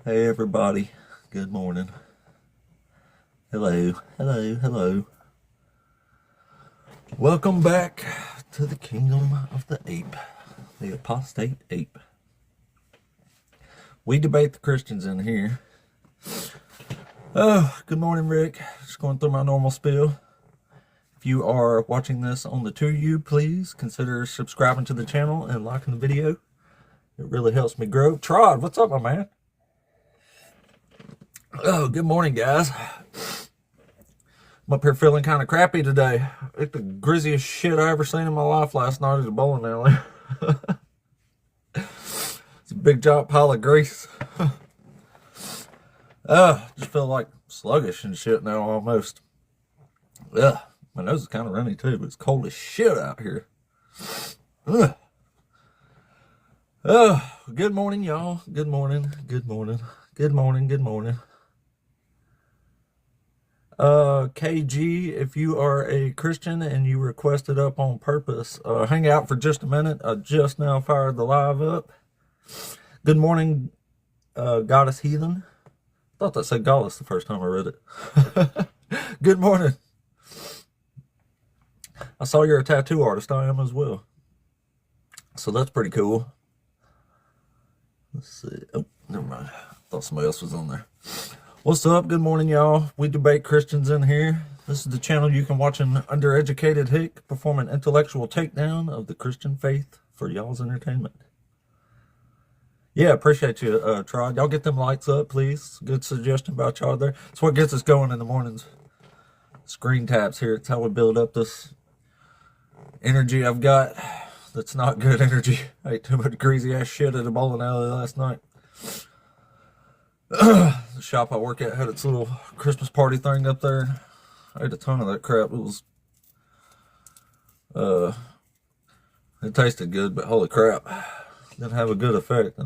Hey everybody, good morning. Hello, hello, hello. Welcome back to the kingdom of the ape, the apostate ape. We debate the Christians in here. Oh, good morning, Rick. Just going through my normal spiel. If you are watching this on the 2U, please consider subscribing to the channel and liking the video. It really helps me grow. Trod, what's up, my man? Oh, good morning, guys. I'm up here feeling kind of crappy today. It's the grizziest shit I ever seen in my life last night at a bowling alley. It's a big giant pile of grease. Just feel like sluggish and shit now almost. Ugh, my nose is kind of runny too, but it's cold as shit out here. Ugh. Oh, good morning, y'all. Good morning. Good morning. Good morning. Good morning. KG, if you are a Christian and you requested up on purpose, hang out for just a minute. I just now fired the live up. Good morning, Goddess Heathen. Thought that said Goddess the first time I read it. Good morning. I saw you're a tattoo artist. I am as well. So that's pretty cool. Let's see. Oh, never mind. Thought somebody else was on there. What's up? Good morning, y'all. We debate Christians in here. This is the channel you can watch an undereducated hick perform an intellectual takedown of the Christian faith for y'all's entertainment. Yeah, appreciate you, Trod. Y'all get them lights up, please. Good suggestion about y'all there. It's what gets us going in the mornings. Screen taps here. It's how we build up this energy I've got. That's not good energy. I ate too much greasy ass shit at a bowling alley last night. The shop I work at had its little Christmas party thing up there. I ate a ton of that crap. It was, it tasted good, but holy crap, didn't have a good effect.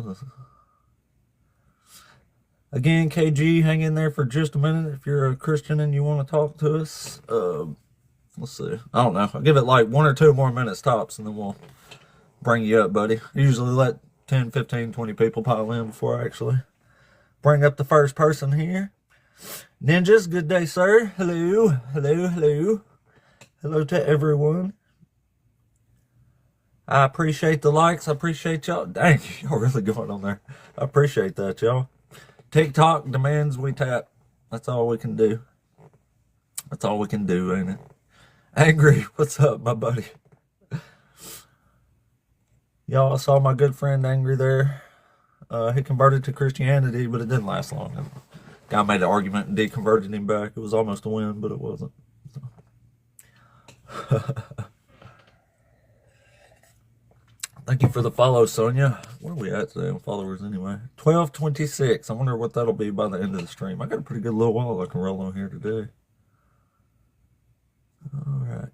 Again, KG, hang in there for just a minute if you're a Christian and you want to talk to us. Let's see. I don't know. I'll give it like 1 or 2 more minutes tops, and then we'll bring you up, buddy. I usually let 10, 15, 20 people pile in before I actually bring up the first person here. Ninjas, good day, sir. Hello, hello, hello. Hello to everyone. I appreciate the likes. I appreciate y'all. Dang, y'all really going on there. I appreciate that, y'all. TikTok demands we tap. That's all we can do. That's all we can do, ain't it? Angry, what's up, my buddy? Y'all saw my good friend Angry there. He converted to Christianity, but it didn't last long. Guy made an argument and deconverted him back. It was almost a win, but it wasn't. Thank you for the follow, Sonia. Where are we at today on followers anyway? 1226. I wonder what that'll be by the end of the stream. I got a pretty good little wall I can roll on here today. All right.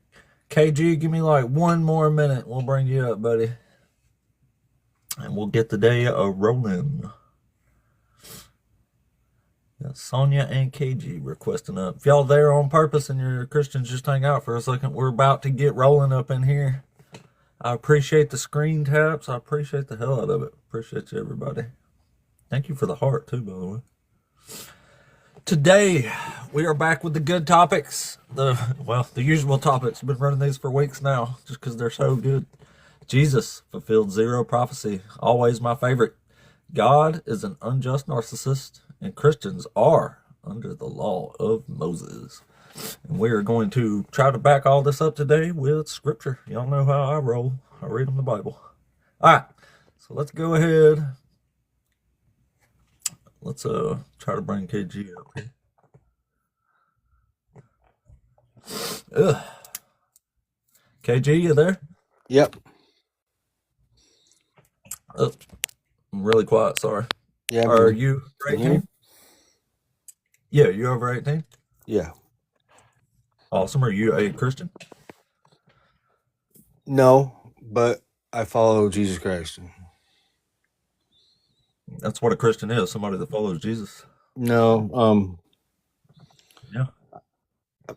KG, give me like 1 more minute. We'll bring you up, buddy. And we'll get the day rolling. Got Sonia and KG requesting up. If y'all there on purpose and you're Christians, just hang out for a second. We're about to get rolling up in here. I appreciate the screen taps. I appreciate the hell out of it. Appreciate you, everybody. Thank you for the heart, too, by the way. Today, we are back with the good topics. The usual topics. I've been running these for weeks now, just because they're so good. Jesus fulfilled 0 prophecy. Always my favorite. God is an unjust narcissist, and Christians are under the law of Moses. And we are going to try to back all this up today with scripture. Y'all know how I roll. I read them the Bible. All right, so let's go ahead. Let's try to bring KG up here. Ugh. KG, you there? Yep. Oh, I'm really quiet, sorry. Yeah. Are you over 18? Yeah, you over 18? Yeah. Awesome. Are you a Christian? No, but I follow Jesus Christ. That's what a Christian is, somebody that follows Jesus. No, Yeah.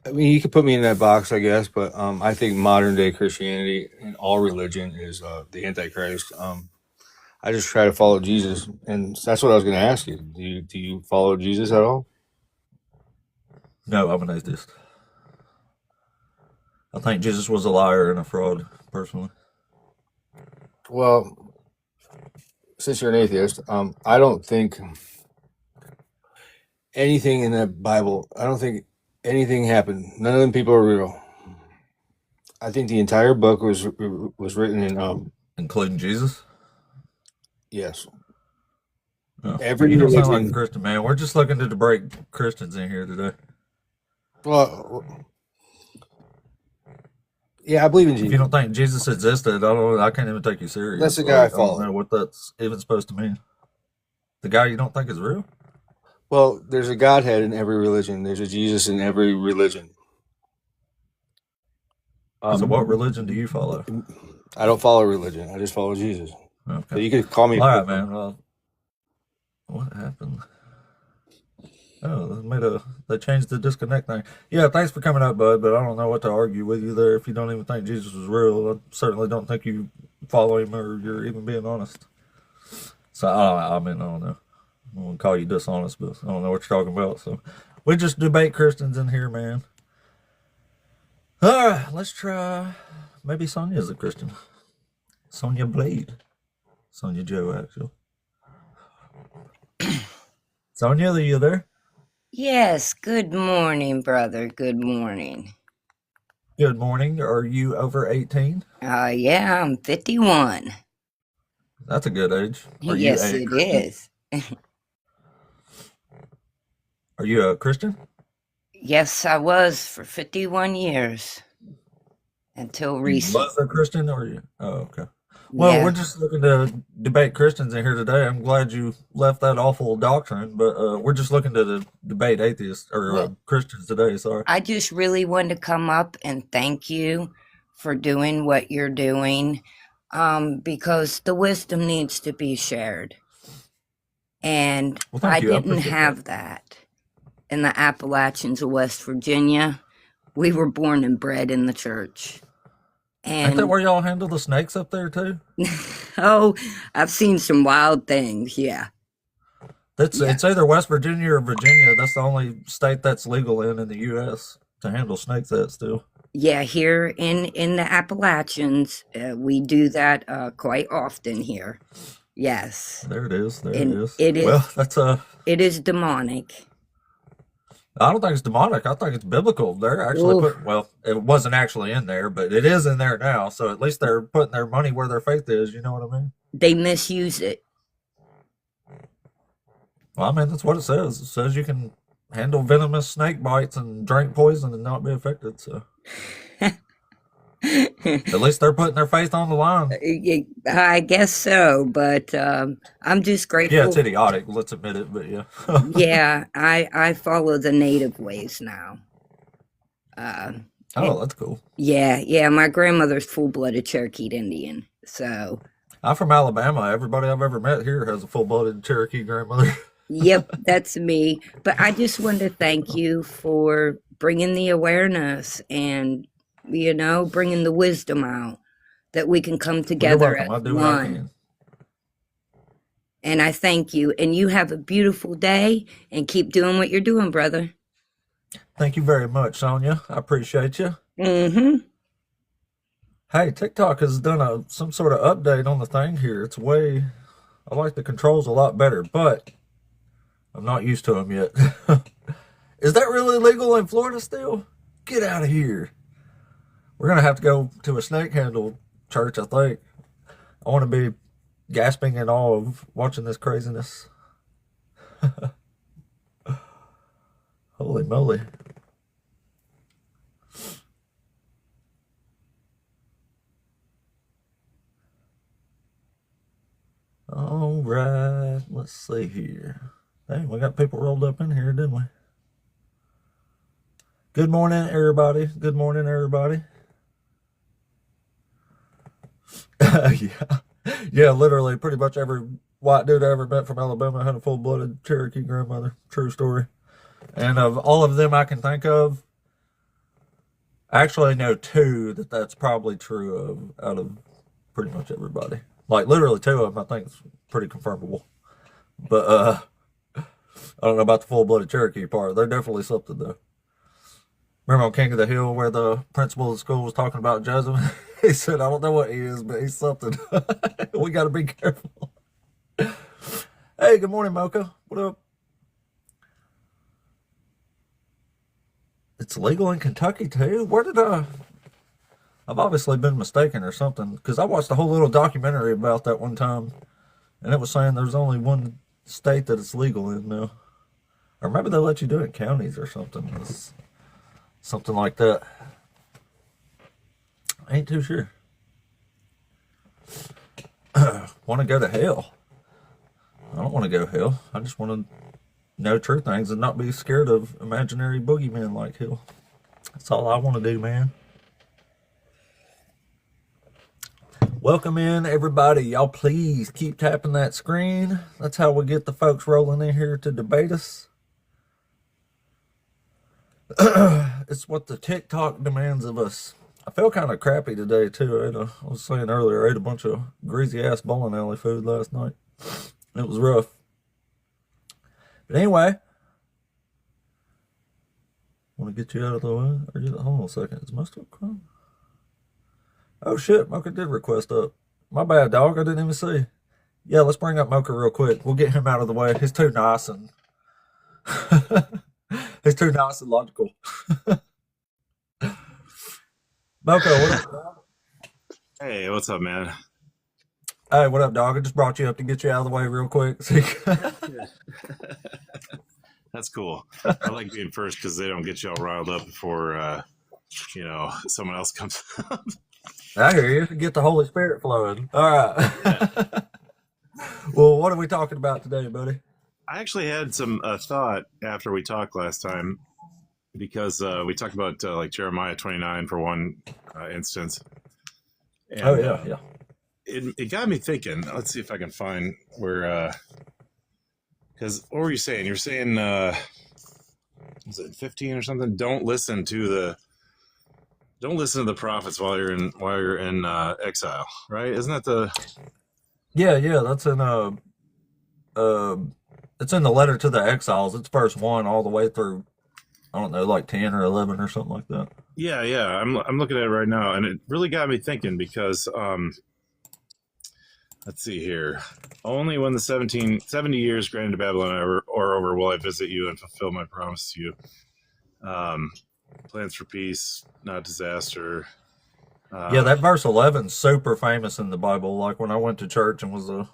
I mean, you could put me in that box, I guess, but I think modern day Christianity and all religion is the Antichrist. I just try to follow Jesus, and that's what I was going to ask you. Do you follow Jesus at all? No, I'm an atheist. I think Jesus was a liar and a fraud, personally. Well, since you're an atheist, I don't think anything in the Bible. I don't think anything happened. None of them people are real. I think the entire book was written in Including Jesus? yes. No. Every You don't sound like a religion. Christian, man. We're just looking to debate Christians in here today. Well, yeah, I believe in If you Jesus. don't think Jesus existed, I can't even take you serious. That's the guy I Like, I don't follow. know what that's even supposed to mean. The guy you don't think is real? Well, there's a Godhead in every religion. There's a Jesus in every religion. So what religion do you follow? I don't follow religion. I just follow Jesus. So Okay. you could call me. All right, man. What happened? Oh, they changed the disconnect thing. Yeah, thanks for coming up, bud. But I don't know what to argue with you there. If you don't even think Jesus was real, I certainly don't think you follow him or you're even being honest. So I mean, I don't know. I won't call you dishonest, but I don't know what you're talking about. So we just debate Christians in here, man. All right, let's try. Maybe Sonia's a Christian. Sonia Blade. Sonia Joe, actually. Sonia, are you there? Yes, good morning, brother. Good morning. Good morning. Are you over 18? Yeah, I'm 51. That's a good age. Are you Yes, a it Christian? is. Are you a Christian? Yes, I was for 51 years until You recent. was a Christian, or you? Oh, okay. Well, Yeah, we're just looking to debate Christians in here today. I'm glad you left that awful doctrine, but we're just looking to debate atheists or well, Christians today. Sorry. I just really wanted to come up and thank you for doing what you're doing, because the wisdom needs to be shared. And Well, I thank you. I didn't appreciate that. have that in the Appalachians of West Virginia. We were born and bred in the church. Ain't that And where y'all handle the snakes up there too? oh, I've seen some wild things. Yeah. It's Yeah. either West Virginia or Virginia. That's the only state that's legal in the U.S. to handle snakes at still. Yeah, here in the Appalachians, we do that quite often here. Yes. There it is. There it And is. it Well, is that's it is demonic. I don't think it's demonic. I think it's biblical. They're actually Oof. well, it wasn't actually in there, but it is in there now. So at least they're putting their money where their faith is. You know what I mean? They misuse it. Well, I mean, that's what it says. It says you can handle venomous snake bites and drink poison and not be affected. So at least they're putting their faith on the line. I guess so, but I'm just Yeah, it's grateful. idiotic. Let's admit it, but yeah. Yeah, I follow the native ways now. Uh, Oh, that's cool. yeah, my grandmother's full-blooded Cherokee Indian. So, I'm from Alabama. Everybody I've ever met here has a full-blooded Cherokee grandmother. yep, that's me. But I just wanted to thank you for bringing the awareness and, bringing the wisdom out that we can come Well, you're together welcome. as I'll do what I one. can. And I thank you. And you have a beautiful day and keep doing what you're doing, brother. Thank you very much, Sonia. I appreciate you. Mm-hmm. Hey, TikTok has done some sort of update on the thing here. I like the controls a lot better, but I'm not used to them yet. Is that really legal in Florida still? Get out of here. We're going to have to go to a snake handle church, I think. I want to be gasping in awe of watching this craziness. Holy moly. All right, let's see here. Hey, we got people rolled up in here, didn't we? Good morning, everybody. Good morning, everybody. Yeah. Yeah, literally, pretty much every white dude I ever met from Alabama had a full-blooded Cherokee grandmother. True story. And of all of them I can think of, I actually know two that's probably true of out of pretty much everybody. Like literally two of them, I think it's pretty confirmable. But I don't know about the full-blooded Cherokee part. They're definitely something though. Remember on King of the Hill where the principal of the school was talking about Joseph? He said, I don't know what he is, but he's something. We got to be careful. Hey, good morning, Mocha. What up? It's legal in Kentucky too? Where did I've obviously been mistaken or something, because I watched a whole little documentary about that one time, and it was saying there's only one state that it's legal in now. Or maybe they let you do it in counties or something. It's something like that. I ain't too sure. Want to go to hell? I don't want to go hell. I just want to know true things and not be scared of imaginary boogeymen like hell. That's all I want to do, man. Welcome in, everybody. Y'all please keep tapping that screen. That's how we get the folks rolling in here to debate us. It's what the TikTok demands of us. I feel kind of crappy today, too. I was saying earlier, I ate a bunch of greasy-ass bowling alley food last night. It was rough. But anyway, want to get you out of the way? Hold on a second. Is my stuff crying? Oh shit, Mocha did request up. My bad, dog. I didn't even see. Yeah, let's bring up Mocha real quick. We'll get him out of the way. He's too nice and he's too nice and logical. Mocha, what up, dog? Hey, what's up, man? Hey, what up, dog? I just brought you up to get you out of the way real quick. That's cool. I like being first because they don't get you all riled up before someone else comes up. I hear you. Get the Holy Spirit flowing. All right. Yeah. Well, what are we talking about today, buddy? I actually had some thought after we talked last time because we talked about like Jeremiah 29 for one instance. And, Oh yeah. It got me thinking. Let's see if I can find where. Because what were you saying? You're saying, was it 15 or something? Don't listen to the prophets while you're in exile, right? Isn't that the? Yeah. That's in it's in the letter to the exiles. It's verse 1 all the way through. I don't know, like 10 or 11 or something like that. Yeah. I'm looking at it right now, and it really got me thinking because let's see here. Only when the 70 years granted to Babylon are over will I visit you and fulfill my promise to you. Plans for peace, not disaster. Yeah, that verse 11's super famous in the Bible. Like when I went to church and was a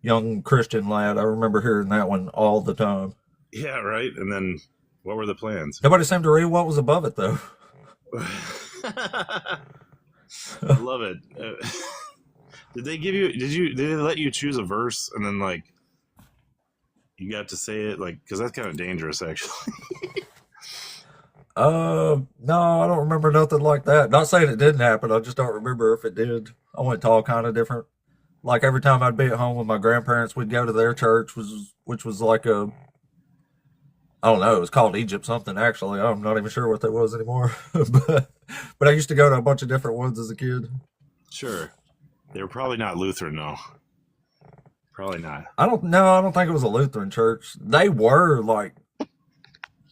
young Christian lad, I remember hearing that one all the time. Yeah, right. And then what were the plans? Nobody seemed to read what was above it, though. I love it. Did they let you choose a verse and then like you got to say it like because that's kind of dangerous actually. No, I don't remember nothing like that. Not saying it didn't happen. I just don't remember if it did. I went to all kind of different. Like every time I'd be at home with my grandparents, we'd go to their church, which was like I don't know, it was called Egypt something actually. I'm not even sure what that was anymore. but I used to go to a bunch of different ones as a kid. Sure. They were probably not Lutheran, though. Probably not. I don't think it was a Lutheran church. They were like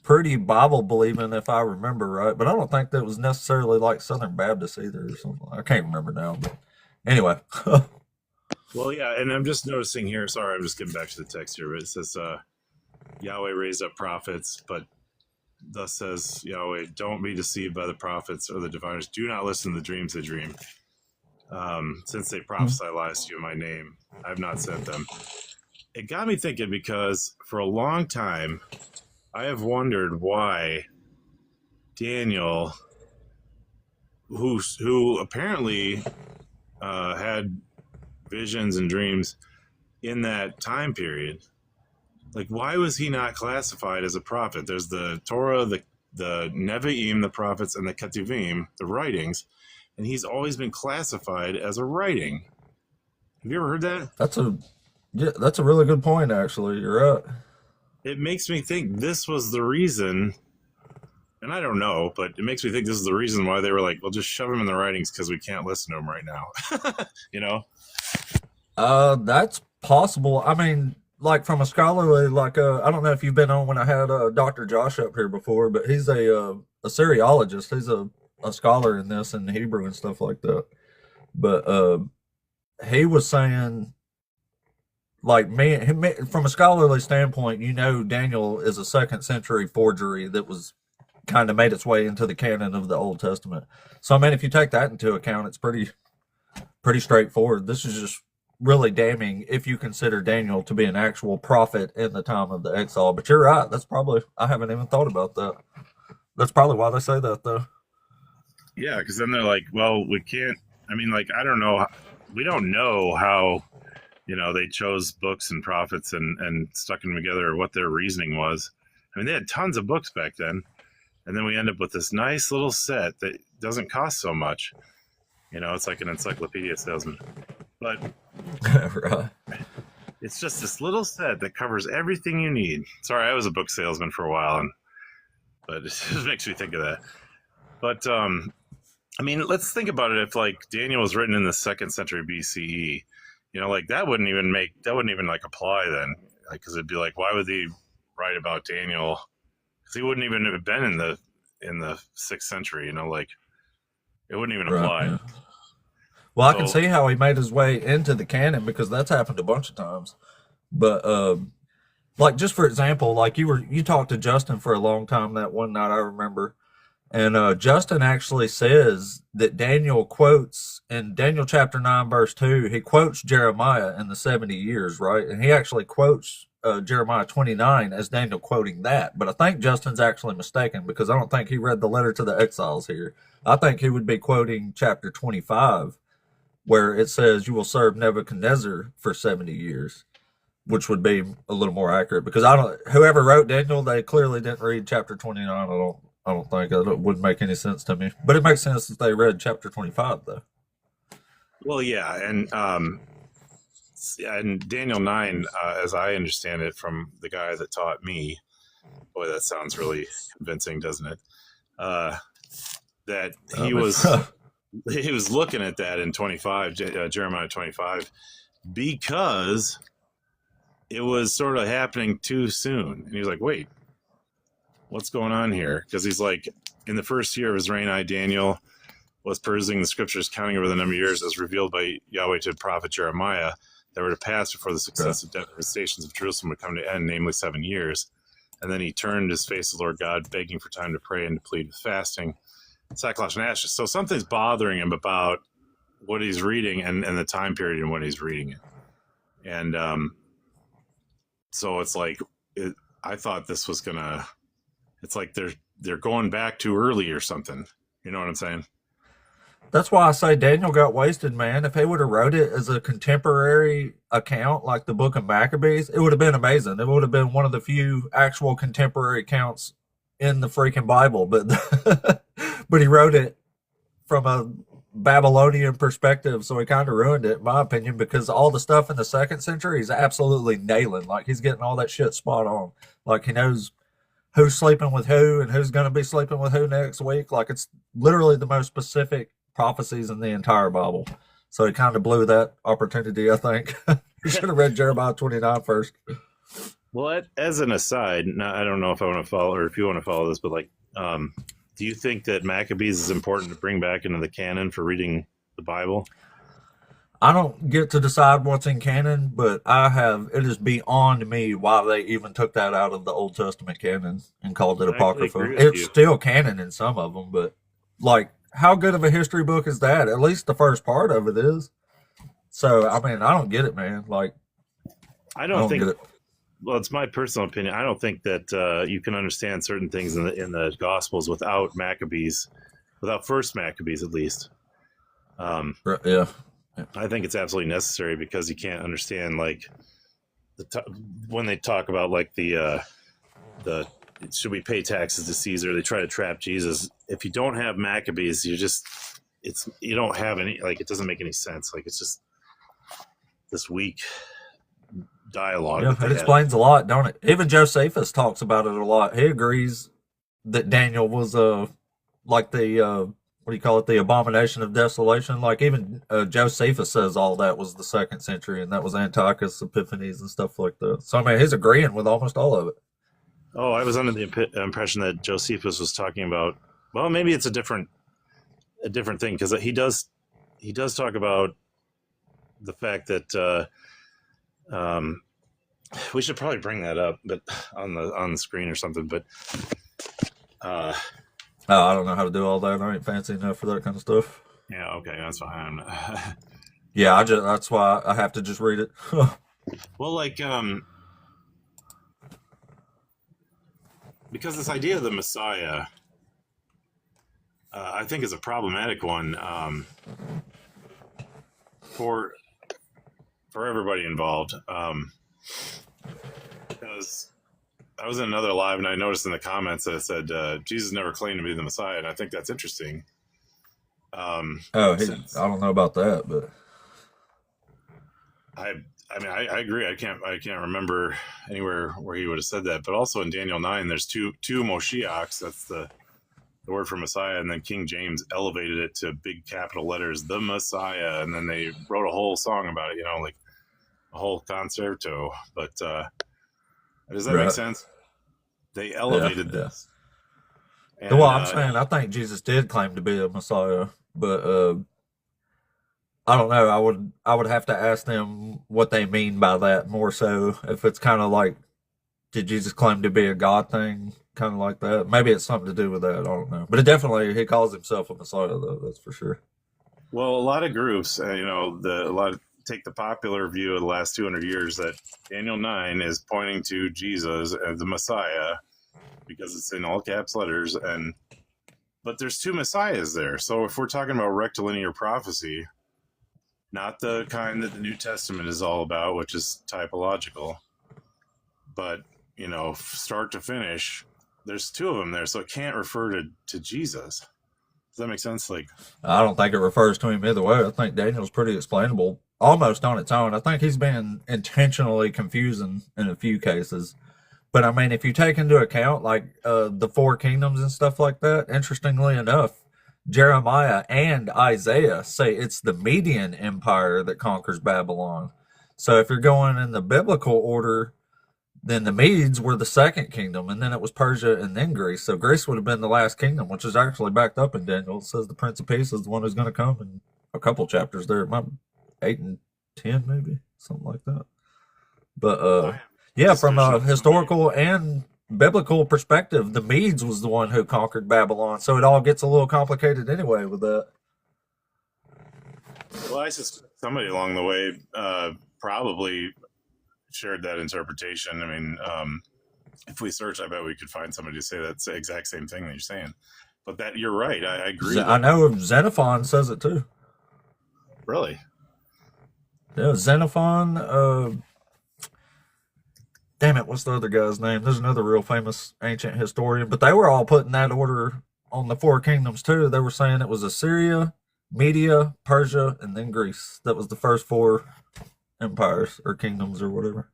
pretty Bible believing, if I remember right, but I don't think that was necessarily like Southern Baptist either or something. I can't remember now, but anyway. Well, yeah, and I'm just noticing here, sorry, I'm just getting back to the text here, but it says, Yahweh raised up prophets, but thus says Yahweh, don't be deceived by the prophets or the diviners. Do not listen to the dreams they dream. Since they prophesy lies to you in my name, I have not sent them. It got me thinking because for a long time, I have wondered why Daniel, who apparently had visions and dreams in that time period, like why was he not classified as a prophet? There's the Torah, the Nevi'im, the prophets, and the Ketuvim, the writings. And he's always been classified as a writing. Have you ever heard that? That's a really good point, actually. You're right. It makes me think this was the reason, and I don't know, but it makes me think this is the reason why they were like, well, just shove him in the writings because we can't listen to him right now. You know? That's possible. I mean, like from a scholarly, like I don't know if you've been on when I had Dr. Josh up here before, but he's a Syriologist. He's a scholar in this in Hebrew and stuff like that. But he was saying, like from a scholarly standpoint, Daniel is a second century forgery that was kind of made its way into the canon of the Old Testament. So I mean, if you take that into account, it's pretty straightforward. This is just really damning if you consider Daniel to be an actual prophet in the time of the exile. But you're right. That's probably, I haven't even thought about that. That's probably why they say that, though. Yeah, because then they're like, well, we can't. I mean, like, I don't know. We don't know how, they chose books and prophets and stuck them together, or what their reasoning was. I mean, they had tons of books back then. And then we end up with this nice little set that doesn't cost so much. It's like an encyclopedia salesman. But Right. it's just this little set that covers everything you need. Sorry, I was a book salesman for a while, but it just makes me think of that. But I mean, let's think about it. If like Daniel was written in the 2nd century BCE, like that wouldn't even like apply then, because it'd be like, why would they write about Daniel? Because he wouldn't even have been in the 6th century. Like it wouldn't even apply. Right. Yeah. Well, I can see how he made his way into the canon because that's happened a bunch of times. But like just for example, like you talked to Justin for a long time that one night, I remember. And Justin actually says that Daniel quotes in Daniel chapter 9, verse 2, he quotes Jeremiah in the 70 years, right? And he actually quotes Jeremiah 29 as Daniel quoting that. But I think Justin's actually mistaken because I don't think he read the letter to the exiles here. I think he would be quoting chapter 25, where it says, you will serve Nebuchadnezzar for 70 years, which would be a little more accurate because whoever wrote Daniel, they clearly didn't read chapter 29. I don't think it wouldn't make any sense to me, but it makes sense that they read chapter 25 though. Well, yeah. And Daniel 9, as I understand it from the guy that taught me, boy, that sounds really convincing, doesn't it? That he was looking at that in 25, Jeremiah 25, because it was sort of happening too soon. And he was like, wait, what's going on here? Because he's like, in the first year of his reign, Daniel, was perusing the scriptures, counting over the number of years as revealed by Yahweh to the prophet Jeremiah that were to pass before the successive devastations of Jerusalem would come to end, namely 7 years. And then he turned his face to the Lord God, begging for time to pray and to plead with fasting, sackcloth and ashes. So something's bothering him about what he's reading and the time period in when he's reading it. And so it's like, I thought this was gonna. It's like they're going back too early or something. You know what I'm saying? That's why I say Daniel got wasted, man. If he would have wrote it as a contemporary account, like the Book of Maccabees, it would have been amazing. It would have been one of the few actual contemporary accounts in the freaking Bible. But but he wrote it from a Babylonian perspective, so he kind of ruined it, in my opinion, because all the stuff in the 2nd century he's absolutely nailing. Like he's getting all that shit spot on. Like he knows who's sleeping with who and who's going to be sleeping with who next week. Like it's literally the most specific prophecies in the entire Bible. So he kind of blew that opportunity, I think. He should have read Jeremiah 29 first. Well, as an aside, now, I don't know if I want to follow or if you want to follow this, but like, do you think that Maccabees is important to bring back into the canon for reading the Bible? I don't get to decide what's in canon, but it is beyond me why they even took that out of the Old Testament canon and called it Apocrypha. It's still canon in some of them, but like, how good of a history book is that? At least the first part of it is. So, I mean, I don't get it, man. Like, I don't think. Well, it's my personal opinion. I don't think that you can understand certain things in the Gospels without Maccabees, without First Maccabees at least. Yeah. I think it's absolutely necessary because you can't understand like when they talk about like the should we pay taxes to Caesar? They try to trap Jesus. If you don't have Maccabees, you don't have any, like, it doesn't make any sense. Like it's just this weak dialogue. Yeah, it explains a lot, don't it? Even Josephus talks about it a lot. He agrees that Daniel was like the what do you call it? The abomination of desolation. Like even Josephus says all that was the 2nd century, and that was Antiochus Epiphanes and stuff like that. So I mean, he's agreeing with almost all of it. Oh, I was under the impression that Josephus was talking about. Well, maybe it's a different thing, because he does talk about the fact that we should probably bring that up, but on the screen or something. But I don't know how to do all that. I ain't fancy enough for that kind of stuff. yeah, okay, that's fine. Yeah, that's why I have to just read it. Well, like because this idea of the Messiah, I think, is a problematic one for everybody involved. Because I was in another live and I noticed in the comments that it said Jesus never claimed to be the Messiah, and I think that's interesting. I don't know about that, but I mean, I agree. I can't remember anywhere where he would have said that. But also in Daniel 9, there's two Moshiachs. That's the word for Messiah, and then King James elevated it to big capital letters, the Messiah, and then they wrote a whole song about it. Like a whole concerto. But does that make sense? They elevated this. And, well, I'm saying I think Jesus did claim to be a Messiah, but I don't know. I would have to ask them what they mean by that more so. If it's kind of like, did Jesus claim to be a God thing, kind of like that? Maybe it's something to do with that. I don't know. But it definitely, he calls himself a Messiah, though. That's for sure. Well, a lot of groups, take the popular view of the last 200 years that Daniel 9 is pointing to Jesus as the Messiah because it's in all caps letters, but there's two Messiahs there. So if we're talking about rectilinear prophecy, not the kind that the New Testament is all about, which is typological, but start to finish, there's two of them there, so it can't refer to Jesus. Does that make sense? Like, I don't think it refers to him either way. I think Daniel's pretty explainable, almost on its own. I think he's been intentionally confusing in a few cases. But I mean, if you take into account like the 4 kingdoms and stuff like that, interestingly enough, Jeremiah and Isaiah say it's the Median Empire that conquers Babylon. So if you're going in the biblical order, then the Medes were the 2nd kingdom, and then it was Persia and then Greece. So Greece would have been the last kingdom, which is actually backed up in Daniel. It says the Prince of Peace is the one who's going to come in a couple chapters there. 8 and 10, maybe something like that. But yeah, from a historical and biblical perspective, the Medes was the one who conquered Babylon. So it all gets a little complicated anyway with that. Well, I suspect somebody along the way probably shared that interpretation. I mean, if we search, I bet we could find somebody to say that's the exact same thing that you're saying. But that you're right. I agree. I know Xenophon says it too. Really? Yeah, Xenophon. Damn it, what's the other guy's name? There's another real famous ancient historian, but they were all putting that order on the 4 kingdoms too. They were saying it was Assyria, Media, Persia, and then Greece. That was the first 4 empires or kingdoms or whatever.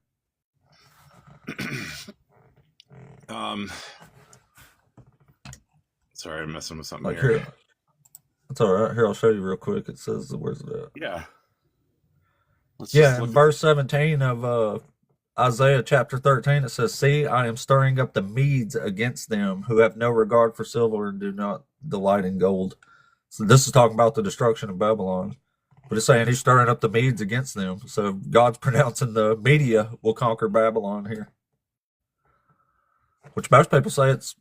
Sorry, I'm messing with something Like here. That's all right. Here, I'll show you real quick. It says, where's it at? Yeah. In verse 17 of Isaiah chapter 13, it says, "See, I am stirring up the Medes against them who have no regard for silver and do not delight in gold." So this is talking about the destruction of Babylon. But it's saying he's stirring up the Medes against them. So God's pronouncing the Media will conquer Babylon here. Which most people say it's,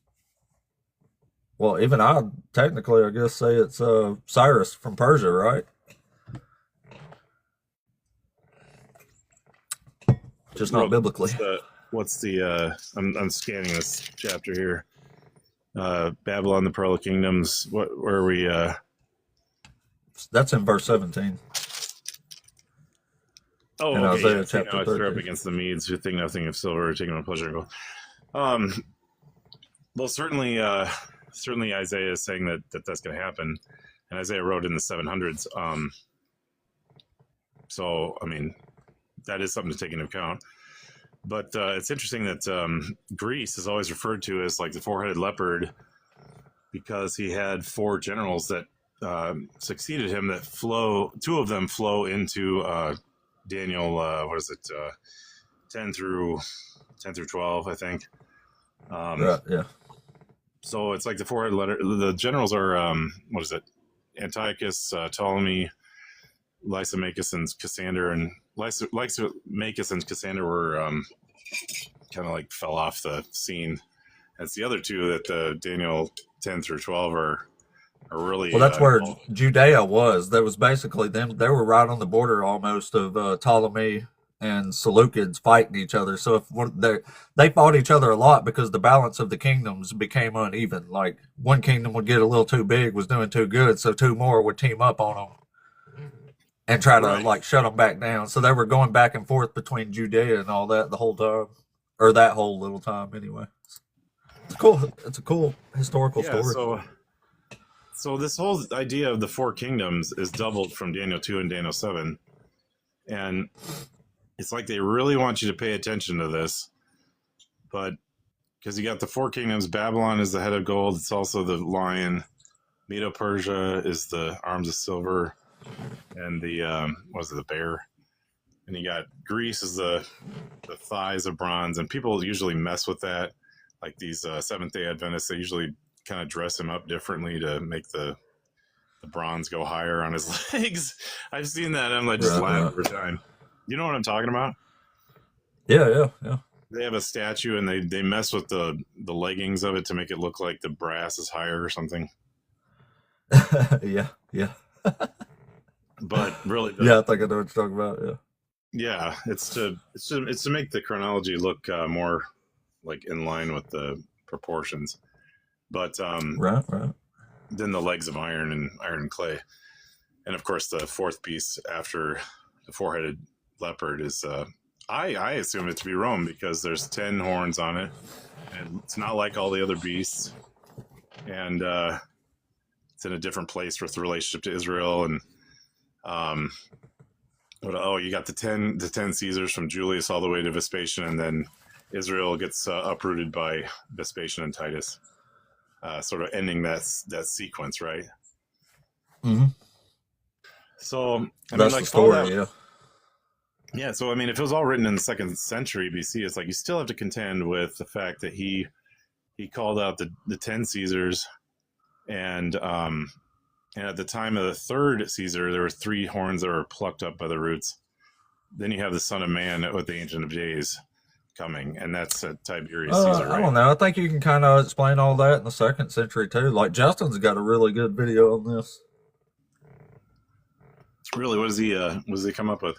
well, even I technically, I guess, say it's Cyrus from Persia, right? Just not biblically. What's the I'm scanning this chapter here. Babylon, the Pearl of Kingdoms. Where are we? That's in verse 17. Oh, in okay. Isaiah chapter I threw up 13. against the Medes who think nothing of silver, taking no pleasure in gold. Well, certainly Isaiah is saying that's going to happen, and Isaiah wrote in the 700s. So, I mean, that is something to take into account. But it's interesting that Greece is always referred to as like the 4-headed leopard because he had 4 generals that succeeded him that two of them flow into Daniel, 10 through 12, I think. Right, yeah. So it's like the four-headed letter. The generals are, Antiochus, Ptolemy, Lysimachus, and Cassander. And Lysimachus and Cassander were kind of like fell off the scene. It's the other two that the Daniel 10 through 12 are really... Well, that's where Judea was. That was basically them. They were right on the border almost of Ptolemy and Seleucids fighting each other. So if they fought each other a lot because the balance of the kingdoms became uneven. Like one kingdom would get a little too big, was doing too good, so two more would team up on them and try to like shut them back down. So they were going back and forth between Judea and all that the whole time, or that whole little time anyway. It's cool. It's a cool historical story. So this whole idea of the four kingdoms is doubled from Daniel 2 and Daniel 7. And it's like they really want you to pay attention to this. But because you got the four kingdoms, Babylon is the head of gold. It's also the lion. Medo-Persia is the arms of silver. And the bear. And you got Greece is the thighs of bronze. And people usually mess with that. Like these Seventh-day Adventists, they usually kind of dress him up differently to make the bronze go higher on his legs. I've seen that. I'm like just laughing every time. You know what I'm talking about? Yeah. They have a statue and they mess with the leggings of it to make it look like the brass is higher or something. Yeah. But really, yeah, I think I know what you're talking about. Yeah, it's to make the chronology look more like in line with the proportions. But right. Then the legs of iron and clay, and of course the fourth piece after the four-headed leopard is I assume it to be Rome because there's 10 horns on it, and it's not like all the other beasts, and it's in a different place with the relationship to Israel, and you got the 10 Caesars from Julius all the way to Vespasian, and then Israel gets uprooted by Vespasian and Titus. Sort of ending that sequence, right? Mm-hmm. So that's the story, yeah. So I mean, if it was all written in the 2nd century BC, it's like you still have to contend with the fact that he called out the 10 Caesars, and at the time of the 3rd Caesar, there were 3 horns that were plucked up by the roots. Then you have the Son of Man with the Ancient of Days coming, and that's Tiberius Caesar, right? I don't know. I think you can kind of explain all that in the 2nd century too. Like Justin's got a really good video on this. Really, what does he come up with?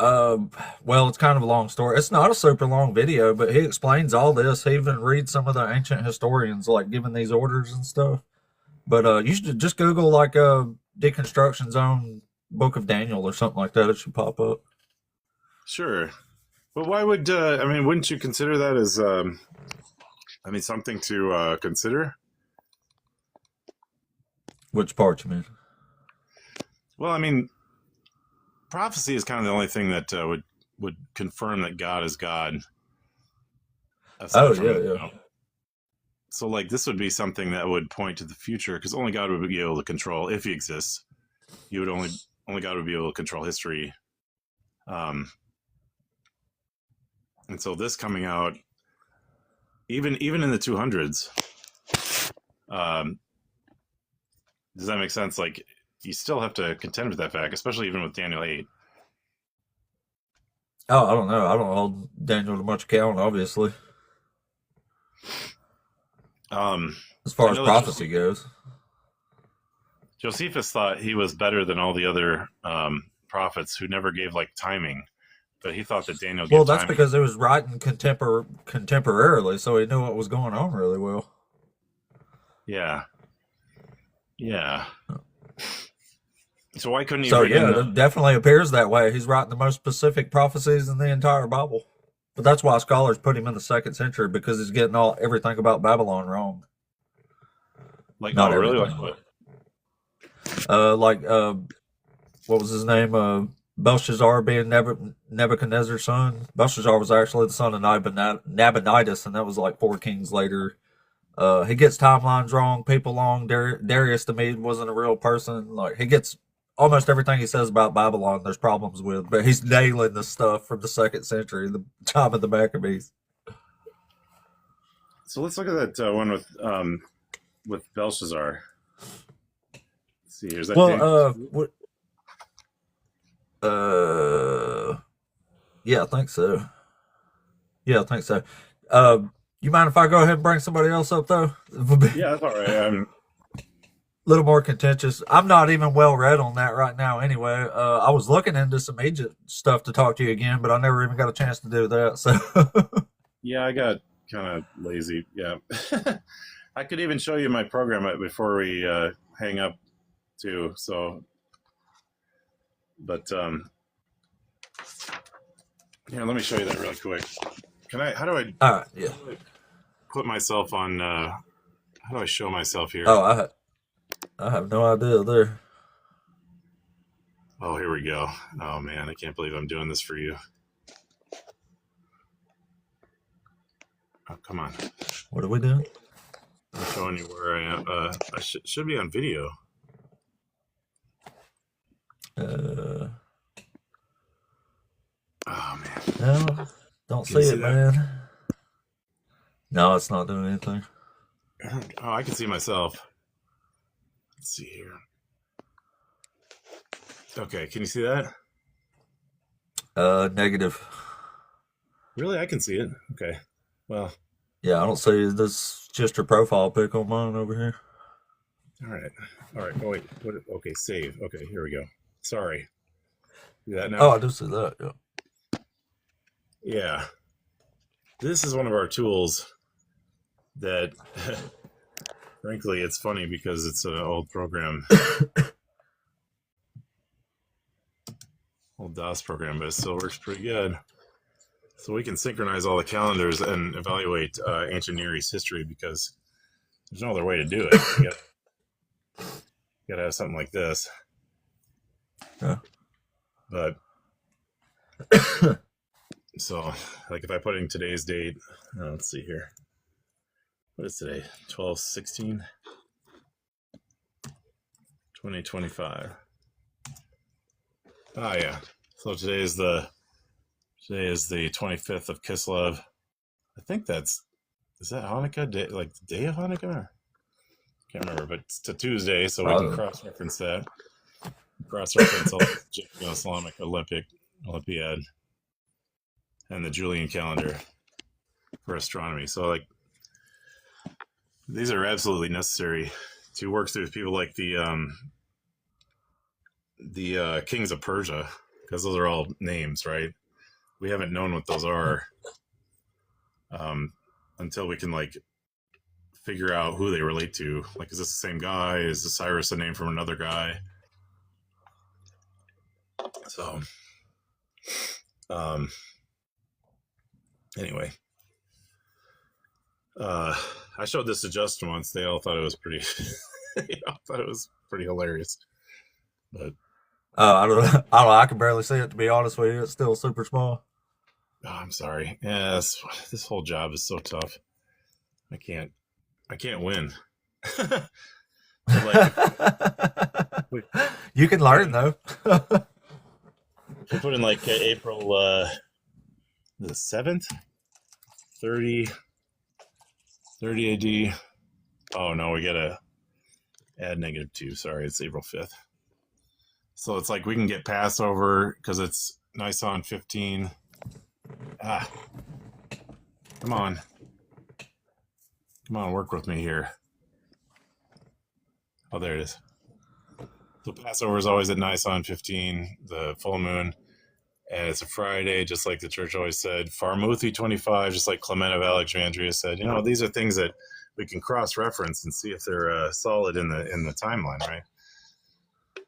Well, it's kind of a long story. It's not a super long video, but he explains all this. He even reads some of the ancient historians, like giving these orders and stuff. But you should just Google like Deconstruction Zone Book of Daniel or something like that. It should pop up. Sure. But why would wouldn't you consider that as something to consider? Which part you mean? Well, I mean, prophecy is kind of the only thing that would confirm that God is God. Yeah. So, like, this would be something that would point to the future, because only God would be able to control, if he exists. He would only God would be able to control history. And so this coming out, even in the 200s, does that make sense? Like, you still have to contend with that fact, especially even with Daniel 8. Oh, I don't know. I don't hold Daniel to much account, obviously. As far as prophecy goes. Josephus thought he was better than all the other prophets who never gave, like, timing. But he thought that Daniel gave that's timing. because he was writing contemporarily, so he knew what was going on really well. Yeah. So why couldn't he? So it definitely appears that way. He's writing the most specific prophecies in the entire Bible. But that's why scholars put him in the 2nd century, because he's getting everything about Babylon wrong. Like, not really? Like what? What was his name? Belshazzar being Nebuchadnezzar's son. Belshazzar was actually the son of Nabonidus, and that was like 4 kings later He gets timelines wrong, people wrong. Darius to me wasn't a real person. Like he gets almost everything he says about Babylon. There's problems with, but he's nailing the stuff from the 2nd century, the time of the Maccabees. So let's look at that one with Belshazzar. Let's see, here's that. Well, yeah, I think so. Yeah, I think so. You mind if I go ahead and bring somebody else up though? Yeah, that's all right. A little more contentious. I'm not even well read on that right now. Anyway, I was looking into some Egypt stuff to talk to you again, but I never even got a chance to do that. So yeah, I got kind of lazy. Yeah, I could even show you my program before we hang up too. So, but here, let me show you that really quick. Can I? How do I? all right, yeah. How do I put myself on? How do I show myself here? Oh, I have no idea there. Oh, here we go. Oh man, I can't believe I'm doing this for you. Oh, come on. What are we doing? I'm showing you where I am. I should be on video. Oh man. No, don't Can you see see it, that? man. No, it's not doing anything. Oh, I can see myself. Let's see here. Okay, can you see that? Negative. Really, I can see it. Okay. Well, Yeah, I don't see this. Just your profile pic on mine over here. all right. All right. Oh wait. What? Okay, save. Okay, here we go. Sorry. See that now? Oh, I do see that. Yeah. Yeah. This is one of our tools that, frankly, it's funny because it's an old program, old DOS program, but it still works pretty good. So we can synchronize all the calendars and evaluate ancient Near East history because there's no other way to do it. You gotta have something like this. Yeah. But so, like, if I put in today's date, let's see here. What is today? 12/16, 2025. Ah, yeah. So today is the 25th of Kislev. I think is that Hanukkah day, like the day of Hanukkah? Can't remember, but it's a Tuesday, so we can cross-reference that. Cross-reference the Islamic Olympiad and the Julian calendar for astronomy. So, like, these are absolutely necessary to work through people like the kings of Persia, because those are all names, right? We haven't known what those are until we can, like, figure out who they relate to. Like, is this the same guy? Is the Cyrus a name from another guy? So, anyway, I showed this to Justin once. They all thought it was pretty. They all thought it was pretty hilarious. But I don't know. I can barely see it, to be honest with you. It's still super small. oh, I'm sorry. Yeah, this whole job is so tough. I can't win. Like, you can learn though. we put in like April the 7th, 30 AD. Oh no, we gotta add -2. Sorry, it's April 5th. So it's like we can get Passover because it's Nisan 15. Ah, come on, work with me here. Oh, there it is. So Passover is always at Nisan 15, the full moon, and it's a Friday, just like the church always said. Farmuthi 25, just like Clement of Alexandria said. You know, these are things that we can cross-reference and see if they're solid in the timeline, right?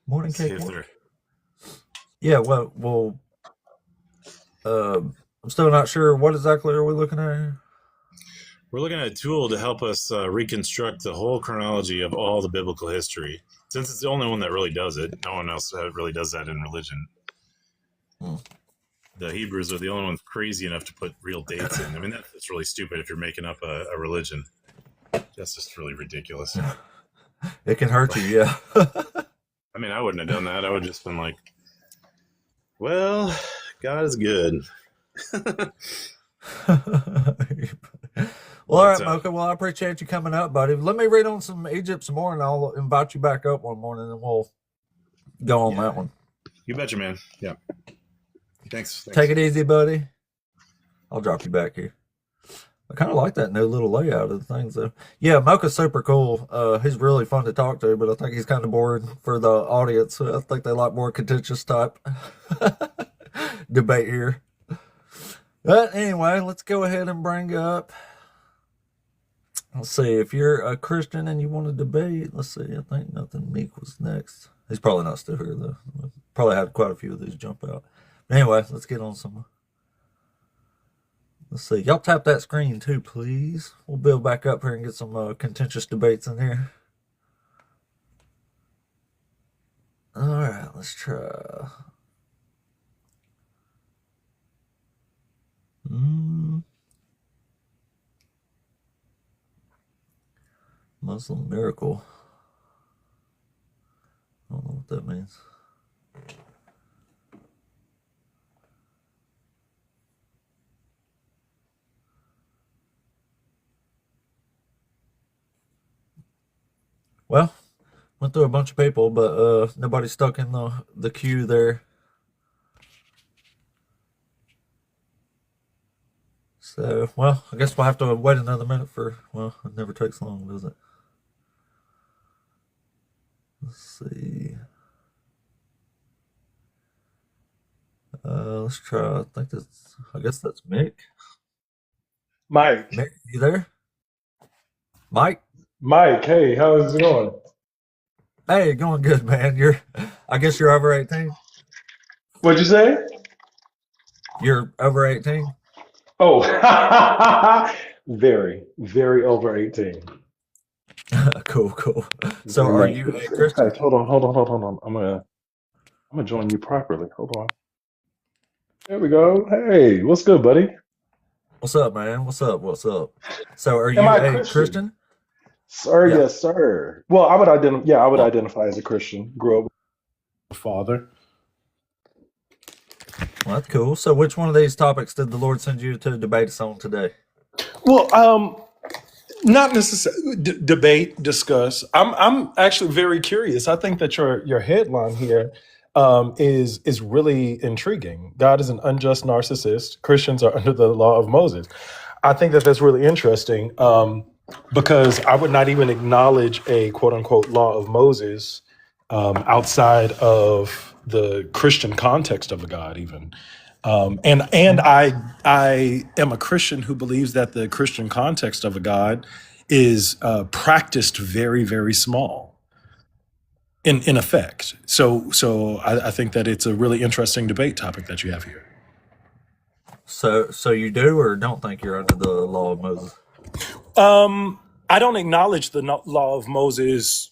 Morning See cake. if they're Yeah, well, I'm still not sure what exactly are we looking at here. We're looking at a tool to help us reconstruct the whole chronology of all the biblical history. Since it's the only one that really does it, no one else really does that in religion. The Hebrews are the only ones crazy enough to put real dates in. I mean, that's really stupid if you're making up a religion. That's just really ridiculous. It can hurt you, yeah. I mean, I wouldn't have done that. I would have just been like, well, God is good. Well, all right, But, Mocha. Well, I appreciate you coming up, buddy. Let me read on some Egypt some more, and I'll invite you back up one morning, and we'll go on Yeah. that one. You betcha, man. Yeah. Thanks. Take it easy, buddy. I'll drop you back here. I kind of like that new little layout of the things, though. Yeah, Mocha's super cool. He's really fun to talk to, but I think he's kind of boring for the audience. I think they like more contentious type debate here. But anyway, let's go ahead and bring up. Let's see, if you're a Christian and you want to debate, let's see, I think Nothing Meek was next. He's probably not still here, though. Probably had quite a few of these jump out. Anyway, let's get on some. Let's see, y'all tap that screen too, please. We'll build back up here and get some contentious debates in here. All right, let's try. Muslim miracle. I don't know what that means. Well, went through a bunch of people, but nobody's stuck in the queue there. So, well, I guess we'll have to wait another minute for, well, it never takes long, does it? Let's see. Let's try, I guess that's Mick. Mike, Mick, you there? Mike? Mike, hey, how's it going? Hey, going good, man. I guess you're over 18? What'd you say? You're over 18? Oh, very, very over 18. Cool. So are you a Christian? Guys, hold on. I'm gonna join you properly. Hold on. There we go. Hey, what's good, buddy? What's up, man? What's up? So are you Am I a Christian? Christian? Sir, Yeah. yes, sir. Well, I would identify as a Christian. Grew up with a father. Well, that's cool. So which one of these topics did the Lord send you to debate us on today? Well, not necessarily debate, discuss. I'm actually very curious. I think that your headline here is really intriguing. God is an unjust narcissist. Christians are under the law of Moses. I think that that's really interesting because I would not even acknowledge a quote unquote law of Moses outside of the Christian context of a God, even. And I am a Christian who believes that the Christian context of a God is practiced very, very small in effect. So I think that it's a really interesting debate topic that you have here. So you do or don't think you're under the law of Moses? I don't acknowledge the law of Moses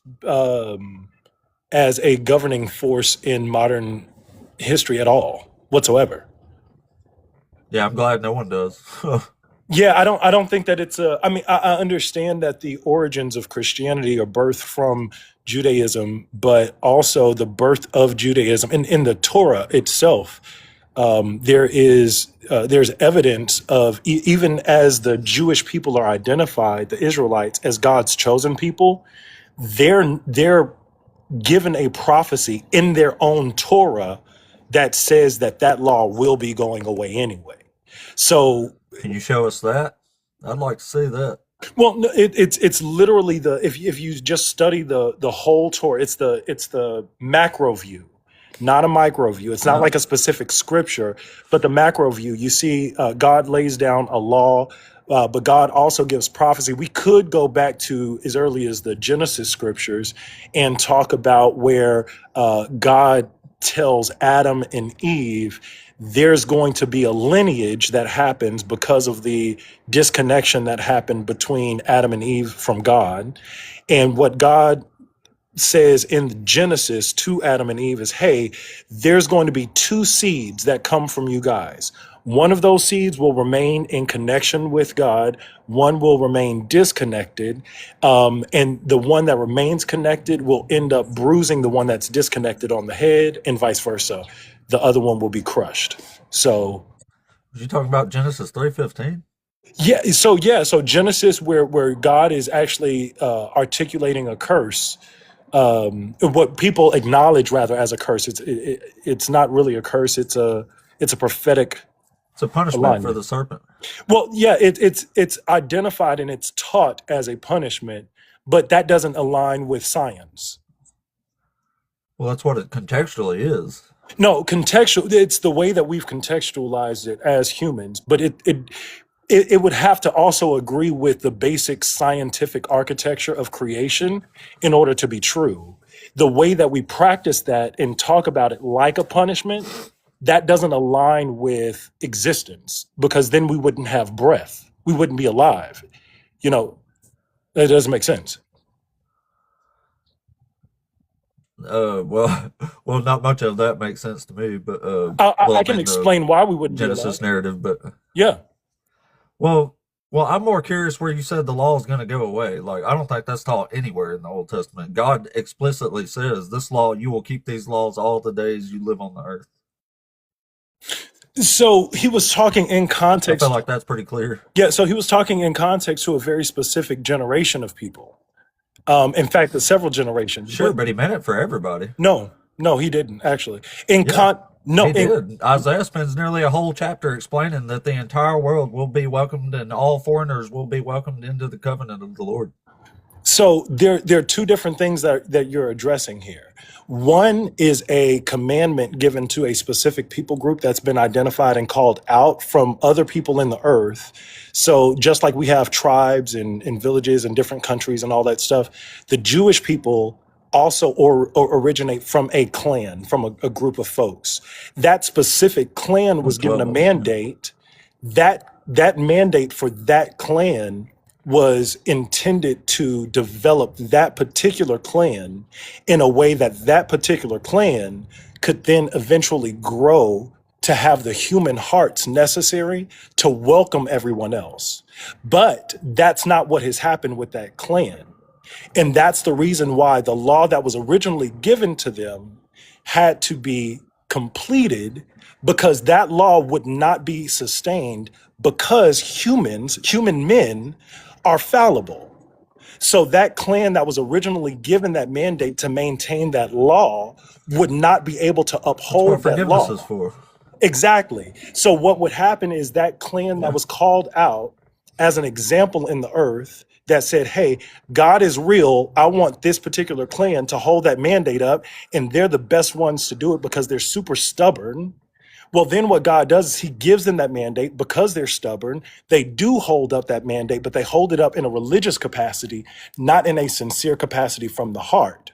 as a governing force in modern history at all whatsoever. Yeah, I'm glad no one does. Yeah, I don't think that it's I mean, I understand that the origins of Christianity are birthed from Judaism, but also the birth of Judaism in the Torah itself. There's evidence of even as the Jewish people are identified, the Israelites as God's chosen people, they're given a prophecy in their own Torah that says that law will be going away anyway. So, Can you show us that? I'd like to see that. well, no, it's literally if you just study the whole Torah, it's the macro view, not a micro view. It's not like a specific scripture, but the macro view. You see, God lays down a law, but God also gives prophecy. We could go back to as early as the Genesis scriptures and talk about where God tells Adam and Eve there's going to be a lineage that happens because of the disconnection that happened between Adam and Eve from God. And what God says in Genesis to Adam and Eve is, hey, there's going to be two seeds that come from you guys. One of those seeds will remain in connection with God, one will remain disconnected, and the one that remains connected will end up bruising the one that's disconnected on the head, and vice versa. The other one will be crushed. So Was you talking about Genesis 3:15? so Genesis, where God is actually articulating a curse, what people acknowledge rather as a curse. It's not really a curse. It's a prophetic It's a punishment for alignment. the serpent. Well, yeah, it's identified and it's taught as a punishment, but that doesn't align with science. Well, that's what it contextually is. No, contextual. It's the way that we've contextualized it as humans, but it would have to also agree with the basic scientific architecture of creation in order to be true. The way that we practice that and talk about it like a punishment, that doesn't align with existence because then we wouldn't have breath. We wouldn't be alive. You know, it doesn't make sense. Well, well, not much of that makes sense to me, but I can explain why we wouldn't be Genesis alive. narrative, but Yeah. well, I'm more curious where you said the law is going to go away. Like, I don't think that's taught anywhere in the Old Testament. God explicitly says, "This law, you will keep these laws all the days you live on the earth." So he was talking in I context. feel like that's pretty clear. Yeah, so he was talking in context to a very specific generation of people. In fact, several generations. Sure, but he meant it for everybody. No, he didn't actually. Yeah, No, he did. Isaiah spends nearly a whole chapter explaining that the entire world will be welcomed and all foreigners will be welcomed into the covenant of the Lord. so there are two different things that you're addressing here. One is a commandment given to a specific people group that's been identified and called out from other people in the earth. So just like we have tribes and villages in different countries and all that stuff, the Jewish people also or originate from a clan, from a group of folks. That specific clan was given a mandate. That mandate for that clan was intended to develop that particular clan in a way that that particular clan could then eventually grow to have the human hearts necessary to welcome everyone else. But that's not what has happened with that clan. And that's the reason why the law that was originally given to them had to be completed, because that law would not be sustained because human men are fallible. So that clan that was originally given that mandate to maintain that law would not be able to That's what uphold that forgiveness law. is for. Exactly. So what would happen is that clan that was called out as an example in the earth that said, hey, God is real. I want this particular clan to hold that mandate up, and they're the best ones to do it because they're super stubborn. Well, then what God does is he gives them that mandate because they're stubborn. They do hold up that mandate, but they hold it up in a religious capacity, not in a sincere capacity from the heart.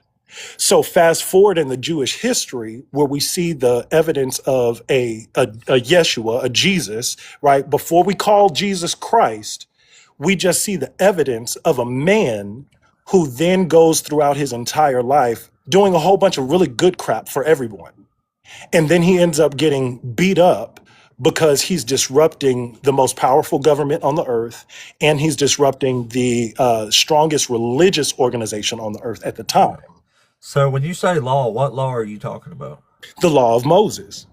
So fast forward in the Jewish history where we see the evidence of a Yeshua, a Jesus, right? Before we call Jesus Christ, we just see the evidence of a man who then goes throughout his entire life doing a whole bunch of really good crap for everyone. And then he ends up getting beat up because he's disrupting the most powerful government on the earth, and he's disrupting the strongest religious organization on the earth at the time, So when you say law, what law are you talking about? the law of Moses.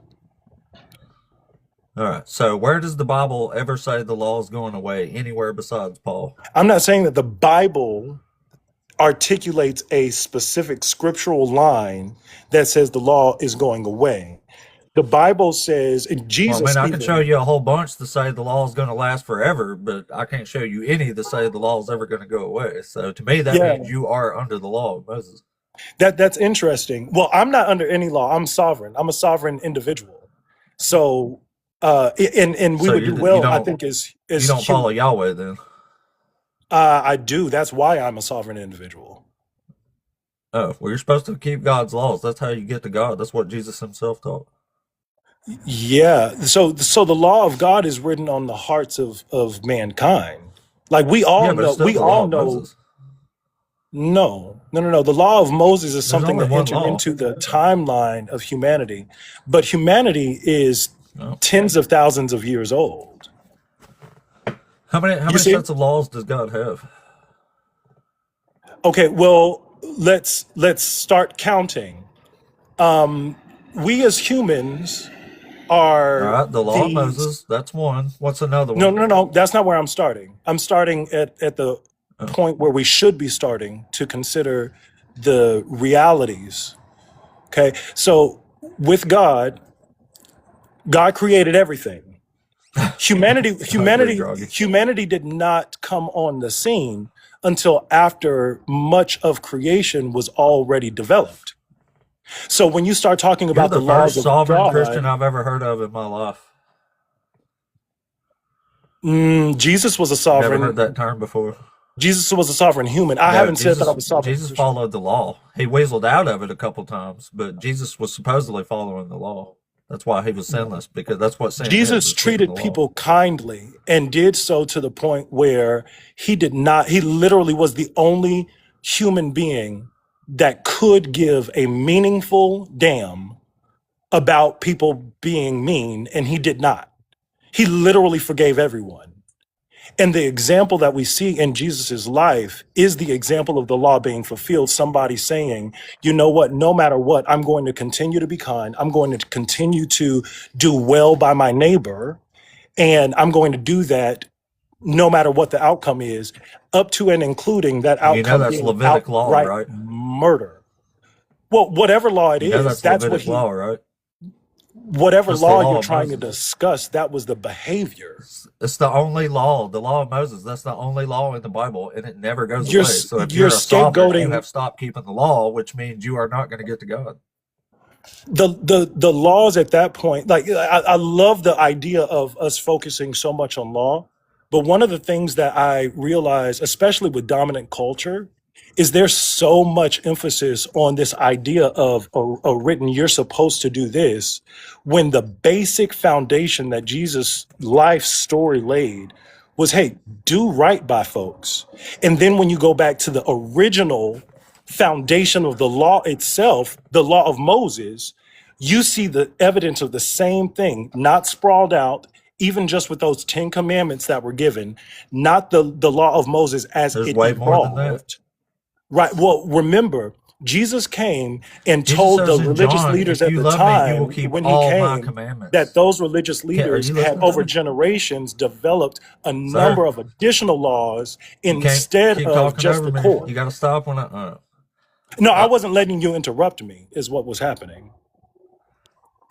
All right. So where does the Bible ever say the law is going away anywhere besides Paul? I'm not saying that the Bible articulates a specific scriptural line that says the law is going away. The Bible says, and Well, I Jesus mean, I can show even, you a whole bunch to say the law is going to last forever, but I can't show you any to say the law is ever going to go away. So to me, that yeah, means you are under the law of Moses. that's interesting. Well, I'm not under any law. I'm sovereign. I'm a sovereign individual. So, and we So would do you well, I don't think, as you don't follow human. Yahweh then? I do. That's why I'm a sovereign individual. Oh, well, you're supposed to keep God's laws. That's how you get to God. That's what Jesus himself taught. Yeah. So the law of God is written on the hearts of mankind. Like we Yeah, all but it's know, still we the law all of know. Moses. No. The law of Moses is There's something only that one entered law. into the timeline of humanity, but humanity is Oh. tens of thousands of years old. How many You see? sets of laws does God have? Okay, well, let's start counting. We as humans All are right, the law of the Moses, that's one. What's another no, one? no, no. That's not where I'm starting. I'm starting at the Oh. point where we should be starting to consider the realities. Okay, so with God, God created everything. Humanity, I agree, humanity, Groggy. humanity did not come on the scene until after much of creation was already developed. So when you start talking You're about the the laws first of sovereign Christian God, I've ever heard of in my life. Jesus was a Never heard sovereign. that term before. Jesus was a sovereign human. I No, haven't said that I was sovereign Jesus Christian. followed the law. He weaseled out of it a couple times, but Jesus was supposedly following the law. That's why he was sinless, because that's what sin Jesus is keeping the treated law. people kindly and did so to the point where he literally was the only human being that could give a meaningful damn about people being mean, and he did not. He literally forgave everyone. And the example that we see in Jesus's life is the example of the law being fulfilled. Somebody saying, you know what, no matter what, I'm going to continue to be kind. I'm going to continue to do well by my neighbor. And I'm going to do that no matter what the outcome is, up to and including that You know outcome that's being Levitic law, outright right? murder. Well, whatever law it You know is, that's that's what Levitic law, right? whatever That's the law law you're of trying to Moses. discuss, that was the behavior. It's the only law, the law of Moses. That's the only law in the Bible, and it never goes You're away. So if you're you're a sovereign, you scapegoating have stopped keeping the law, which means you are not going to get to God. the laws at that point. Like I love the idea of us focusing so much on law, but one of the things that I realize, especially with dominant culture, is there's so much emphasis on this idea of a written you're supposed to do this, when the basic foundation that Jesus' life story laid was, hey, do right by folks. And then when you go back to the original foundation of the law itself, the law of Moses, you see the evidence of the same thing, not sprawled out, even just with those 10 commandments that were given, not the law of Moses as There's it way more than that. evolved. Right. Well, remember, Jesus came and Jesus told the says in religious John, leaders if at you the love me, you will time keep when he all my came that commandments. those religious Are leaders you had listening to over me? generations developed a Sir, number of additional laws you can't instead keep of talking just over the me. core. You got to stop when No, I I wasn't letting you interrupt me, is what was happening.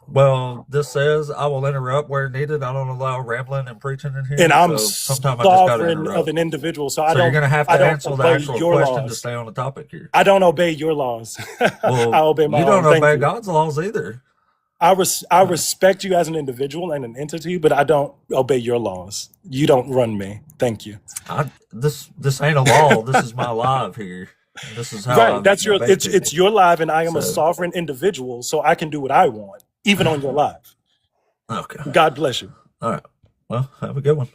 well, this says I will interrupt where needed. I don't allow rambling and preaching in And here, I'm so sometimes I just got to sovereign of interrupt. an individual, so So you're going to have I to don't answer the obey actual your question to laws. stay on the topic here. I don't obey your laws. I Well, obey my you own. don't Thank obey you. God's laws either. I Uh, respect you as an individual and an entity, but I don't obey your laws. You don't run me. Thank you. this ain't a law. This is my live here. This is how Right. I That's your debate it's people. your live, and I am a So, sovereign individual, so I can do what I want, even on your live. okay. God bless you. All right. Well, have a good one.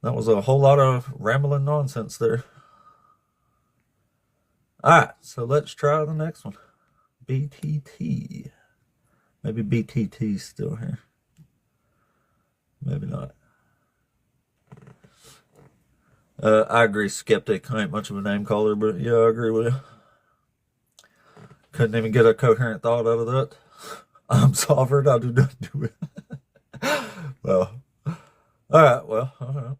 That was a whole lot of rambling nonsense there. All right. So let's try the next one. BTT. Maybe BTT's still here. Maybe not. I agree, Skeptic. I ain't much of a name caller, but yeah, I agree with you. Couldn't even get a coherent thought out of that. I'm sovereign. I do not do it. Well, all right. Well, all right.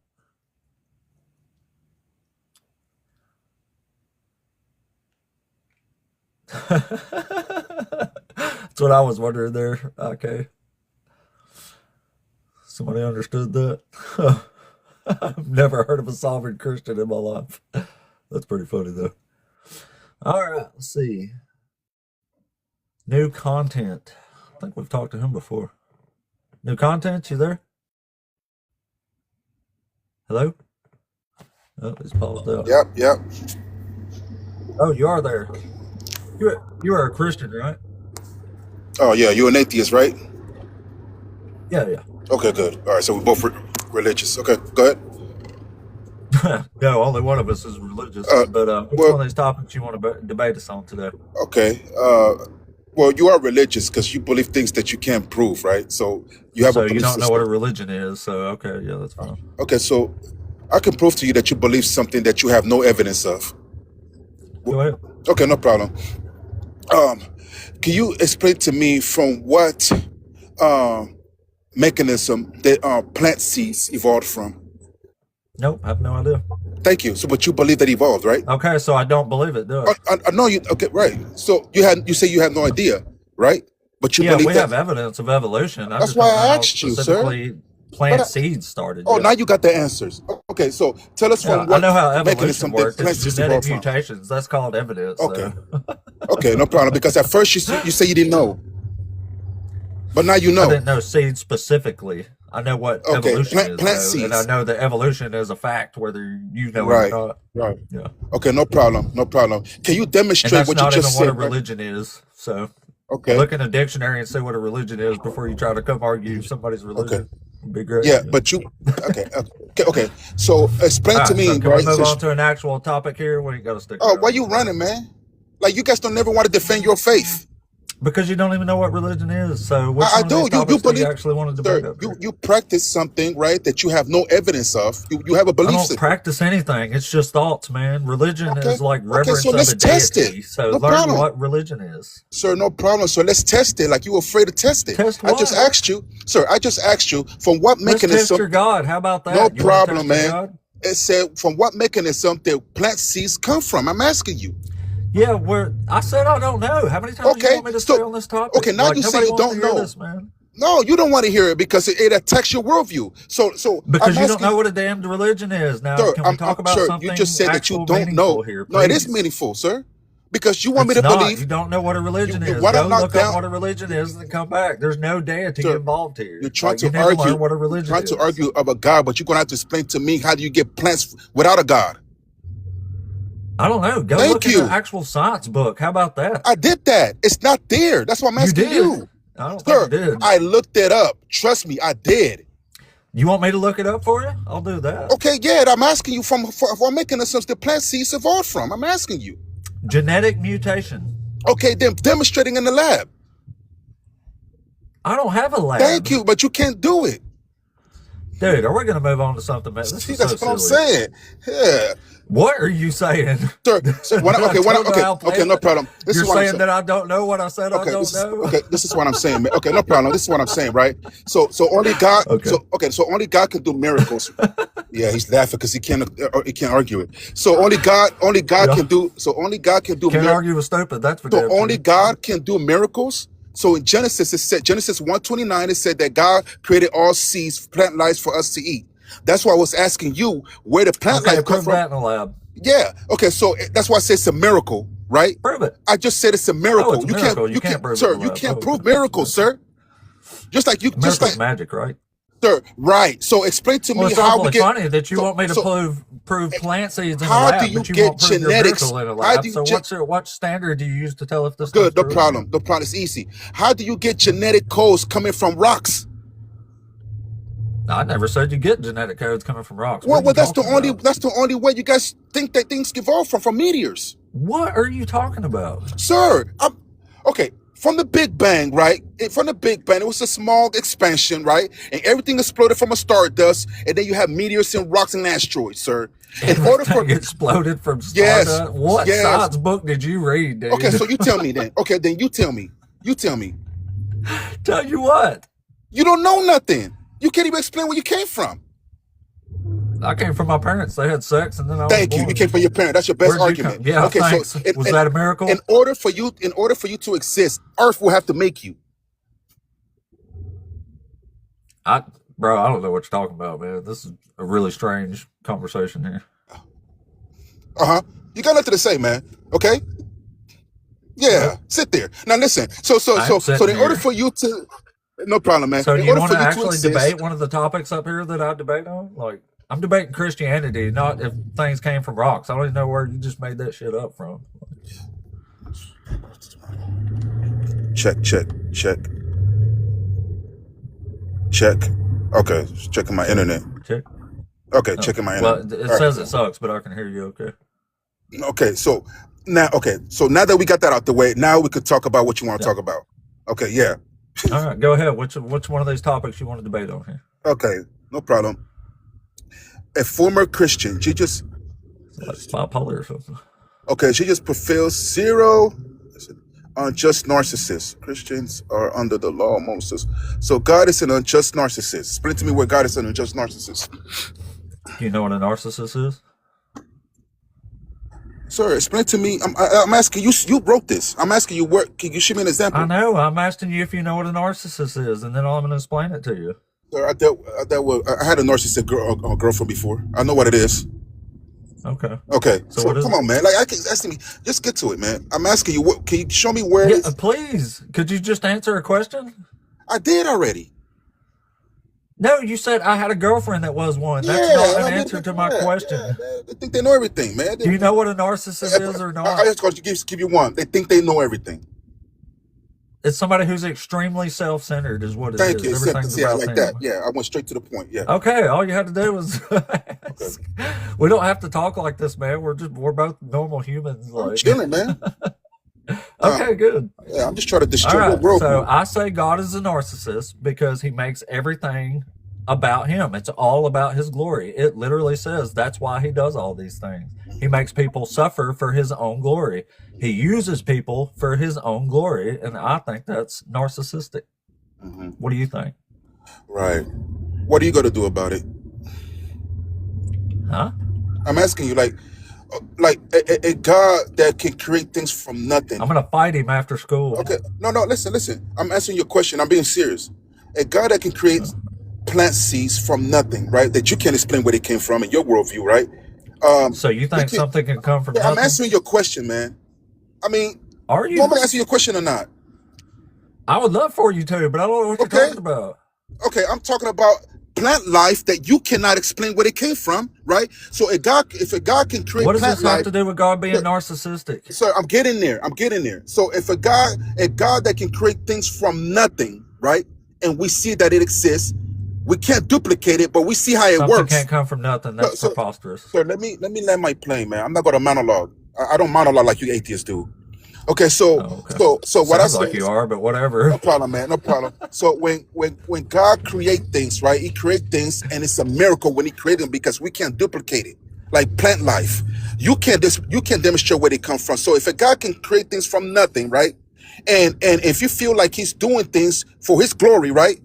That's what I was wondering there. Okay. Somebody understood that. I've never heard of a sovereign Christian in my life. That's pretty funny, though. All right. Let's see. New content. I think we've talked to him before. New content, you there? Hello? Oh, he's paused out. Yep. Oh, you are there. You are a Christian, right? Oh, yeah, you're an atheist, right? Yeah. Okay, good. All right, so we're both religious. Okay, go ahead. No, only one of us is religious. Uh, But which one well, of these topics you want to debate us on today? okay. Well, you are religious because you believe things that you can't prove, right? So you have a So you belief don't know what a system. religion is. So okay, yeah, that's fine. Okay, so I can prove to you that you believe something that you have no evidence of. Go ahead. Okay, no problem. Um, can you explain to me from what mechanism that plant seeds evolved from? Nope, I have no idea. Thank you. So, but you believe that evolved, right? Okay, so I don't believe it, do I? I know you. Okay, right. So you say you have no idea, right? But you Yeah, believe we that. have evidence of evolution. I That's just why don't know I how asked you, sir. specifically But plant seeds started oh, yet. now you got the answers. Okay, so tell us Yeah, from I know what how evolution mechanism that works. plant It's seeds genetic evolved from. mutations. That's called evidence. Okay, So okay, no problem. Because at first you say you didn't know, but now you I know. didn't know seeds specifically. I know what Okay, evolution is, plant though, and I seeds. know that evolution is a fact, whether you know it or Right, not. right. Yeah, Okay, no problem, no problem. Can you and demonstrate that's what you not even just what a said? Right? religion is. So Okay, look in a dictionary and see what a religion is before you try to come argue somebody's okay. religion. It'd be great. Yeah, Yeah. but you. Okay. So explain All to right, so me, can we right? move Since on to an actual topic here? We ain't got to stick oh, why around. you running, man? Like you guys don't never want to defend your faith. Because you don't even know what religion is. So which I one of these do. You topics do you believe, actually want to sir. debate up You here? you practice something, right? That you have no evidence of. You have a I belief don't system. practice anything. It's just thoughts, man. Religion Okay. is like Okay. reverence So of let's a test it. deity. So No learn problem, what religion is. sir. No problem. So let's test it. Like you were afraid to test it. Test I just what? asked you, sir. I just asked you from what Let's test mechanism. your God. How about No that? You want to problem, test your man. God? It said from what mechanism the plant seeds come from. I'm asking you. Yeah, I said I don't know. How many times do you Okay. want me to stay So on this topic? okay. Now Like you say nobody you wants to don't hear know. this, man. No, you don't want to hear it because it attacks your worldview. So Because I'm you don't asking, know what a damned religion is. Now, sir. can we talk about Sir. You something just said that you actual don't know. meaningful here, No, it is please? meaningful, sir, because you want me It's to not. believe You don't know what a religion is. want to Go knock look up down. what a religion is and come back. There's no deity Sir, involved you're here. trying Like you to need to learn argue. what a You're religion trying to is. argue of a God, but you're gonna have to explain to me how do you get plants without a God? I don't know. Go Thank look in the you. actual science book. How about that? I did that. It's not there. That's why I'm You asking did? you, I don't think sir. you did. I looked it up. Trust me, I did. You want me to look it up for you? I'll do that. Okay, yeah. I'm asking you from mechanisms the plant seeds evolved from. I'm asking you. Genetic mutation. Okay, then demonstrating in the lab. I don't have a lab. Thank you, but you can't do it. Dude, are we going to move on to something, man? This See, is so that's what I'm silly. saying. Yeah. What are you saying? Sir, so when, That I okay, when, don't know okay, how okay, plants. no problem. This You're is what I'm saying saying. that I don't know what I said I Okay, don't this is know? okay. This is what I'm saying, man. Okay, no problem. This is what I'm saying, right? So only God. Okay. So only God can do miracles. Yeah, he's laughing because he can't argue it. So only God Yeah. can do. So only God can do. Can't argue with stupid. That's for So damn only sure. God can do miracles. So in Genesis, it said Genesis 1:29, it said that God created all seeds, plant lives for us to eat. That's why I was asking you where the plant Okay, life come prove from. that in the lab. Yeah. Okay. So that's why I said it's a miracle, right? Prove it. I just said it's a Oh, miracle. it's a miracle. You can't prove it sir. in the You lab. can't Oh, prove okay. miracles, sir. Just like you, just Miracle's like magic, right? sir. Right. So explain to Well, me it's how we awfully get. funny that you So, want me to so prove plant seeds in a how do lab, you but you get won't prove your genetics? miracle in a How lab. do you So get what standard do you use to tell if this stuff's good? No true or not? problem. No problem. It's easy. How do you get genetic codes coming from rocks? I never said you get genetic codes coming from rocks. Well, What are you that's the talking only about? that's the only way you guys think that things evolve from meteors, What are you talking about? sir. Okay. From the Big Bang, right? From the Big Bang, it was a small expansion, right? And everything exploded from a stardust, and then you have meteors and rocks and asteroids, sir. In order for Everything exploded from yes, stardust. What yes. science book did you read, dude? Okay, so you tell me then. Okay, then you tell me. You tell me. Tell you what, You don't know nothing. You can't even explain where you came from. I came from my parents. They had sex, and then I was Thank you. You born. came from your parent. That's your best Where'd you argument. come? Yeah, Okay, thanks. so Was that a miracle? in order for you to exist, Earth will have to make you. Bro, I don't know what you're talking about, man. This is a really strange conversation here. You got nothing to say, man. Okay? Yeah, sit there. Now listen. So I'm sitting in order here. for you to no problem, man. So do In you order want for to you to actually exist, debate one of the topics up here that I debate on? Like, I'm debating Christianity, not if things came from rocks. I don't even know where you just made that shit up from. check. Okay, checking my internet. Check. Okay, Oh, checking my well, internet. it All right. says it sucks, but I can hear you okay. Okay, so Now, okay. So now that we got that out the way, now we could talk about what you want to Yeah. talk about. Okay, yeah. All right, go ahead. Which one of these topics you want to debate on here? Okay, no problem. A former Christian, she just Like bipolar or something. okay, she just fulfills zero unjust narcissists. Christians are under the law, Moses. So God is an unjust narcissist. Explain to me where God is an unjust narcissist. Do you know what a narcissist is? Sir, explain to me. I'm asking you. You wrote this. I'm asking you. Where can you show me an I example? know. I'm asking you if you know what a narcissist is, and then I'm going to explain it to you. Sir, I had a narcissistic girlfriend before. I know what it is. Okay. Okay, So so what is come it? on, man. Like I can asking me. Just get to it, man. I'm asking you. What can you show me where Yeah, it is? please. Could you just answer a question? I did already. No, you said I had a girlfriend that was one. That's Yeah, not and an I did. answer to my Yeah, question. man. They think they know everything, man. Do you know what a narcissist is or I not? just got to give you one. They think they know everything. It's somebody who's extremely self-centered is what it Thank is. you. Everything's Yeah, about like them. that. Yeah, I went straight to the point. Yeah. Okay, all you had to do was ask. We don't have to talk like this, man. We're both normal humans. I'm Like, chilling, man. okay, good. Yeah, I'm just trying to All destroy your right. world. So I say God is a narcissist because he makes everything about him. It's all about his glory. It literally says that's why he does all these things. He makes people suffer for his own glory. He uses people for his own glory, and I think that's narcissistic. Mhm. What do you think? Right. What are you gonna do about it? Huh? I'm asking you, like a God that can create things from nothing. I'm gonna fight him after school. Okay. No, listen. I'm answering your question. I'm being serious. A God that can create plant seeds from nothing, right? That you can't explain where they came from in your worldview, right? So you think can- something can come from Yeah, I'm nothing? answering your question, man. I mean, Are you want you? me to answer your question or not? I would love for you to, but I don't know what you're Okay. talking about. Okay, I'm talking about plant life that you cannot explain where it came from, right? So if a God can create What does plant this have life, to do with God being Sir, narcissistic? sir, I'm getting there. So if a God that can create things from nothing, right? And we see that it exists, we can't duplicate it, but we see how it Something works. can't come from nothing. That's So, preposterous. sir, let me land my plane, man. I'm not gonna monologue. I don't monologue like you atheists do. Okay, so Oh, okay. so what I Sounds say like you is, are, but no whatever. problem, man. No problem. So when God create things, right? He create things, and it's a miracle when He create them because we can't duplicate it. Like plant life, you can't demonstrate where they come from. So if a God can create things from nothing, right? And if you feel like He's doing things for His glory, right?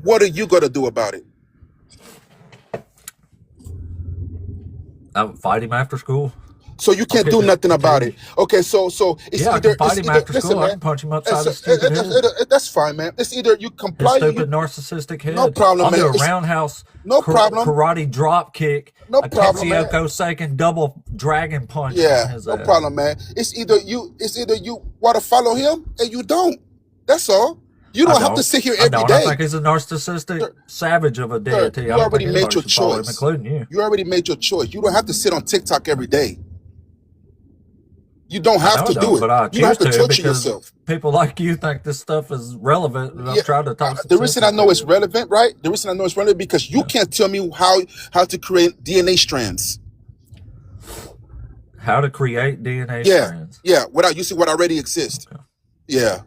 What are you gonna do about it? I would fight him after school. So you can't Okay, do nothing about okay. it. Okay, so it's Yeah, I either can fight him after listen, school. I man. can punch him upside It's, his stupid head. that's fine, man. It's either you His comply, stupid narcissistic head. no problem, I'll do man. a It's roundhouse no problem, karate drop kick, no a problem, man. Tetsuya Seiken double dragon punch on Yeah, his no ass. problem, man. It's either you want to follow him and you don't. That's all. You I don't have to don't. sit here I every don't. I day. think he's a narcissistic Sir, savage of a sir, deity. you I don't already think made anybody your should follow him, choice. including you. You already made your choice. You don't have to sit on TikTok every day. You don't I have know I to do don't, it. but I You don't have choose to to torture because yourself. people like you think this stuff is relevant, and I'm Yeah, trying to talk some the sense reason I know into it's it. relevant, right? The reason I know it's relevant because you Yeah. can't tell me how to create DNA strands. How to create DNA Yeah, strands. yeah, without using what already exists. Okay. Yeah,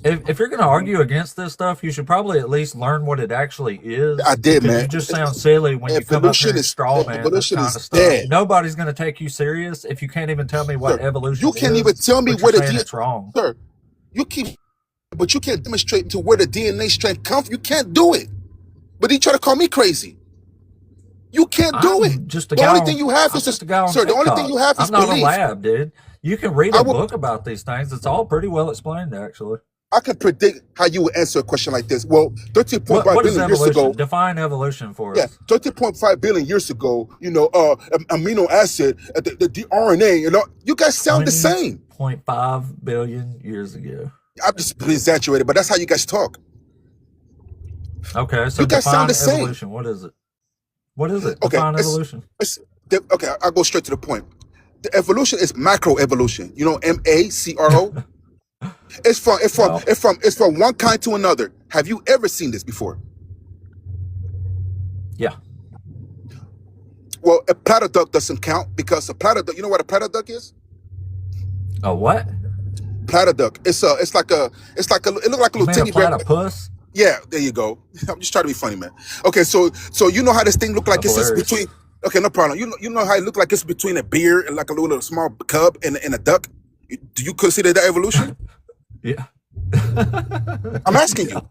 If you're going to argue against this stuff, you should probably at least learn what it actually is, I did, because you man. just sound silly when you come up here Evolution and is straw man this evolution kind is of stuff. dead. Nobody's going to take you serious if you can't even tell me what Sir, you evolution can't even is, tell me but where you're the saying DNA. it's wrong. Sir, but you can't demonstrate to where the DNA strand comes from. You can't do it. But you try to call me crazy. You can't do it. I'm just a The guy only on. thing you have I'm is just a guy on sir. The only thing TikTok. you have is I'm not a belief. lab, dude. You can read I a will. book about these things. It's all pretty well explained, actually. I can predict how you would answer a question like this. Well, 13.5 What is billion years evolution? ago, Define evolution for yeah, us. 13.5 billion years ago, amino acid, the RNA, you guys sound the same. 20.5 billion years ago. I'm just exaggerated, but that's how you guys talk. Okay, so You guys sound define the same. evolution. What is it? What is it? Okay, Define evolution. okay, I'll go straight to the point. The evolution is macroevolution. You know, MACRO. It's from one kind to another. Have you ever seen this before? Yeah. Well, a platypus doesn't count because a platypus. You know what a platypus is? A what? Platyduck. It look like a You little mean a teddy bear. platypus? Yeah, there you go. I'm just trying to be funny, man. Okay, so you know how this thing look like it's Hilarious. between. Okay, no problem. You know how it look like it's between a bear and like a little small cub and a duck. Do you consider that evolution? Yeah. I'm asking you.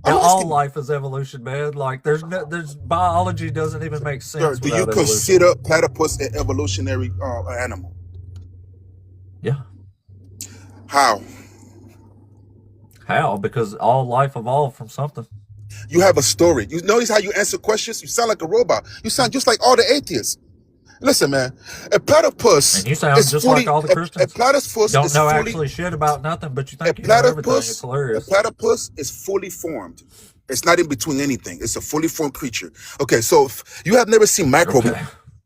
Yeah, I'm all asking you. life is evolution, man. Like there's biology doesn't even make Sir, sense do you without evolution. consider platypus an evolutionary animal? Yeah. How? How? Because all life evolved from something. You have a story. You notice how you answer questions? You sound like a robot. You sound just like all the atheists. Listen, man, a platypus And you sound is just fully like all the a Christians. platypus Don't is know fully actually shit about nothing, but you a think you know everything. It's platypus a hilarious. platypus is fully formed. It's not in between anything. It's a fully formed creature. Okay, so you have never seen Okay.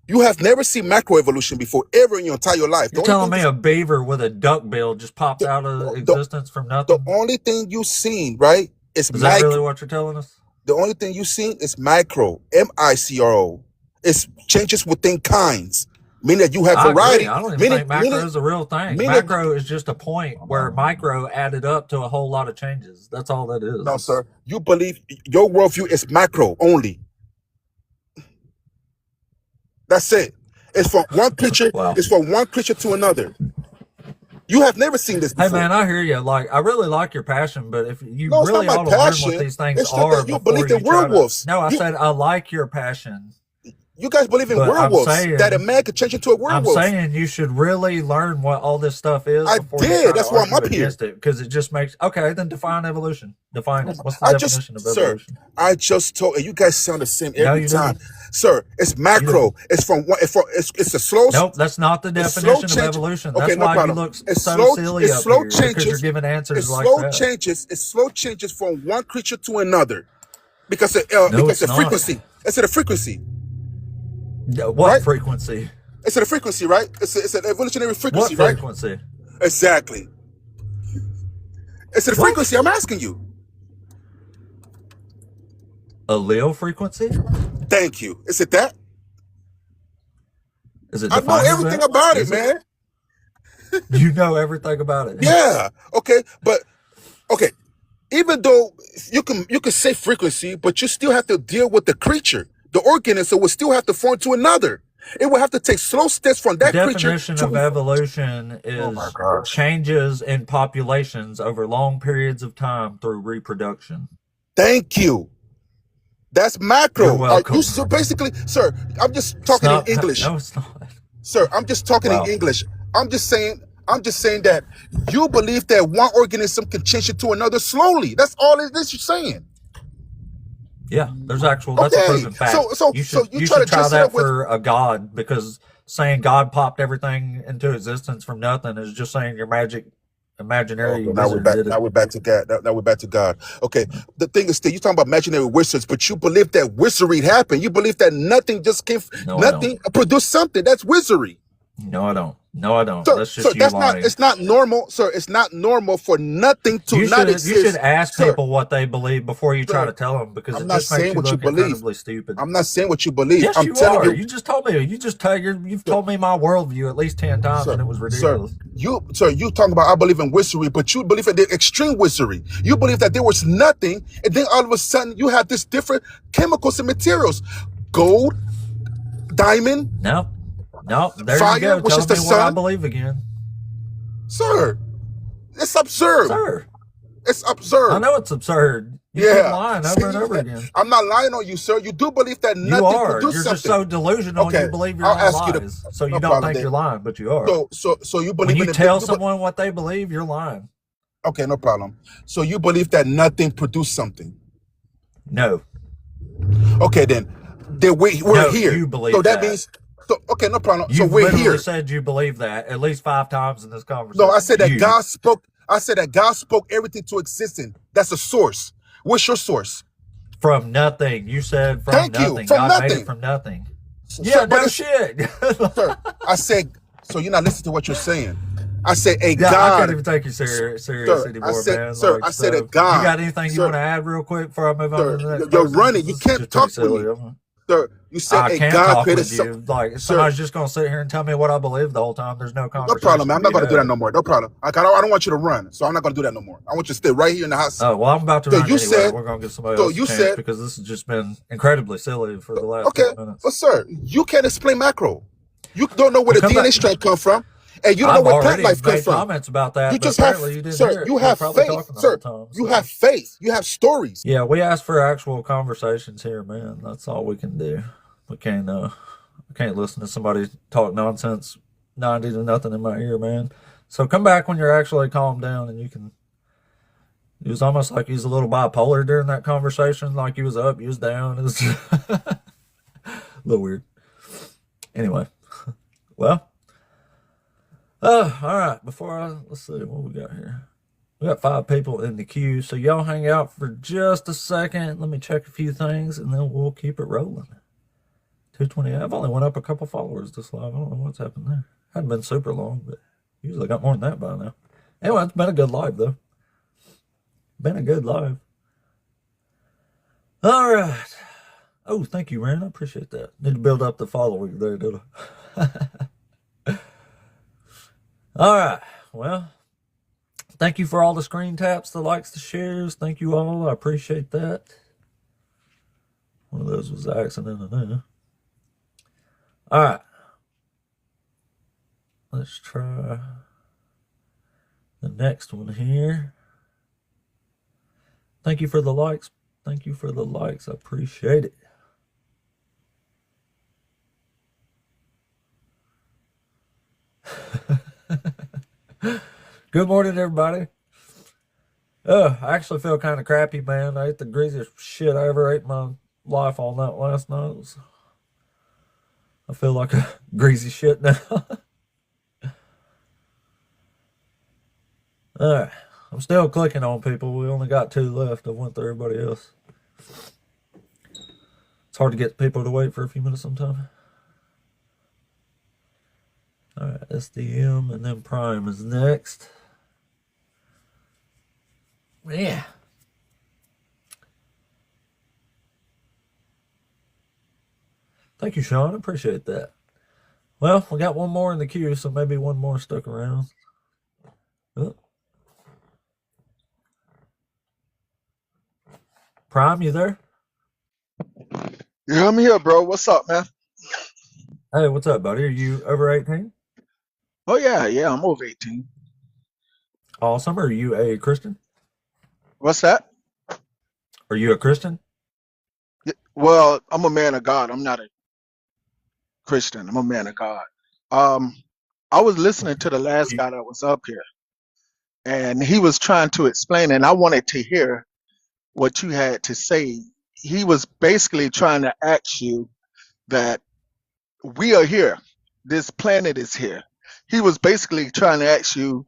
you have never seen macroevolution before ever in your entire life. You're telling me a beaver with a duck bill just popped out of the, existence from the nothing? only thing you've seen, right, is Is that really what you're telling us? the only thing you've seen is micro, MICRO. It's changes within kinds, meaning that you have I variety. agree. I don't even Meaning, think macro meaning, is a real thing. meaning, Macro is just a point where micro added up to a whole lot of changes. That's all that is. no, sir. You believe your worldview is macro only. That's it. It's from one creature. Wow. It's from one creature to another. You have never seen this Hey before. man, I hear you. Like, I really like your passion, but if you No, it's not really my ought to learn passion. what these things It's just are that you before believe you in try to. werewolves. No, I You said I like your passion, you guys believe in but I'm werewolves that a saying, man could change into a I'm werewolf. saying you should really learn what all this stuff is I before you did. try to That's why I'm argue up here. against it, because it just makes. Okay, then define evolution. Define it. What's the I just, definition of sir, evolution? I just told, and you guys sound the same No, every you time, didn't. sir. It's You macro. didn't. It's from one. It's a slow. Nope, that's not the It's slow definition of change. evolution. Okay, That's no why you problem. look It's so slow. silly It's up slow here, because you're changes. giving answers It's like slow that. changes. It's slow changes from one creature to another, because No, because it's the not. frequency. It's a frequency, What right? frequency? It's a frequency, right? It's an evolutionary What frequency, right? frequency? Exactly. It's a What? frequency. I'm asking you. Allele frequency? Thank you. Is it that? Is it I know defined as everything that? about it, Is it? man. You know everything about it. Yeah. Okay. But okay. Even though you can say frequency, but you still have to deal with the creature. The organism will still have to form to another. It will have to take slow steps from The that creature definition of to. evolution Oh my is gosh. changes in populations over long periods of time through reproduction. Thank you. That's You're macro. welcome. So basically, sir, I'm just It's talking in not. English. No, it's not. Sir, I'm just talking in Wow. English. I'm just saying that you believe that one organism can change into another slowly. That's all it is you're saying. Yeah, there's actual. That's a Okay. proven fact. So You so should you you try should to try dress it that up with. for a god, because saying God popped everything into existence from nothing is just saying your magic imaginary Okay, now we're wizard back. did it. Now we're back to God. Now we're back to God. Okay. The thing is, still, you're talking about imaginary wizards, but you believe that wizardry happened. You believe that nothing just came, No, I don't. nothing produced something. That's wizardry. No, I don't. No, I don't. So, That's so just you that's not. lying. It's not normal, sir. It's not normal for nothing to You not should exist, ask sir. people what they believe before you try Sir, to tell them, because I'm it not just makes saying you what you look believe. incredibly stupid. I'm not saying what you believe. Yes, I'm you telling are. you, You just told me. You've sir, told me my worldview at least 10 times, sir, and it was sir, ridiculous. you talking about I believe in wizardry, but you believe in the extreme wizardry. You believe that there was nothing, and then all of a sudden you have this different chemicals and materials, gold, diamond, No, there you fire, go, which is telling the me what I sun. believe again, Sir, it's absurd. sir. It's I absurd. know it's absurd. You keep Yeah. lying See, over and over again. I'm not lying on you, sir. You do believe that You nothing are. produced You're just something. so delusional. Okay, You believe your I'll own ask you lies, so you no don't problem think then. you're lying, but you are. So you When believe you in tell someone what they believe, you're lying. okay, no problem. So you believe that nothing produced something. No, Okay, then we're no, here. you So believe that that. means okay, no problem. So You've we're literally here. said you believe that at least 5 times in this No, I conversation. said that You. God spoke. I said that God spoke everything to existence. That's a source. What's your source? From nothing. You said from Thank you. nothing. From God made it nothing. from nothing. Sir, Yeah, but no it's, shit. sir, I said, so you're not listening to what you're saying. I said a Yeah, I can't God. even take you serious Sir, anymore, I said, man. sir, Like, I said a so, you God. got anything you want Sir, to add real quick before I move on to the sir, next you're person? running. 'Cause You this is can't just pretty talk with silly. me. Sir, you said I a can't God talk created with you. Like, if sir. somebody's just gonna sit here and tell me what I believe the whole time, there's no No conversation problem, man. I'm to not be gonna do that had. no more. No problem. I don't want you to run, so I'm not gonna do that no more. I want you to stay right here in the house. Oh, well, I'm about to So run you anyway. said, We're gonna give somebody so else a you chance said, because this has just been incredibly silly for the last okay, 10 minutes. but sir, you can't explain macro. You don't know where Well, the come back. DNA strand come from, and you don't know I've where plant already life comes made from. comments about You that, but just have, apparently you didn't sir, hear it. you You were have probably faith, talking the whole sir. time. You So, have faith. You have stories. yeah, we asked for actual conversations here, man. That's all we can do. We can't listen to somebody talk nonsense 90 to nothing in my ear, man. So come back when you're actually calmed down and you can. It was almost like he was a little bipolar during that conversation. Like he was up, he was down. It was a little weird. Anyway, well, all right. Let's see what we got here. We got 5 people in the queue, so y'all hang out for just a second. Let me check a few things, and then we'll keep it rolling. 220. I've only went up a couple followers this live. I don't know what's happened there. Hadn't been super long, but usually got more than that by now. Anyway, it's been a good live though. Been a good live. All right. Oh, thank you, Rand. I appreciate that. Need to build up the following there, did I? All right. Well, thank you for all the screen taps, the likes, the shares. Thank you all. I appreciate that. One of those was an accident, I know. All right. Let's try the next one here. Thank you for the likes. Thank you for the likes. I appreciate it. Good morning, everybody. I actually feel kind of crappy, man. I ate the greasiest shit I ever ate in my life all night last night. I feel like a greasy shit now. All right. I'm still clicking on people. We only got 2 left. I went through everybody else. It's hard to get people to wait for a few minutes sometimes. All right, SDM and then Prime is next. Yeah. Thank you, Sean. I appreciate that. Well, we got one more in the queue, so maybe one more stuck around. Oh. Prime, you there? Yeah, I'm here, bro. What's up, man? Hey, what's up, buddy? Are you over 18? Oh yeah, I'm over 18. Awesome. Are you a Christian? What's that? Are you a Christian? Well, I'm a man of God. I'm not a Christian. I'm a man of God. I was listening to the last guy that was up here, and he was trying to explain, and I wanted to hear what you had to say. He was basically trying to ask you that we are here. This planet is here. He was basically trying to ask you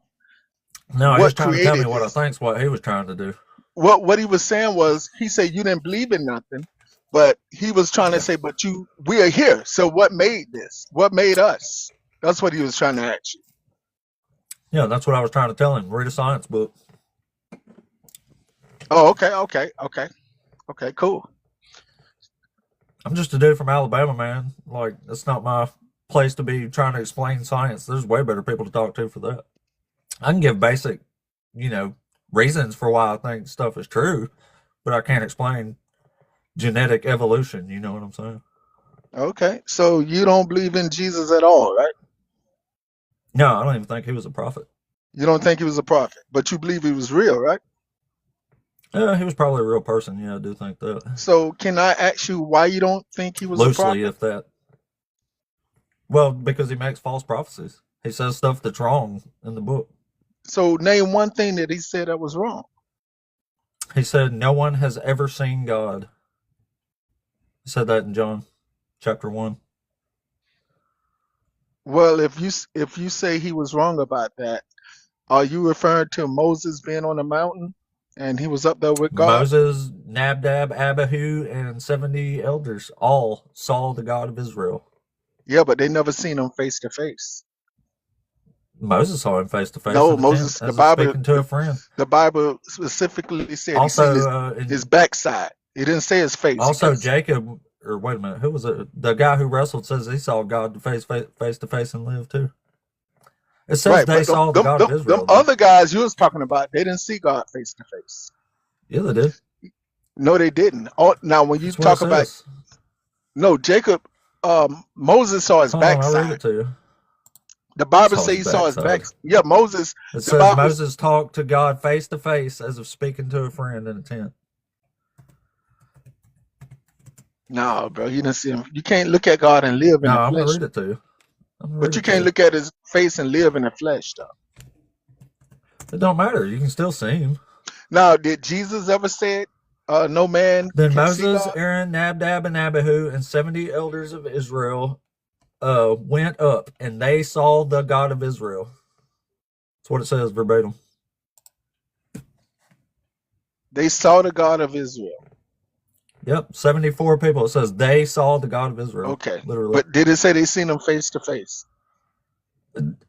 No, he was what trying to tell me created what I this. think's what he was trying to do. What he was saying was, he said you didn't believe in nothing, but he was trying to say, but we are here. So what made this? What made us? That's what he was trying to ask you. Yeah, that's what I was trying to tell him. Read a science book. Oh, okay, cool. I'm just a dude from Alabama, man. Like, it's not my place to be trying to explain science. There's way better people to talk to for that. I can give basic, reasons for why I think stuff is true, but I can't explain genetic evolution. You know what I'm saying? Okay, so you don't believe in Jesus at all, right? No, I don't even think he was a prophet. You don't think he was a prophet, but you believe he was real, right? He was probably a real person. Yeah, I do think that. So can I ask you why you don't think he was a Loosely, prophet? if that. Well, because he makes false prophecies. He says stuff that's wrong in the book. So name one thing that he said that was wrong. He said, no one has ever seen God. He said that in John chapter 1. Well, if you say he was wrong about that, are you referring to Moses being on the mountain and he was up there with God? Moses, Nadab, Abihu, and 70 elders all saw the God of Israel. Yeah, but they never seen him face to face. Moses saw him face to face No, in the Moses, tent as he's speaking to a friend. the Bible specifically said he seen Also, his backside. It didn't say his face. also Because- Jacob or wait a minute, who was it? The guy who wrestled says he saw God face to face and lived too. It says Right, they but saw the God of them Israel. other guys you was talking about, they didn't see God face to face. Yeah, they did. No, they didn't. Oh, now when you That's what talk it about says. Jacob, Moses saw his Hold on, I'll read backside. it to you. The Bible Saw says his he saw his backside. back. Yeah, Moses. It The says Bible. Moses talked to God face to face as if speaking to a friend in a tent. No, bro, you didn't see him. You can't look at God and live in No, the I'm gonna flesh. read it to you. But you can't look at his face and live in the flesh, though. It don't matter. You can still see him. Now, did Jesus ever say, no man Then can see Moses, God? Aaron, Nadab, and Abihu, and 70 elders of Israel went up, and they saw the God of Israel. That's what it says verbatim. They saw the God of Israel. Yep, 74 people. It says they saw the God of Israel. Okay. Literally. But did it say they seen him face to face?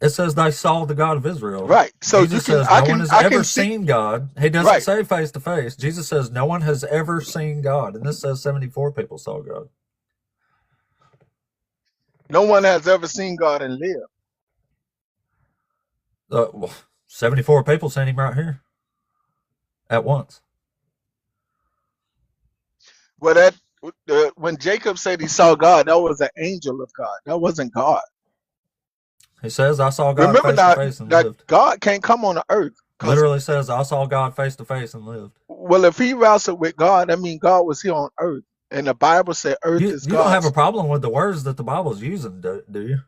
It says they saw the God of Israel. Right. So Jesus you can, says I no can, one has I ever can see. seen God. He doesn't Right. say face to face. Jesus says no one has ever seen God. And this says 74 people saw God. No one has ever seen God and lived. Well, 74 people seen him right here at once. Well, that when Jacob said he saw God, that was an angel of God. That wasn't God. He says, I saw God Remember face to now face and that lived. God can't come on the earth. 'Cause, Literally says, I saw God face to face and lived. well, if he wrestled with God, I mean, God was here on earth. And the Bible said earth You is don't have a God's. problem with the words that the Bible's using, do you?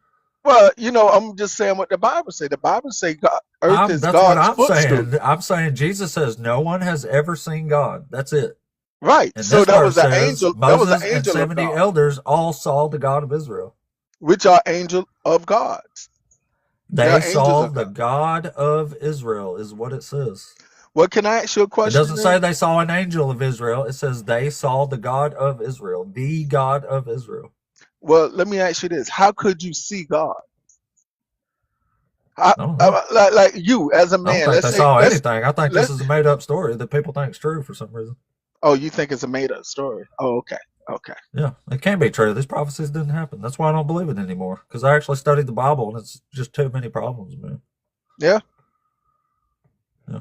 Well, I'm just saying what the Bible said. The Bible say God, earth is That's what God's I'm footstool. saying. I'm saying Jesus says no one has ever seen God. That's it. Right. And So this that was verse an says angel. That was an Moses and angel of 70 God, elders all saw the God of Israel. which are angel of gods. They They are angels saw of the God. God of Israel, is what it says. Well, can I ask you a It question? doesn't say they saw an angel of Israel. It says they saw the God of Israel, the God of Israel. Well, let me ask you this: how could you see God? I don't know. Like you as a I don't man. think Let's they say saw let's anything. I think let's. this is a made up story that people think is true for some reason. Oh, you think it's a made up story? Oh, okay, okay. Yeah, it can be true. These prophecies didn't happen. That's why I don't believe it anymore. Because I actually studied the Bible and it's just too many problems, man. Yeah. Yeah.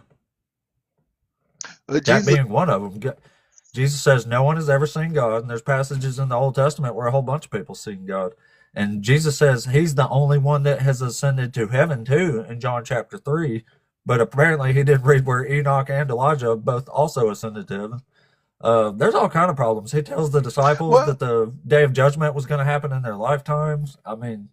But That Jesus, being one of them. Jesus says no one has ever seen God, and there's passages in the Old Testament where a whole bunch of people seen God. And Jesus says he's the only one that has ascended to heaven too in John chapter 3. But apparently he didn't read where Enoch and Elijah both also ascended to heaven. There's all kind of problems. He tells the disciples well, that the day of judgment was going to happen in their lifetimes. I mean,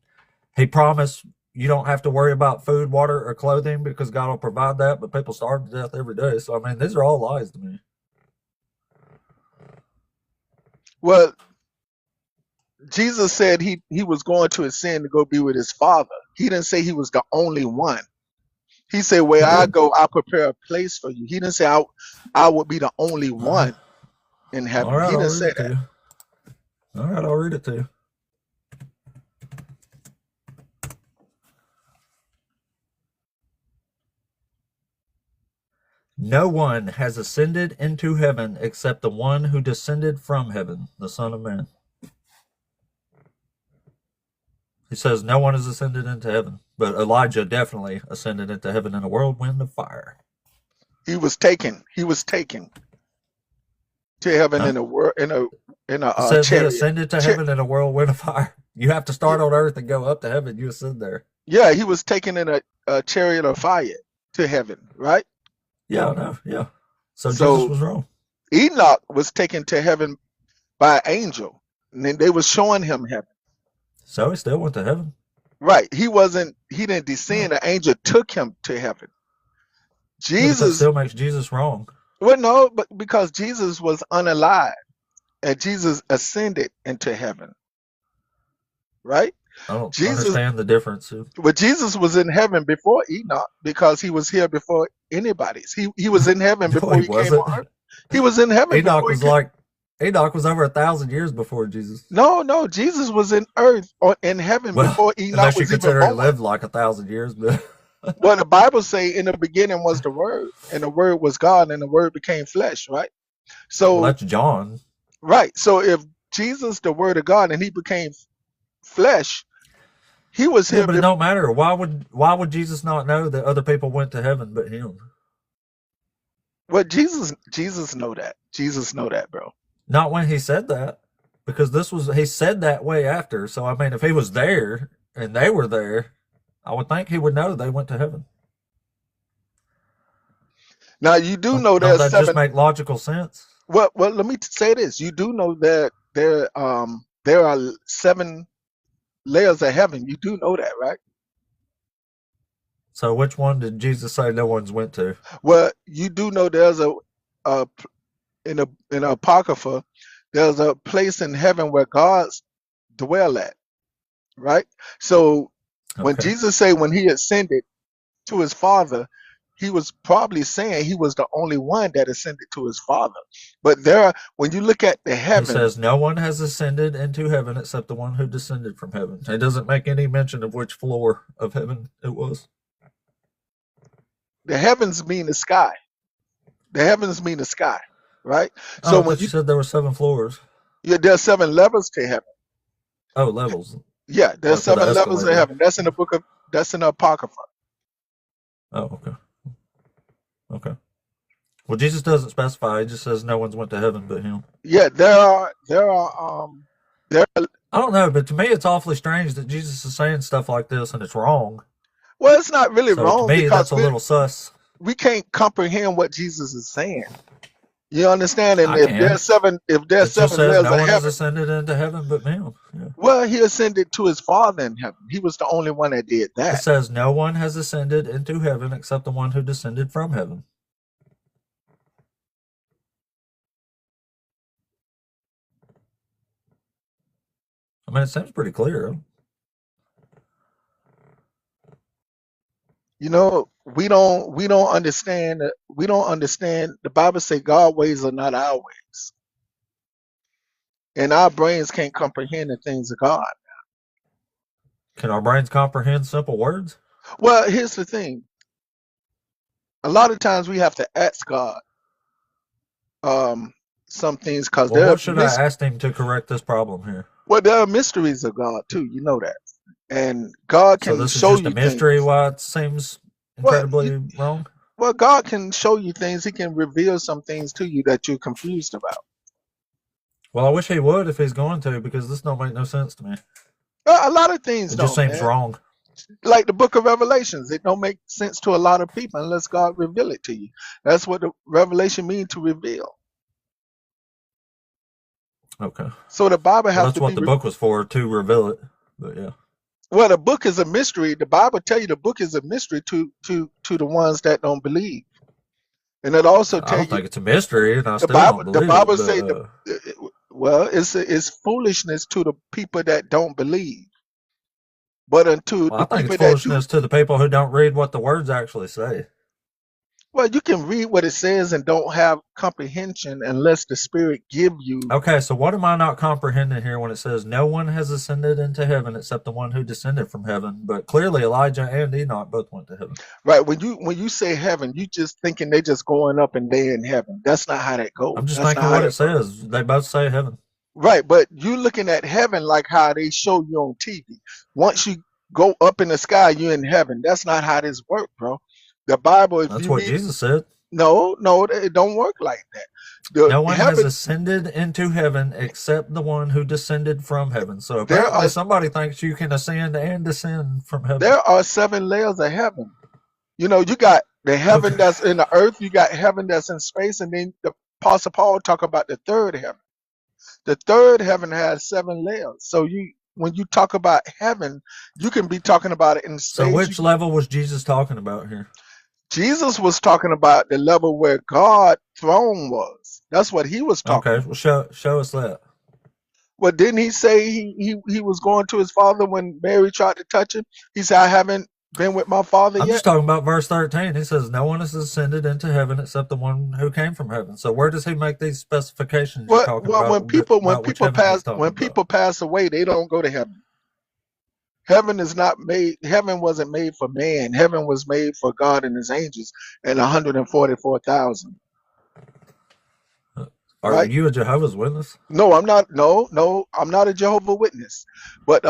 he promised you don't have to worry about food, water, or clothing because God will provide that, but people starve to death every day. So, I mean, these are all lies to me. well, Jesus said he was going to ascend to go be with his Father. He didn't say he was the only one. He said, "Where I go, I prepare a place for you." He didn't say I would be the only one in All heaven. right, He I'll didn't read say it to that. you. All right, I'll read it to you. No one has ascended into heaven except the one who descended from heaven, the Son of Man. He says no one has ascended into heaven, but Elijah definitely ascended into heaven in a whirlwind of fire. He was taken. He was taken to heaven Huh? in a It says he chariot. ascended to heaven in a whirlwind of fire. You have to start on earth and go up to heaven. You ascend there. Yeah, he was taken in a chariot of fire to heaven, right? Yeah, I know. Yeah. So Jesus So was wrong. Enoch was taken to heaven by an angel, and then they were showing him heaven. So he still went to heaven. Right. He didn't descend. The angel took him to heaven. Yeah, but that Jesus, still makes Jesus wrong. well, no, but because Jesus was unalive and Jesus ascended into heaven, right? I don't Jesus, understand the difference. but Jesus was in heaven before Enoch because he was here before anybody's. He was in heaven No, before he he came wasn't. on earth. He was in heaven Enoch before he was came. Enoch was over 1,000 years before Jesus. No, Jesus was in earth or in heaven Well, before Enoch unless you was even consider he born. lived like 1,000 years, but Well, the Bible say in the beginning was the Word, and the Word was God, and the Word became flesh, right? well, So, that's John. right. So if Jesus, the Word of God, and He became flesh. He was Yeah, here but it before. don't matter. Why would Jesus not know that other people went to heaven but him? Well, Jesus know that. Jesus know that, bro. Not when he said that, because he said that way after. So I mean, if he was there and they were there, I would think he would know they went to heaven. Now you do Don't, know don't there's that just seven. make logical sense? Well, let me say this. You do know that there are 7 layers of heaven. You do know that, right? So which one did Jesus say no one's went to? Well, you do know there's a in a apocrypha, there's a place in heaven where God's dwell at, right? So when Okay. Jesus say when he ascended to his Father, he was probably saying he was the only one that ascended to his Father. But when you look at the He heaven, says no one has ascended into heaven except the one who descended from heaven. It doesn't make any mention of which floor of heaven it was. the heavens mean the sky. The heavens mean the sky, right? Oh, So I when thought you said there were 7 floors. there's 7 levels to heaven. Oh, levels. Yeah, there's Like with an 7 levels of escalator. heaven. That's in the book of that's in the apocrypha. Oh, okay. Okay. Well, Jesus doesn't specify. He just says no one's went to heaven but him. Yeah, there are I don't know, but to me it's awfully strange that Jesus is saying stuff like this and it's wrong. well, it's not really So to wrong me, because that's a little sus. we can't comprehend what Jesus is saying. You understand? And I if can. there's seven It layers just says of no one has heaven, ascended into heaven but him. Yeah. well, he ascended to his Father in heaven. He was the only one that did It that. says no one has ascended into heaven except the one who descended from heaven. I mean, it seems pretty clear. You know, we don't understand. We don't understand. The Bible say God ways are not our ways, and our brains can't comprehend the things of God. Can our brains comprehend simple words? Well, here's the thing. A lot of times we have to ask God some things because Well, what should I ask him to correct this problem here? there are mysteries of God too. You know that, and God So can this is show just a you mystery things. why it seems Well, incredibly wrong? well, God can show you things. He can reveal some things to you that you're confused about. Well, I wish he would if he's going to, because this don't make no sense to me. A lot of things It just don't, seems man. wrong. Like the book of Revelations, it don't make sense to a lot of people unless God reveal it to you. That's what the revelation means, to reveal. Okay. So the Bible Well, has that's to what be the book was for, to reveal it. But yeah. well, the book is a mystery. The Bible tell you the book is a mystery to the ones that don't believe. And it also I tell don't you think it's a mystery, and I the still don't believe Bible it. But say well, it's foolishness to the people that don't believe. But unto well, the I think it's people that do, foolishness to the people who don't read what the words actually say. well, you can read what it says and don't have comprehension unless the Spirit give you. Okay, so what am I not comprehending here when it says no one has ascended into heaven except the one who descended from heaven? But clearly Elijah and Enoch both went to heaven. Right, when you say heaven, you just thinking they just going up and they in heaven. That's not how that goes. I'm just That's not thinking how what it that works. says. They both say heaven. Right, but you looking at heaven like how they show you on TV. Once you go up in the sky, you're in heaven. That's not how this works, bro. The Bible, if That's you what read, Jesus said. no, it don't work like that. No The one has heaven, ascended into heaven except the one who descended from heaven. So there apparently are somebody thinks you can ascend and descend from heaven. there are 7 layers of heaven. You know, you got the heaven Okay. that's in the earth, you got heaven that's in space, and then the Apostle Paul talk about the third heaven. The third heaven has 7 layers. So when you talk about heaven, you can be talking about it in So space. which level was Jesus talking about here? Jesus was talking about the level where God's throne was. That's what he was talking Okay, about. well show us that. Well, didn't he say he was going to his father when Mary tried to touch him? He said, I haven't been with my father I'm yet. just talking about verse 13. He says, no one has ascended into heaven except the one who came from heaven. So where does he make these specifications you're talking Well, about? when people which heaven he's talking when about? people pass away, they don't go to heaven. Heaven is not made. Heaven wasn't made for man. Heaven was made for God and his angels and 144,000. Are right? you a Jehovah's Witness? No, I'm not. No, I'm not a Jehovah Witness. But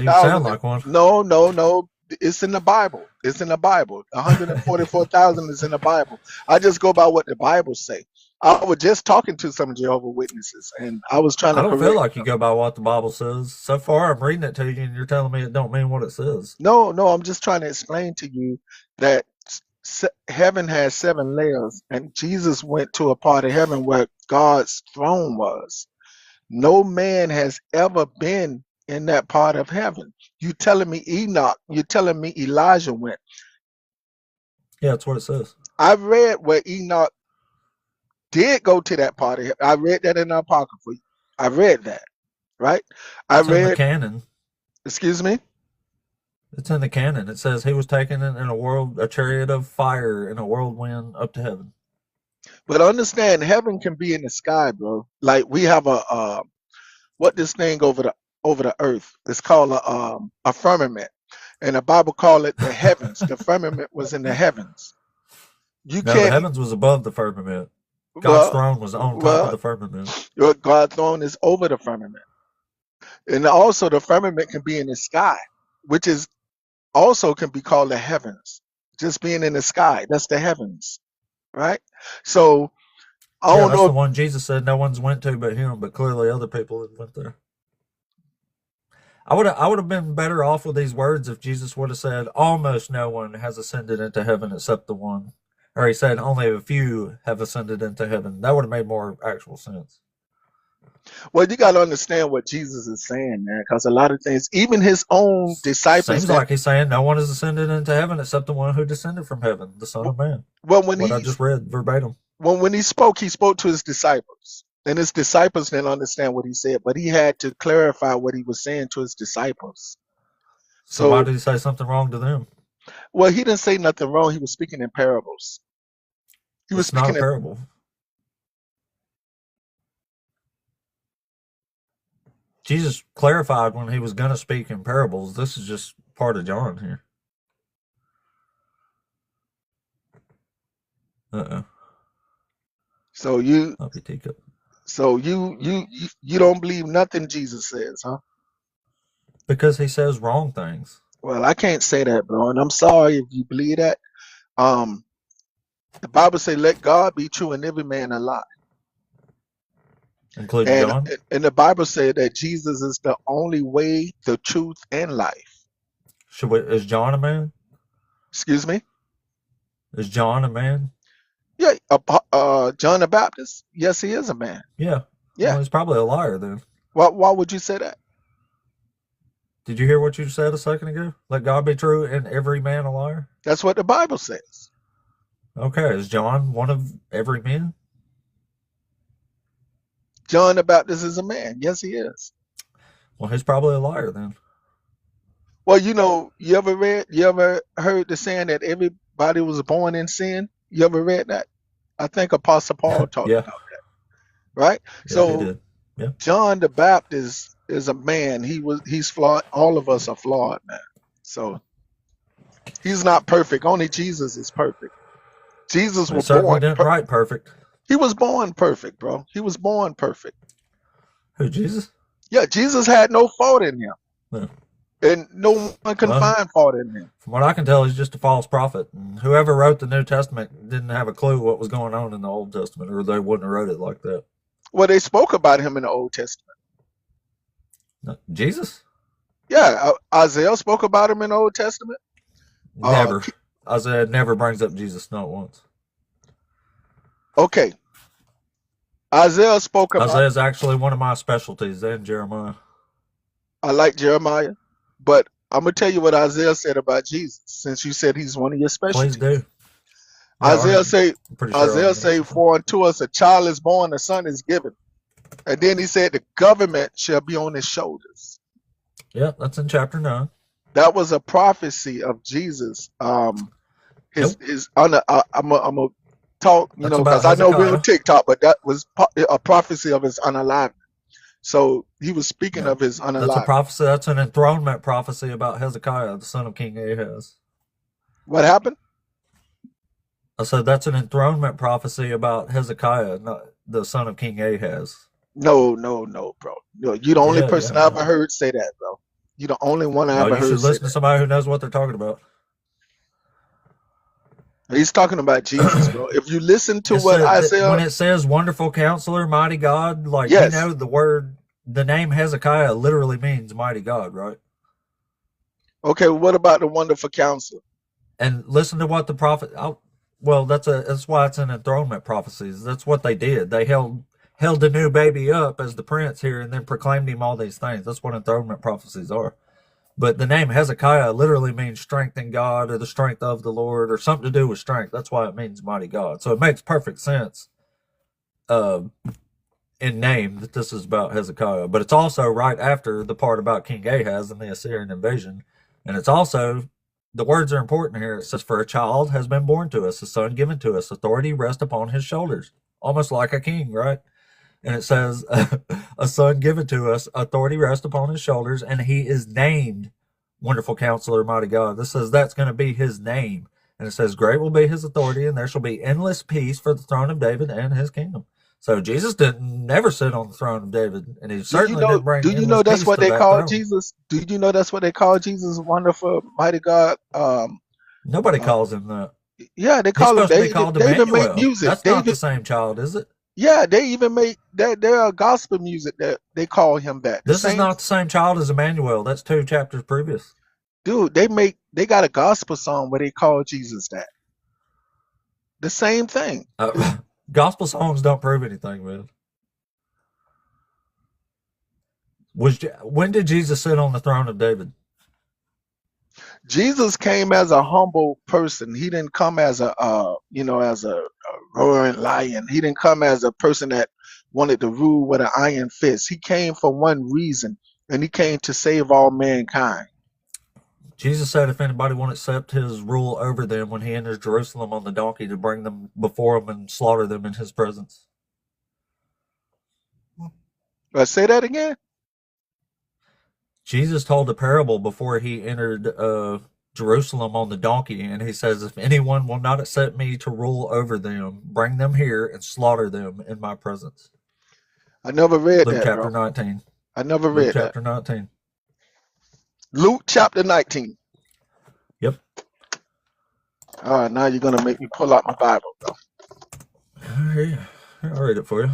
You sound 144,000. like one. No. It's in the Bible. It's in the Bible. 144,000 is in the Bible. I just go by what the Bible say. I was just talking to some Jehovah Witnesses, and I was trying I to don't feel correct like you them. go by what the Bible says. So far, I'm reading it to you, and you're telling me it don't mean what it says. No, I'm just trying to explain to you that heaven has 7 layers, and Jesus went to a part of heaven where God's throne was. No man has ever been in that part of heaven. You telling me Enoch? You telling me Elijah went? Yeah, that's what it says. I read where Enoch did go to that part of heaven. I read that in the Apocrypha. I read that, right? I It's in the read, canon. excuse me? It's in the canon. It says he was taken in a chariot of fire in a whirlwind up to heaven. But understand, heaven can be in the sky, bro. Like we have what this thing over the earth. It's called a firmament, and the Bible call it the heavens. The firmament was in the heavens. You No, the can't. heavens was above the firmament. God's Well, throne was on top of well, the firmament. your God's throne is over the firmament, and also the firmament can be in the sky, which is also can be called the heavens. Just being in the sky, that's the heavens, right? So I Yeah, don't that's know. the one Jesus said no one's went to but him, but clearly other people had went there. I would have been better off with these words if Jesus would have said almost no one has ascended into heaven except the one. Or he said only a few have ascended into heaven. That would have made more actual sense. Well, you got to understand what Jesus is saying, man, because a lot of things, even his own disciples, Seems like he's saying no one has ascended into heaven except the one who descended from heaven, the Son of Man. well, What I just read verbatim. when he spoke to his disciples, and his disciples didn't understand what he said, but he had to clarify what he was saying to his disciples. So why So, did he say something wrong to them? well, he didn't say nothing wrong. He was speaking in parables. He was It's not a speaking in, parable. Jesus clarified when he was going to speak in parables. This is just part of John here. Uh-oh. so you, I'll be teacup. so you don't believe nothing Jesus says, huh? Because he says wrong things, Well, I can't say that, bro, and I'm sorry if you believe that. Um, the Bible say, "Let God be true and every man a lie." including And John. and the Bible said that Jesus is the only way, the truth, and life. Is John a man? Excuse me? Is John a man? Yeah, John the Baptist. Yes, he is a man. Yeah. Yeah. Well, he's probably a liar then. Why would you say that? Did you hear what you said a second ago? Let God be true and every man a liar? That's what the Bible says. Okay. Is John one of every man? John the Baptist is a man. Yes, he is. Well, he's probably a liar then. Well, you ever heard the saying that everybody was born in sin? You ever read that? I think Apostle Paul talked Yeah. about that, right? Yeah, he So did. Yeah. John the Baptist is a man. He's flawed. All of us are flawed, man. So he's not perfect. Only Jesus is perfect. Jesus He was certainly born. didn't write perfect. He was born perfect, bro. He was born perfect. Who, Jesus? Yeah, Jesus had no fault in him, No. and no one can Well, find fault in him. from what I can tell, he's just a false prophet. And whoever wrote the New Testament didn't have a clue what was going on in the Old Testament, or they wouldn't have wrote it like that. Well, they spoke about him in the Old Testament. No, Jesus? Yeah, Isaiah spoke about him in the Old Testament. Never. Isaiah never brings up Jesus, not once. Okay, Isaiah spoke about. Isaiah's actually one of my specialties, and Jeremiah. I like Jeremiah, but I'm gonna tell you what Isaiah said about Jesus, since you said he's one of your Please specialties. do. Yeah, Isaiah say, I'm pretty sure Isaiah say, "For unto us a child is born, a son is given," and then he said, "The government shall be on his shoulders." Yeah, that's in chapter 9. That was a prophecy of Jesus. I'm gonna talk, That's because about I know we're Hezekiah. on TikTok, but that was a prophecy of his unalignment. So he was speaking Yeah. of his That's a unalignment. prophecy. That's an enthronement prophecy about Hezekiah, the son of King Ahaz. What happened? I said that's an enthronement prophecy about Hezekiah, the son of King Ahaz. No, bro. No, you the only Yeah, person yeah, I yeah. ever heard say that, bro. You the only one I No, ever you heard should say listen to that. somebody who knows what they're talking about. He's talking about Jesus, bro. If you listen to what When Isaiah, it says wonderful counselor, mighty God, like, you yes. know, the name Hezekiah literally means mighty God, right? Okay, what about the wonderful counselor? And listen to what the prophet. Well, that's why it's in enthronement prophecies. That's what they did. They held the new baby up as the prince here, and then proclaimed him all these things. That's what enthronement prophecies are. But the name Hezekiah literally means strength in God, or the strength of the Lord, or something to do with strength. That's why it means mighty God. So it makes perfect sense in name that this is about Hezekiah. But it's also right after the part about King Ahaz and the Assyrian invasion. And it's also, the words are important here. It says, for a child has been born to us, a son given to us, authority rests upon his shoulders. Almost like a king, right? And it says, a son given to us, authority rests upon his shoulders, and he is named Wonderful Counselor, Mighty God. This says that's going to be his name. And it says, great will be his authority, and there shall be endless peace for the throne of David and his kingdom. So Jesus didn't never sit on the throne of David, and he certainly didn't bring Do you know endless that's peace what to they that call throne. Jesus? Do you know that's what they call Jesus, wonderful, mighty God? Nobody Uh, calls him that. yeah, they He's call him supposed to be David. called They even make Emmanuel. music. That's not the same child, is it? Yeah, they even make that. There are gospel music that they call him that. The This is same not the same child as Emmanuel. That's 2 chapters previous. dude. They got a gospel song where they call Jesus that. The same thing. Gospel songs don't prove anything, man. When did Jesus sit on the throne of David? Jesus came as a humble person. He didn't come as as a roaring lion. He didn't come as a person that wanted to rule with an iron fist. He came for one reason, and he came to save all mankind. Jesus said if anybody won't accept his rule over them when he enters Jerusalem on the donkey, to bring them before him and slaughter them in his presence. Say that again. Jesus told a parable before he entered Jerusalem on the donkey, and he says, if anyone will not accept me to rule over them, bring them here and slaughter them in my presence. I never read Luke that, chapter bro. 19. I never Luke read that. chapter 19. Luke chapter 19. Yep. All right, now you're gonna make me pull out my Bible, bro. I'll read it for you.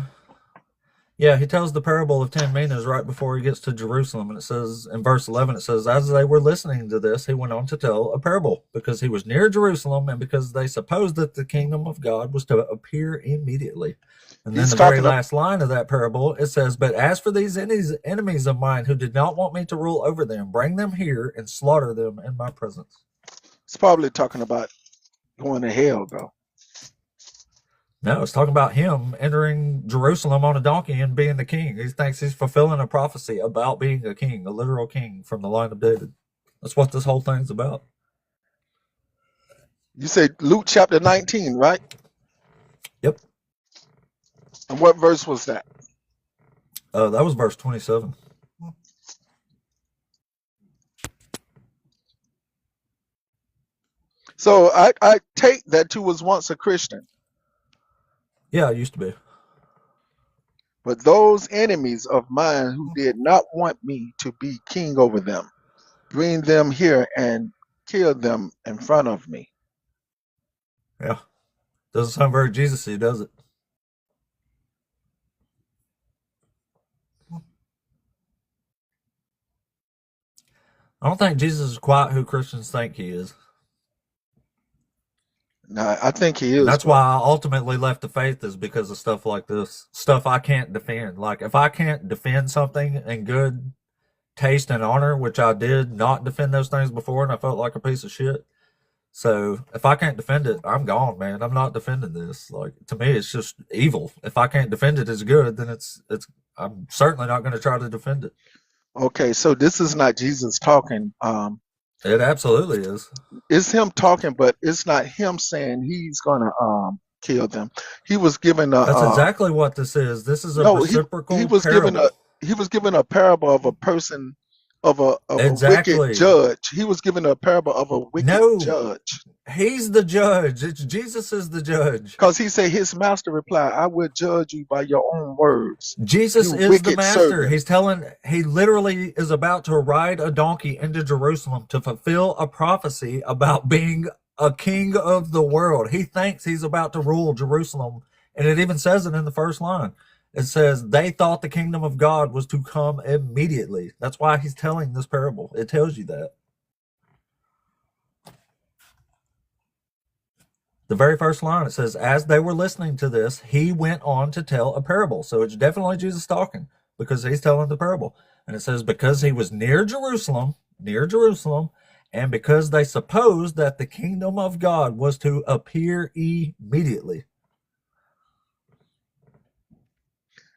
Yeah, he tells the parable of 10 minas right before he gets to Jerusalem. And it says, in verse 11, it says, as they were listening to this, he went on to tell a parable, because he was near Jerusalem and because they supposed that the kingdom of God was to appear immediately. And then He's the very talking. last line of that parable, it says, but as for these enemies of mine who did not want me to rule over them, bring them here and slaughter them in my presence. It's probably talking about going to hell, bro. No, it's talking about him entering Jerusalem on a donkey and being the king. He thinks he's fulfilling a prophecy about being a king, a literal king from the line of David. That's what this whole thing's about. You say Luke chapter 19, right? Yep. And what verse was that? That was verse 27. So I take that you was once a Christian, Yeah, it used to be. but those enemies of mine who did not want me to be king over them, bring them here and kill them in front of me. Yeah. Doesn't sound very Jesus-y, does it? I don't think Jesus is quite who Christians think he is. No, I think he And is. that's Bro. why I ultimately left the faith, is because of stuff like this. Stuff I can't defend. Like, if I can't defend something in good taste and honor, which I did not defend those things before, and I felt like a piece of shit. So if I can't defend it, I'm gone, man. I'm not defending this. Like, to me, it's just evil. If I can't defend it as good, then it's I'm certainly not going to try to defend it. Okay, so this is not Jesus talking. It absolutely is. It's him talking, but it's not him saying he's gonna kill them. He was given a That's exactly what this is. This is a no. reciprocal He was given parable. a he was given a parable of a person of a wicked Exactly. judge. He was given a parable of a wicked No, judge. he's the judge. It's Jesus is the judge. Because he said his master replied, I will judge you by your own words, Jesus you is the wicked master. servant. He literally is about to ride a donkey into Jerusalem to fulfill a prophecy about being a king of the world. He thinks he's about to rule Jerusalem. And it even says it in the first line. It says, they thought the kingdom of God was to come immediately. That's why he's telling this parable. It tells you that. The very first line, it says, as they were listening to this, he went on to tell a parable. So it's definitely Jesus talking because he's telling the parable. And it says, because he was near Jerusalem, and because they supposed that the kingdom of God was to appear immediately.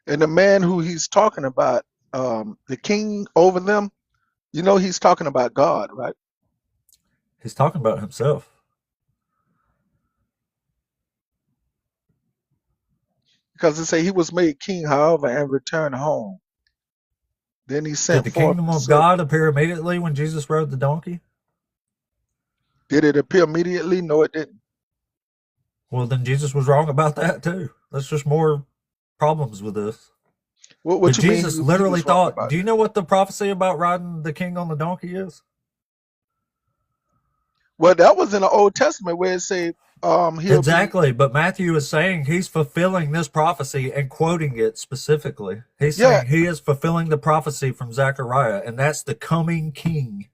And the man who he's talking about, the king over them, you know, he's talking about God, right? He's talking about himself. Because it say he was made king, however, and returned home. Then he Did sent the forth kingdom the of servant. God appear immediately when Jesus rode the donkey? Did it appear immediately? No, it didn't. Well, then Jesus was wrong about that too. That's just more problems with this. What But you mean Jesus he literally was wrong thought, about do it? you know what the prophecy about riding the king on the donkey is? Well, that was in the Old Testament where it said he'll be. Exactly, but Matthew is saying he's fulfilling this prophecy and quoting it specifically. He's Yeah, saying he is fulfilling the prophecy from Zechariah, and that's the coming king.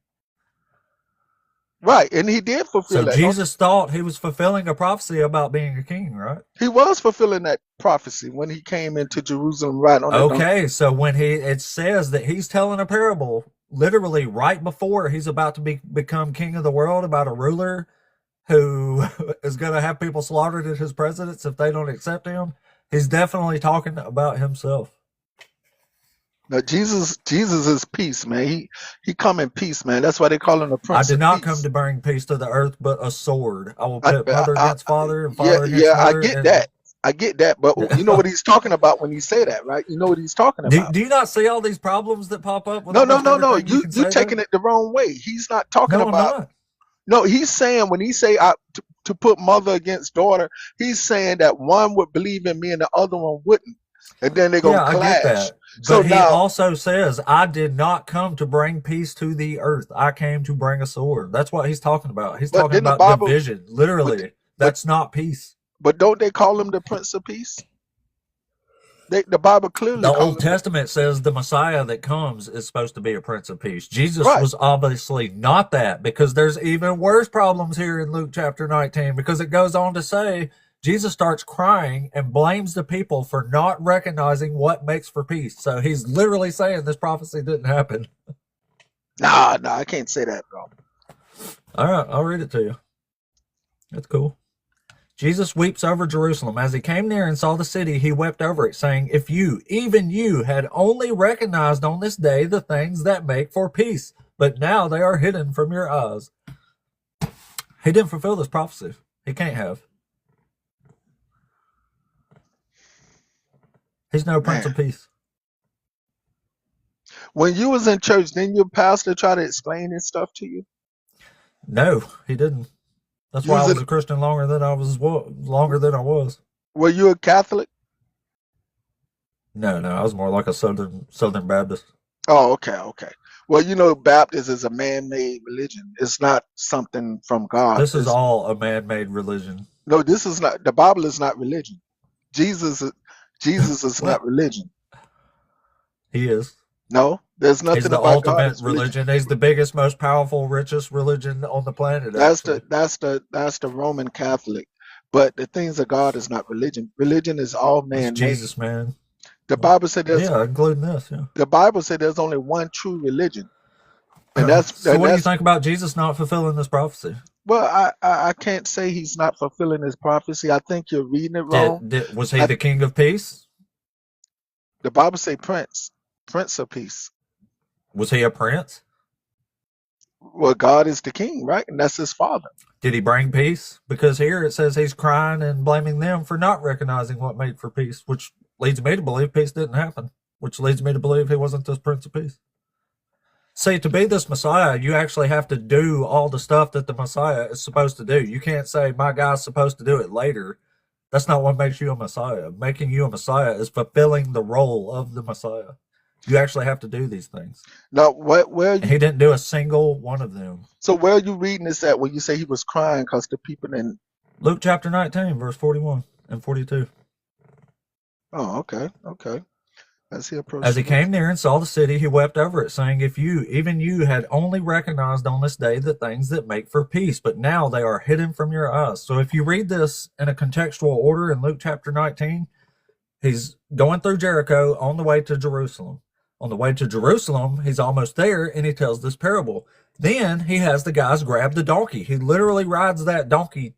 right. And he did fulfill So that. Don't Jesus thought he was fulfilling a prophecy about being a king, right? he was fulfilling that prophecy when he came into Jerusalem riding on that donkey. Okay, so when it says that he's telling a parable, literally right before he's about to become king of the world, about a ruler who is going to have people slaughtered at his presence if they don't accept him, he's definitely talking about himself. Now Jesus is peace, man. He come in peace, man. That's why they call him the I Prince did of not come Peace. to bring peace to the earth, but a sword. I will I, pit I, mother I, against father and yeah, father against yeah, I mother. get And that. I get that. But you know what he's talking about when he say that, right? You know what he's talking about. do you not see all these problems that pop up with No, no, almost no, no. everything you You can you say taking there? it the wrong way. He's not talking No, I'm about. not. No, he's saying when he say to put mother against daughter, he's saying that one would believe in me and the other one wouldn't, and then they're gonna Yeah, I get clash. that. So But he now, also says, I did not come to bring peace to the earth. I came to bring a sword. That's what he's talking about. He's but talking then the about Bible, division. but Literally, but that's not peace. but don't they call him the Prince of Peace? The Bible clearly The call Old him the Testament says the Messiah that comes is supposed to be a Prince of Peace. Jesus right. was obviously not that, because there's even worse problems here in Luke chapter 19, because it goes on to say Jesus starts crying and blames the people for not recognizing what makes for peace. So he's literally saying this prophecy didn't happen. Nah, I can't say that, bro. All right, I'll read it to you. That's cool. Jesus weeps over Jerusalem. As he came near and saw the city, he wept over it, saying, if you, even you, had only recognized on this day the things that make for peace, but now they are hidden from your eyes. He didn't fulfill this prophecy. He can't have. He's no Prince Man, of Peace. when you was in church, didn't your pastor try to explain this stuff to you? No, he didn't. That's You why I was was in, a Christian longer than I was. were you a Catholic? No, I was more like a Southern Baptist. Oh, okay. Well, you know, Baptist is a man-made religion. It's not something from God. This is all a man-made religion. No, this is not. The Bible is not religion. Jesus is Well, not religion. he is. No, there's He's nothing the about God ultimate as religion. religion. He's the biggest, most powerful, richest religion on the planet, That's actually. the Roman Catholic. But the things of God is not religion. Religion is all It's man-made. Jesus, man. The Bible said Yeah, including this, yeah. the Bible said there's only one true religion, and So what do you that's think about Jesus not fulfilling this prophecy? well, I can't say he's not fulfilling his prophecy. I think you're reading it wrong. Was he I, the King of Peace? the Bible say Prince of Peace. Was he a prince? Well, God is the King, right? And that's his Father. Did he bring peace? Because here it says he's crying and blaming them for not recognizing what made for peace, which leads me to believe peace didn't happen, which leads me to believe he wasn't this Prince of Peace. See, to be this Messiah, you actually have to do all the stuff that the Messiah is supposed to do. You can't say, my guy's supposed to do it later. That's not what makes you a Messiah. Making you a Messiah is fulfilling the role of the Messiah. You actually have to do these things. Now, where And you? he didn't do a single one of them. So where are you reading this at? When you say he was crying because the people didn't? Luke chapter 19, verse 41 and 42. Oh, okay, okay. As he approached As he the came near and saw the city, he wept over it, saying, if you, even you, had only recognized on this day the things that make for peace, but now they are hidden from your eyes. So if you read this in a contextual order in Luke chapter 19, he's going through Jericho on the way to Jerusalem. On the way to Jerusalem, he's almost there, and he tells this parable. Then he has the guys grab the donkey. He literally rides that donkey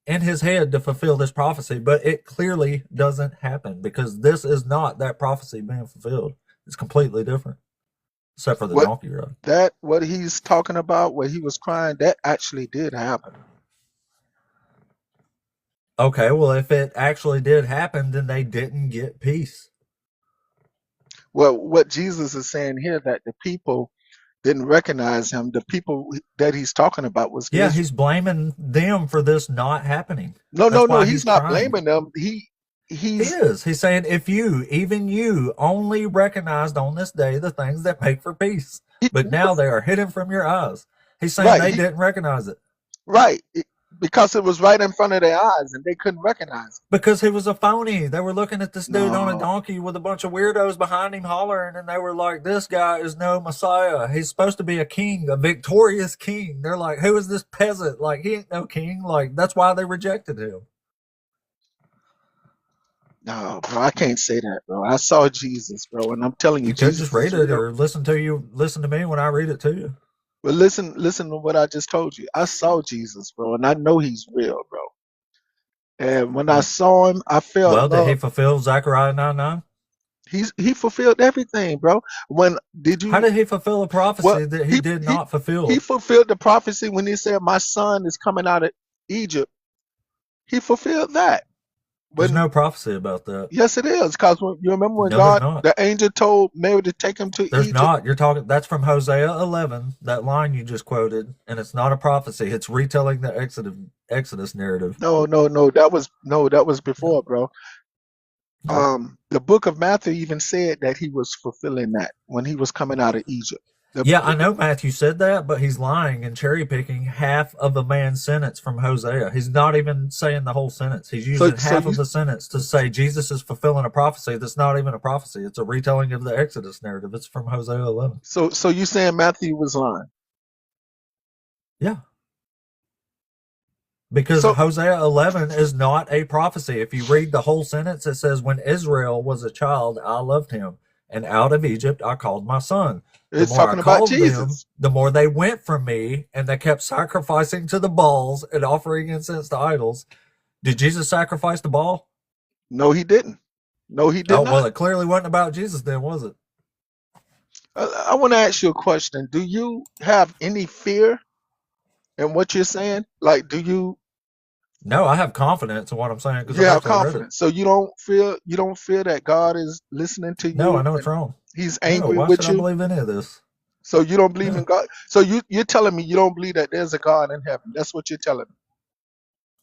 in his head to fulfill this prophecy, but it clearly doesn't happen because this is not that prophecy being fulfilled. It's completely different, except for the What donkey ride. that what he's talking about, where he was crying, that actually did happen. Okay, well, if it actually did happen, then they didn't get peace. Well, what Jesus is saying here, that the people didn't recognize him. The people that he's talking about was Yeah, Israel. he's blaming them for this not happening. No, That's no, no. why He's he's not crying. blaming them. He He's is. He's saying, if you, even you, only recognized on this day the things that make for peace, he, but now they are hidden from your eyes. He's saying right. they didn't recognize it Right. Because it was right in front of their eyes and they couldn't recognize it. because he was a phony. They were looking at this dude on a No, donkey with a bunch of weirdos behind him hollering, and they were like, this guy is no Messiah. He's supposed to be a king, a victorious king. They're like, who is this peasant? Like, he ain't no king. Like, that's why they rejected him. no, bro. I can't say that, bro. I saw Jesus, bro, and I'm telling you, You could Jesus just is read it real. or listen to me when I read it to you. But listen to what I just told you. I saw Jesus, bro, and I know he's real, bro. And when I saw him, I felt Well, did he love. fulfill Zechariah 9:9? He fulfilled everything, bro. When did How you? did he fulfill a prophecy Well, that he did not he fulfill? fulfilled the prophecy when he said, "My son is coming out of Egypt." He fulfilled that. There's When no prophecy about that. yes, it is, because you remember when No, there's God, not. the angel told Mary to take him to There's Egypt. not. You're talking. That's from Hosea 11. That line you just quoted, and it's not a prophecy. It's retelling the Exodus narrative. No, that was before, bro. No. The book of Matthew even said that he was fulfilling that when he was coming out of Egypt. Yeah, I know Matthew said that, but he's lying and cherry picking half of a man's sentence from Hosea. He's not even saying the whole sentence. He's using So half you of the sentence to say Jesus is fulfilling a prophecy that's not even a prophecy. It's a retelling of the Exodus narrative. It's from Hosea 11. so you saying Matthew was lying? Yeah. Because So Hosea 11 is not a prophecy. If you read the whole sentence, it says, when Israel was a child, I loved him, and out of Egypt I called my son. The it's more I talking about called them, Jesus. the more they went from me, and they kept sacrificing to the Baals and offering incense to idols. Did Jesus sacrifice the Baal? No, he didn't. No, he did Oh, well, not. it clearly wasn't about Jesus then, was it? I want to ask you a question. Do you have any fear in what you're saying? Like, do you No, I have confidence in what I'm saying because you I've have actually read it. confidence? So you don't feel that God is listening to No, I you know it's and wrong. he's No, angry why with should I you? believe any of this? So you don't believe in No. God. So you're telling me you don't believe that there's a God in heaven. That's what you're telling me.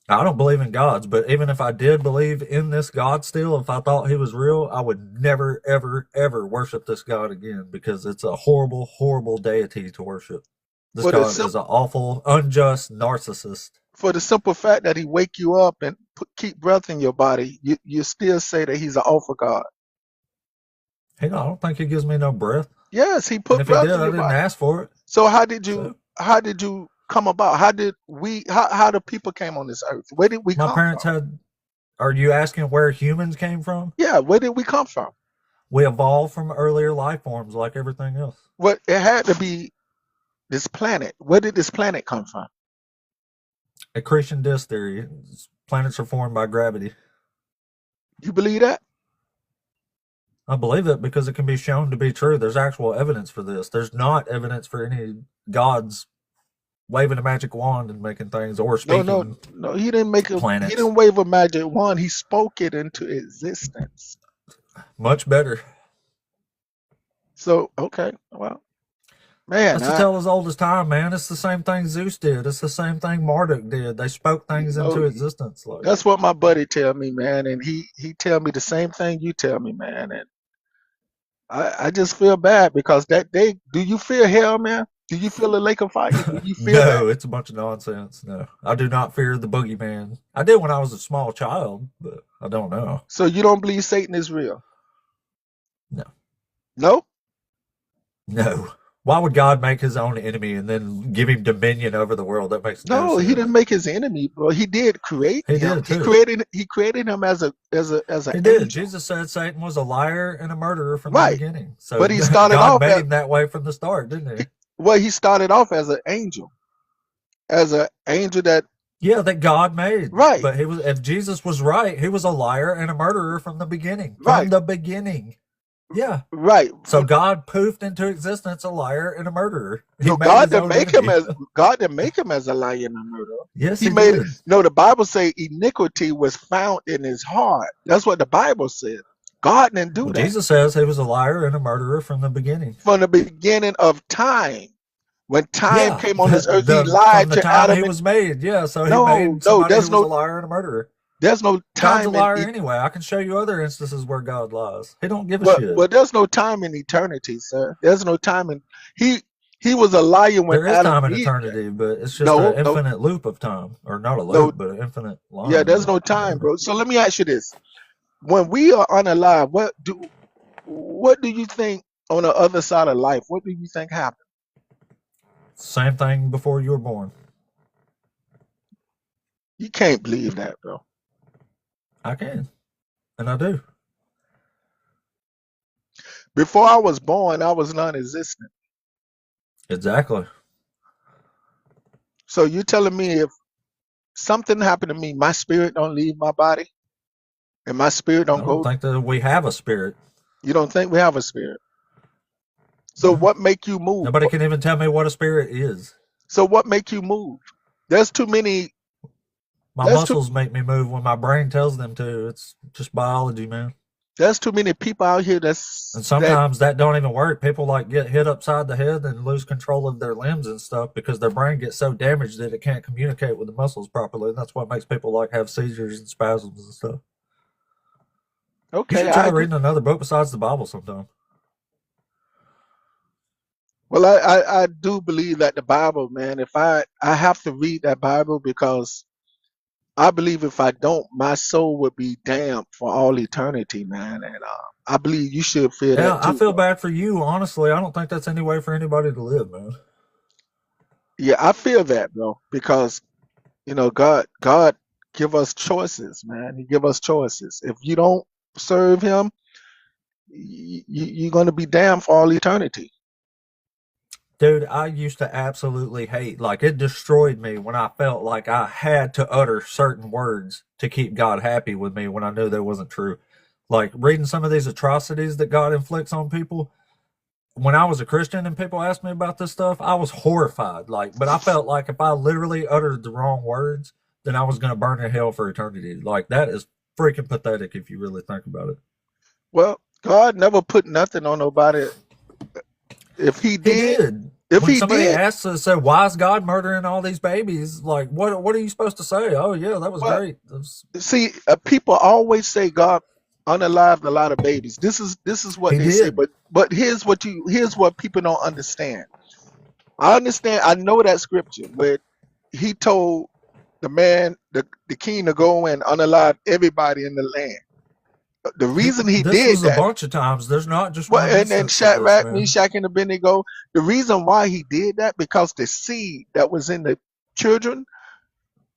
I don't believe in gods, but even if I did believe in this God still, if I thought he was real, I would never, ever, ever worship this God again because it's a horrible, horrible deity to worship. This For the God is an awful, unjust narcissist. for the simple fact that he wake you up and keep breath in your body, you still say that he's an awful God. Hey, I don't think he gives me no breath. Yes, he And put if he breath did, in I your didn't body. ask for it. So how did you come about? How the people came on this earth? Where did we My come parents from? had. Are you asking where humans came from? Yeah, where did we come from? We evolved from earlier life forms like everything else. What it had to be this planet. Where did this planet come from? Accretion disk theory. Planets are formed by gravity. You believe that? I believe it because it can be shown to be true. There's actual evidence for this. There's not evidence for any gods waving a magic wand and making things or No, no, speaking no. He didn't make he planets. didn't wave a magic wand. He spoke it into existence. Much better. So okay, well, Man, That's a tale as old as time, man. It's the same thing Zeus did. It's the same thing Marduk did. They spoke you things into know, existence. Like, that's what my buddy tell me, man, and he tell me the same thing you tell me, man, and I just feel bad because that day, do you fear hell, man? Do you feel the lake of fire? Do you fear that? no, it's a bunch of nonsense. No, I do not fear the boogeyman. I did when I was a small child, but I don't know. So you don't believe Satan is real? No, No? no. Why would God make his own enemy and then give him dominion over the world? That makes no No, he sense. didn't make his enemy, bro. He did create He him. did too. He created him as an He did. angel. Jesus said Satan was a liar and a murderer from the Right. beginning. So But he started God off made as him that way from the start, didn't he? well, he started off as an angel. As an angel that Yeah, that God made. right, But he was, if Jesus was right, he was a liar and a murderer from the beginning. From right, the beginning. Yeah. right. So God poofed into existence a liar and a murderer. He No, made God his didn't own make him enemy. as a liar and a murderer. Yes, He he made did. it. No, the Bible say iniquity was found in his heart. That's what the Bible said. God didn't do Well, that Jesus says he was a liar and a murderer from the beginning. from the beginning of time. When time Yeah, came on this earth, he from lied the to time Adam. he was made. Yeah, so he No, made no, somebody there's who was a no, liar and a murderer. there's no God's a time liar anyway. I can show you other instances where God lies. He don't give a shit. well, there's no time in eternity, sir. There's no time in he was a liar when There is Adam time in and Eve. eternity, but it's just No, an no, infinite loop of time, or not a no. loop, but an infinite Yeah, line. there's no time, bro. So let me ask you this: when we are unalive, what do you think on the other side of life? What do you think happened? Same thing before you were born. You can't believe that, bro. I can, and I do. Before I was born, I was non-existent. Exactly. So you're telling me if something happened to me, my spirit don't leave my body, and my spirit I don't don't go. think that we have a spirit. You don't think we have a spirit? So No. what make you move? Nobody can even tell me what a spirit is. So what make you move? There's too many. My There's too. muscles make me move when my brain tells them to. It's just biology, man. There's too many people out here And that sometimes that don't even work. People like get hit upside the head and lose control of their limbs and stuff because their brain gets so damaged that it can't communicate with the muscles properly. And that's what makes people like have seizures and spasms and stuff. You okay, should I try agree. reading another book besides the Bible sometime. Well, I do believe that the Bible, man. If I have to read that Bible because I believe if I don't, my soul would be damned for all eternity, man. And I believe you should feel Yeah, that I too, feel bro. bad for you, honestly. I don't think that's any way for anybody to live, man. Yeah, I feel that, bro, because God give us choices, man. He give us choices. If you don't serve Him, you're going to be damned for all eternity. Dude, I used to absolutely hate, like, it destroyed me when I felt like I had to utter certain words to keep God happy with me when I knew that wasn't true. Like, reading some of these atrocities that God inflicts on people. When I was a Christian and people asked me about this stuff, I was horrified. Like, but I felt like if I literally uttered the wrong words, then I was going to burn in hell for eternity. Like, that is freaking pathetic if you really think about it. Well, God never put nothing on nobody. If He He did, did. if When He somebody did, asks us, so why is God murdering all these babies? Like, what are you supposed to say? Oh, yeah, that was well, great. That's, see, people always say God unalived a lot of babies. This is what he they say, did. but here's what people don't understand. I understand. I know that scripture where He told the man, the king, to go and unalive everybody in the land. The reason He This did was a that, bunch of times. There's not just well, one and instance of this, Shadrach, man. Meshach, and Abednego, the reason why He did that because the seed that was in the children,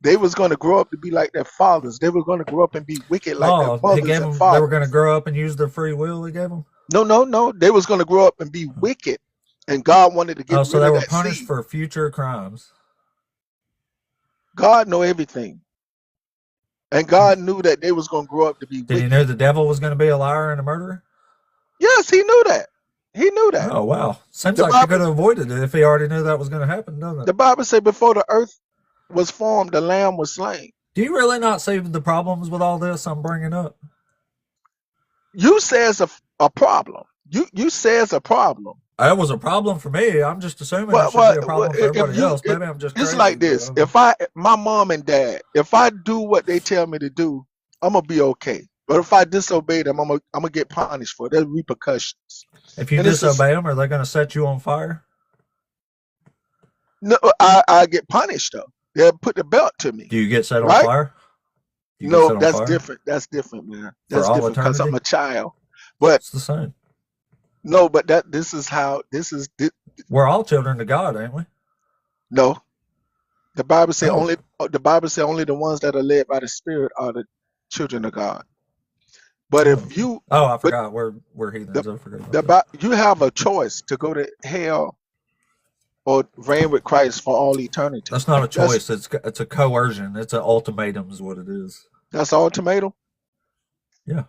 they was going to grow up to be like their fathers. They were going to grow up and be wicked like their Oh, he mothers gave and them, they were going to fathers. grow up and use their free will, he gave them? No. They was going to grow up and be wicked, and God wanted to get Oh, so rid they of were that punished seed. for future crimes. God know everything, and God knew that they was going to grow up to be Did he wicked. know the devil was going to be a liar and a murderer? Yes, He knew that. He knew that. Oh, wow. Seems The like he could Bible, have avoided it if he already knew that was going to happen, doesn't it? the Bible said before the earth was formed, the Lamb was slain. Do you really not see the problems with all this I'm bringing up? You says a problem. You says a problem. That was a problem for me. I'm just assuming it Well, should be well, a problem for if everybody you, else. Maybe I'm just it's crazy, like but this. If my mom and dad, if I do what they tell me to do, I'm gonna be okay. But if I disobey them, I'm gonna get punished for it. There's repercussions. if you And it's just disobey them, are they going to set you on fire? no, I get punished though. They'll put the belt to me, Do you get set on right? fire? You get No, set on that's fire different. That's different, man. for That's all different because I'm eternity? a child. But It's the same. no, but this is how We're all children of God, ain't we? no. The Bible say Oh, only the ones that are led by the Spirit are the children of God. But oh, if you oh! I but forgot. We're heathens. I forgot about the that. you have a choice to go to hell or reign with Christ for all eternity. That's not a That's choice. It's a coercion. It's an ultimatum, is what it is. that's ultimatum. Yeah.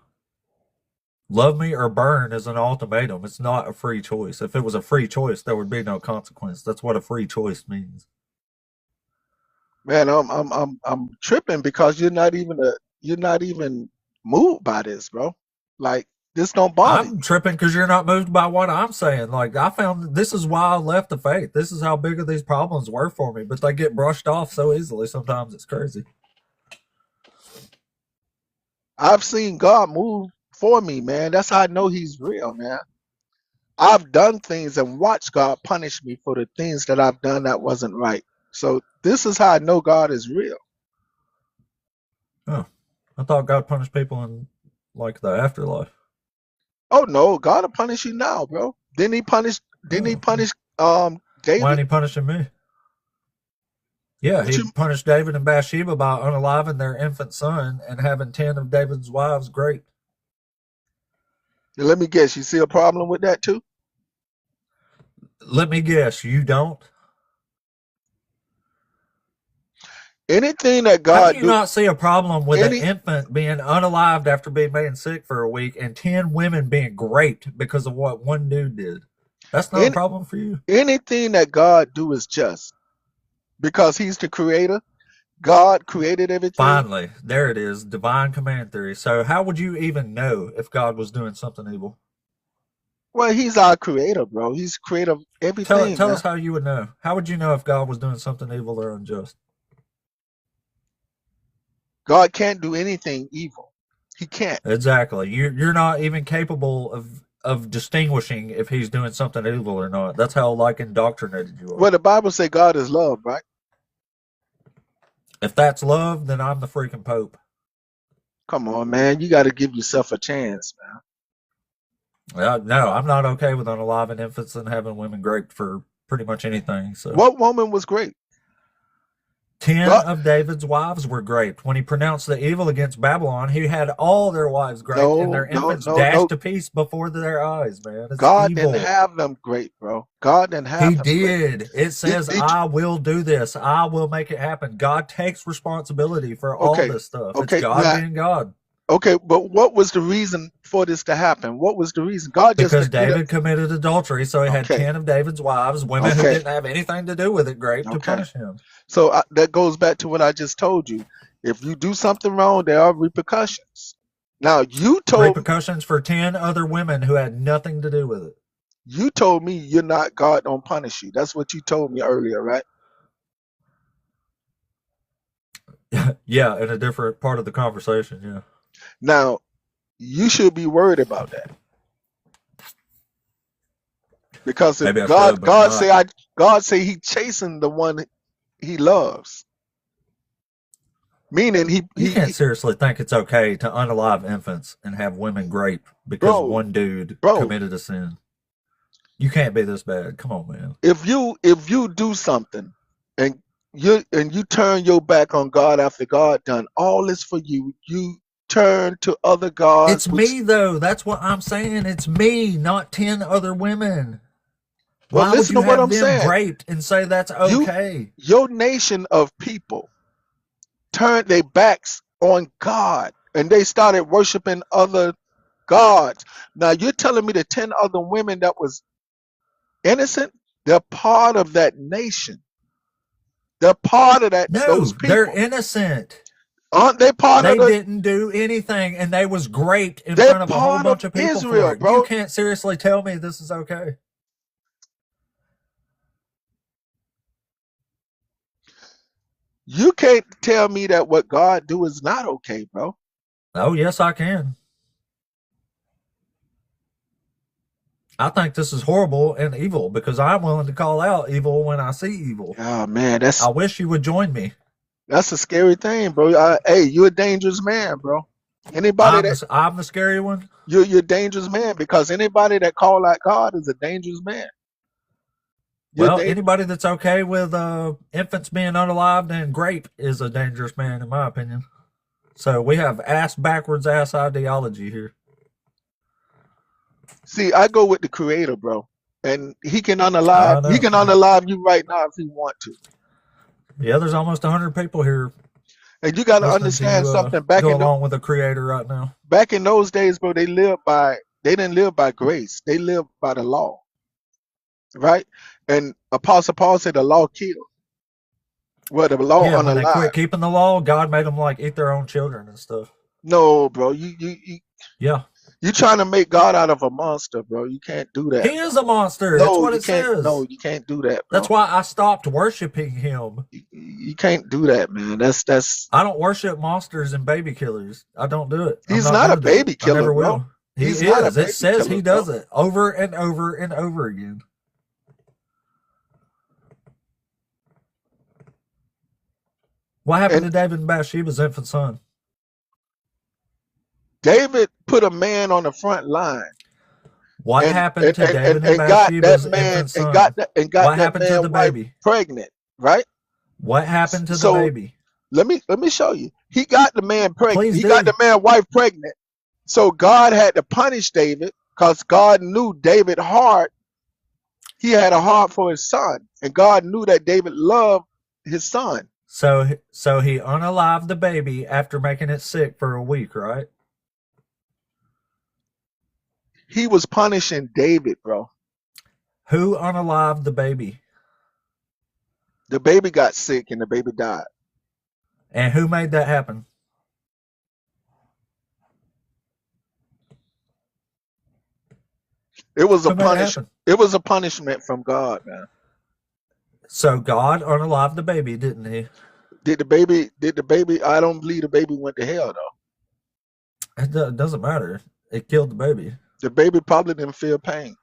Love me or burn is an ultimatum. It's not a free choice. If it was a free choice, there would be no consequence. That's what a free choice means. Man, I'm tripping because you're not even moved by this, bro. Like this don't bother I'm you. tripping because you're not moved by what I'm saying. Like, I found this is why I left the faith. This is how big of these problems were for me, but they get brushed off so easily. Sometimes it's crazy. I've seen God move for me, man. That's how I know He's real, man. I've done things and watched God punish me for the things that I've done that wasn't right. So this is how I know God is real. Oh, I thought God punished people in like the afterlife. Oh no, God will punish you now, bro. Didn't he Oh, punish why ain't David? he punishing me? Yeah, What he you punished David and Bathsheba by unaliving their infant son and having 10 of David's wives raped. let me guess, you see a problem with that too? Let me guess, you don't? Anything that How God can you do, not see a problem with an any infant being unalived after being made sick for a week and 10 women being raped because of what one dude did? That's not a any problem for you? anything that God do is just because He's the creator. God created everything. Finally, there it is, divine command theory. So how would you even know if God was doing something evil? Well, He's our creator, bro. He's creator of everything, Tell man. us how you would know. How would you know if God was doing something evil or unjust? God can't do anything evil. He can't. Exactly. You're not even capable of distinguishing if he's doing something evil or not. That's how like indoctrinated you are. Well, the Bible say God is love, right? If that's love, then I'm the freaking Pope. Come on, man. You got to give yourself a chance, man. No, I'm not okay with unaliving infants and having women raped for pretty much anything. So What woman was great? 10 God, of David's wives were raped. When he pronounced the evil against Babylon, he had all their wives raped and no, their no, infants no, dashed no. to pieces before their eyes, man. It's God didn't evil. have them great, bro. God didn't He have them great. did. It says, Did I will do this. I will make it happen. God takes responsibility for all okay, this stuff. It's okay, God now, being God. okay, but what was the reason for this to happen? What was the reason? God just Because didn't get it. David committed adultery, so he had Okay, 10 of David's wives, women who okay, didn't have anything to do with it, raped to okay. punish him. So that goes back to what I just told you. If you do something wrong, there are repercussions. Now Repercussions for 10 other women who had nothing to do with you told me you're not God don't punish you. That's what you told me earlier, right? it. Yeah, in a different part of the conversation, yeah. Now you should be worried about that because if Maybe I should, but I'm not. God say He chasing the one He loves, meaning You can't seriously think it's okay to unalive infants and have women raped because bro, one dude bro. committed a sin. You can't be this bad. Come on, man. If you do something and you turn your back on God after God done all this for you, you turn to other gods. It's me, though. That's what I'm saying. It's me, not 10 other women. Well, Why would listen you to what have I'm them saying. raped and say that's okay? Your nation of people turned their backs on God and they started worshiping other gods. Now you're telling me the 10 other women that was innocent, they're part of that nation. They're part of those No, they're people. innocent. Aren't they part They of didn't do anything, and they was raped in they're front of a whole part of bunch of people Israel, for it. bro. You can't seriously tell me this is okay. You can't tell me that what God do is not okay, bro. Oh, yes, I can. I think this is horrible and evil because I'm willing to call out evil when I see evil. Oh man, I wish you would join me. that's a scary thing, bro. Hey, you're a dangerous man, bro. Anybody that I'm the scary one. you're a dangerous man because anybody that call out God is a dangerous man. You're Well, da- anybody that's okay with infants being unalived and grape is a dangerous man, in my opinion. So we have ass backwards ass ideology here. See, I go with the Creator, bro, and He can I unalive. He know. can unalive you right now if He want to. Yeah, there's almost 100 people here And you got to listening to understand you something. go along with the creator right now. Back in those days, bro, they didn't live by grace. They lived by the law, right? And Apostle Paul said the law killed. Well, the law Yeah, when they unalive. quit keeping the law, God made them like eat their own children and stuff. No, bro, Yeah. you trying to make God out of a monster, bro. You can't do that. He is a monster. That's No, what you it can't. says. No, you can't do that, bro. That's why I stopped worshiping him. You can't do that, man. That's I don't worship monsters and baby killers. I don't do it. He's not a gonna do it. baby I killer, never bro. will. He He's not a is. baby It says killer, he bro. does it over and over and over again. What happened And to David and Bathsheba's infant son? David put a man on the front line, What and happened to David and got that Bathsheba's man infant son? and got What that happened to man the wife baby? pregnant, right? What happened to the So baby? let me show you. He got the man pregnant. Please He got do. the man wife pregnant. So God had to punish David because God knew David heart. He had a heart for his son, and God knew that David loved his son. So he unalived the baby after making it sick for a week, right? He was punishing David, bro. Who unalived the baby? The baby got sick and the baby died. And who made that happen? It was a Who made it punish. happen? It was a punishment from God, man. So God unalived the baby, didn't he? Did the baby? I don't believe the baby went to hell though. It doesn't matter. It killed the baby. The baby probably didn't feel pain.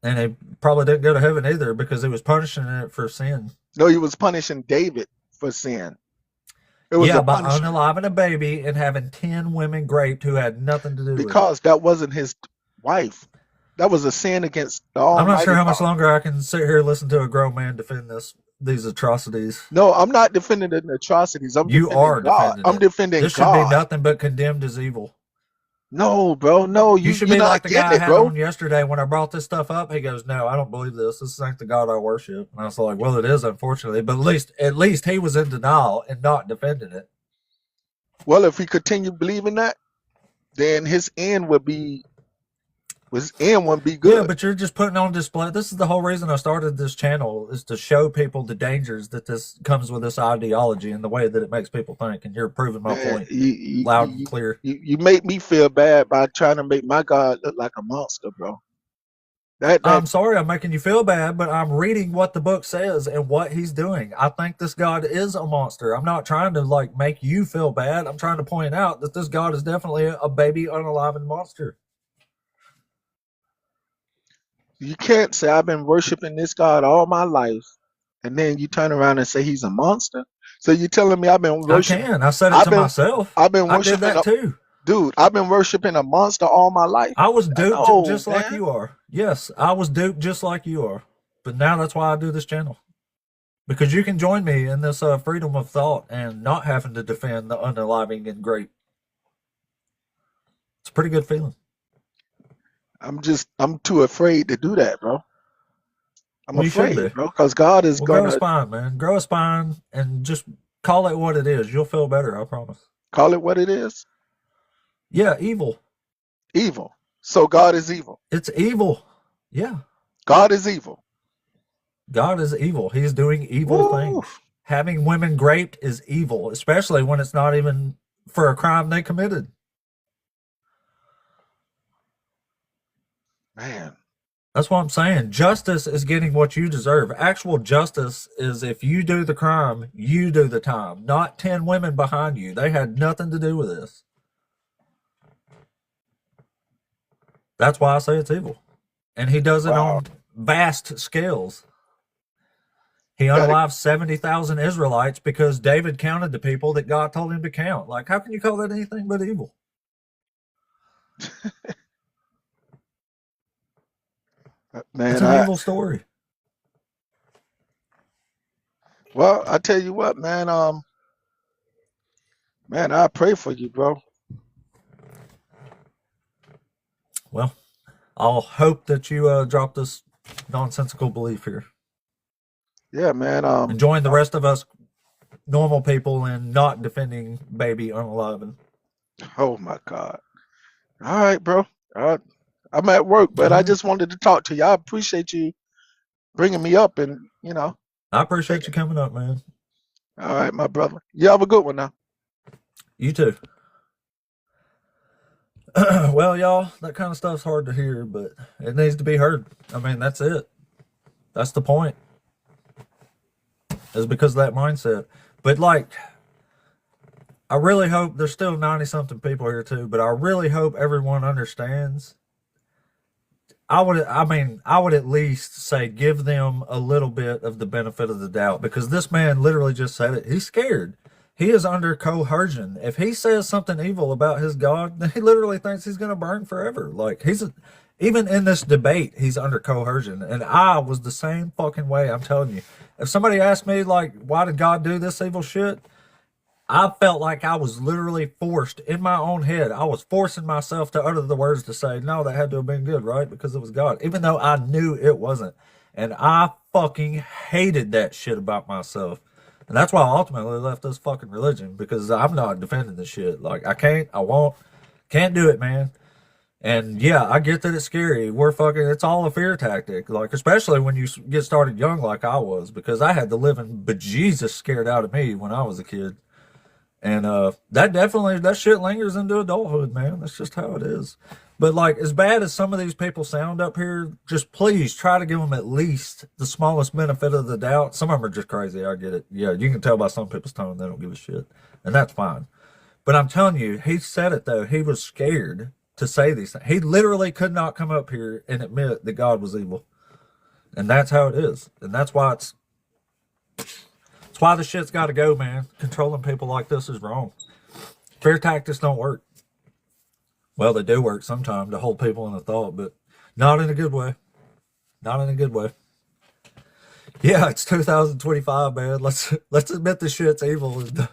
And it probably didn't go to heaven either because he was punishing it for sin. No, he was punishing David for sin. It was Yeah, a by punishment unaliving a baby and having 10 women raped who had nothing to do with it. because that wasn't his wife. That was a sin against the I'm not Almighty sure how much God. longer I can sit here and listen to a grown man defend these atrocities. No, I'm not defending the atrocities. I'm You defending are God. defending I'm it. defending This should be God. nothing but condemned as evil. No, bro. No, You should you're be not like the guy getting I it, had bro. on yesterday when I brought this stuff up. He goes, "No, I don't believe this. This ain't the God I worship." And I was like, "Well, it is, unfortunately." But at least he was in denial and not defending it. Well, if he continued believing that, then his end wouldn't be Yeah, good. but you're just putting on display. This is the whole reason I started this channel, is to show people the dangers that this comes with, this ideology and the way that it makes people think. And you're proving my Man, point loud and clear. you make me feel bad by trying to make my God look like a monster, bro. That I'm sorry I'm making you feel bad, but I'm reading what the book says and what he's doing. I think this God is a monster. I'm not trying to like make you feel bad. I'm trying to point out that this God is definitely a baby unaliving monster. you can't say I've been worshiping this God all my life, and then you turn around and say he's a monster. So you're telling me I've been I worshiping? can. I said it I've to been myself. I've been I did worshiping that too. dude. I've been worshiping a monster all my life. I was duped No, just like man. you are. Yes, I was duped just like you are. But now that's why I do this channel. Because you can join me in this freedom of thought and not having to defend the unaliving and grape. It's a pretty good feeling. I'm too afraid to do that, bro. I'm Well, you should be. afraid, bro, because God is Well, grow a gonna spine, man. Grow a spine and just call it what it is. You'll feel better, I promise. call it what it is, Yeah, evil. evil. So God is evil. It's evil. Yeah. God is evil. God is evil. He's doing evil Woo. things. Having women raped is evil, especially when it's not even for a crime they committed. Man, That's what I'm saying. Justice is getting what you deserve. Actual justice is if you do the crime, you do the time, not 10 women behind you. They had nothing to do with this. That's why I say it's evil. And he does it Wow. on vast scales. He Got it. unalived 70,000 Israelites because David counted the people that God told him to count. Like, how can you call that anything but evil? It's Man, an evil story. well, I tell you what, man, man, I pray for you, bro. Well, I'll hope that you drop this nonsensical belief here Yeah, man. and join the rest of us normal people in not defending baby unaliving. Oh my God. All right, bro. I'm at work, but All I right. just wanted to talk to you. I appreciate you bringing me up and, I appreciate you coming up, man. all right, my brother. You have a good one now. You too. Well, y'all, that kind of stuff's hard to hear, but it needs to be heard. I mean, that's it. That's the point. Is because of that mindset. But like, I really hope there's still 90 something people here too, but I really hope everyone understands. I would at least say give them a little bit of the benefit of the doubt because this man literally just said it. He's scared. He is under coercion. If he says something evil about his God, then he literally thinks he's going to burn forever. Like even in this debate, he's under coercion. And I was the same fucking way. I'm telling you. If somebody asked me like, why did God do this evil shit? I felt like I was literally forced in my own head. I was forcing myself to utter the words to say, no, that had to have been good, right? Because it was God, even though I knew it wasn't. And I fucking hated that shit about myself. And that's why I ultimately left this fucking religion because I'm not defending this shit. Like, I won't, can't do it, man. And yeah, I get that it's scary. It's all a fear tactic. Like, especially when you get started young like I was, because I had the living bejesus scared out of me when I was a kid. And that shit lingers into adulthood, man. That's just how it is. But like, as bad as some of these people sound up here, just please try to give them at least the smallest benefit of the doubt. Some of them are just crazy. I get it. Yeah, you can tell by some people's tone they don't give a shit, and that's fine. But I'm telling you, he said it though. He was scared to say these things. He literally could not come up here and admit that God was evil, and that's how it is. And that's why the shit's got to go, man. Controlling people like this is wrong. Fear tactics don't work. Well, they do work sometimes to hold people in a thought, but not in a good way. Not in a good way. Yeah, it's 2025, man. Let's admit the shit's evil and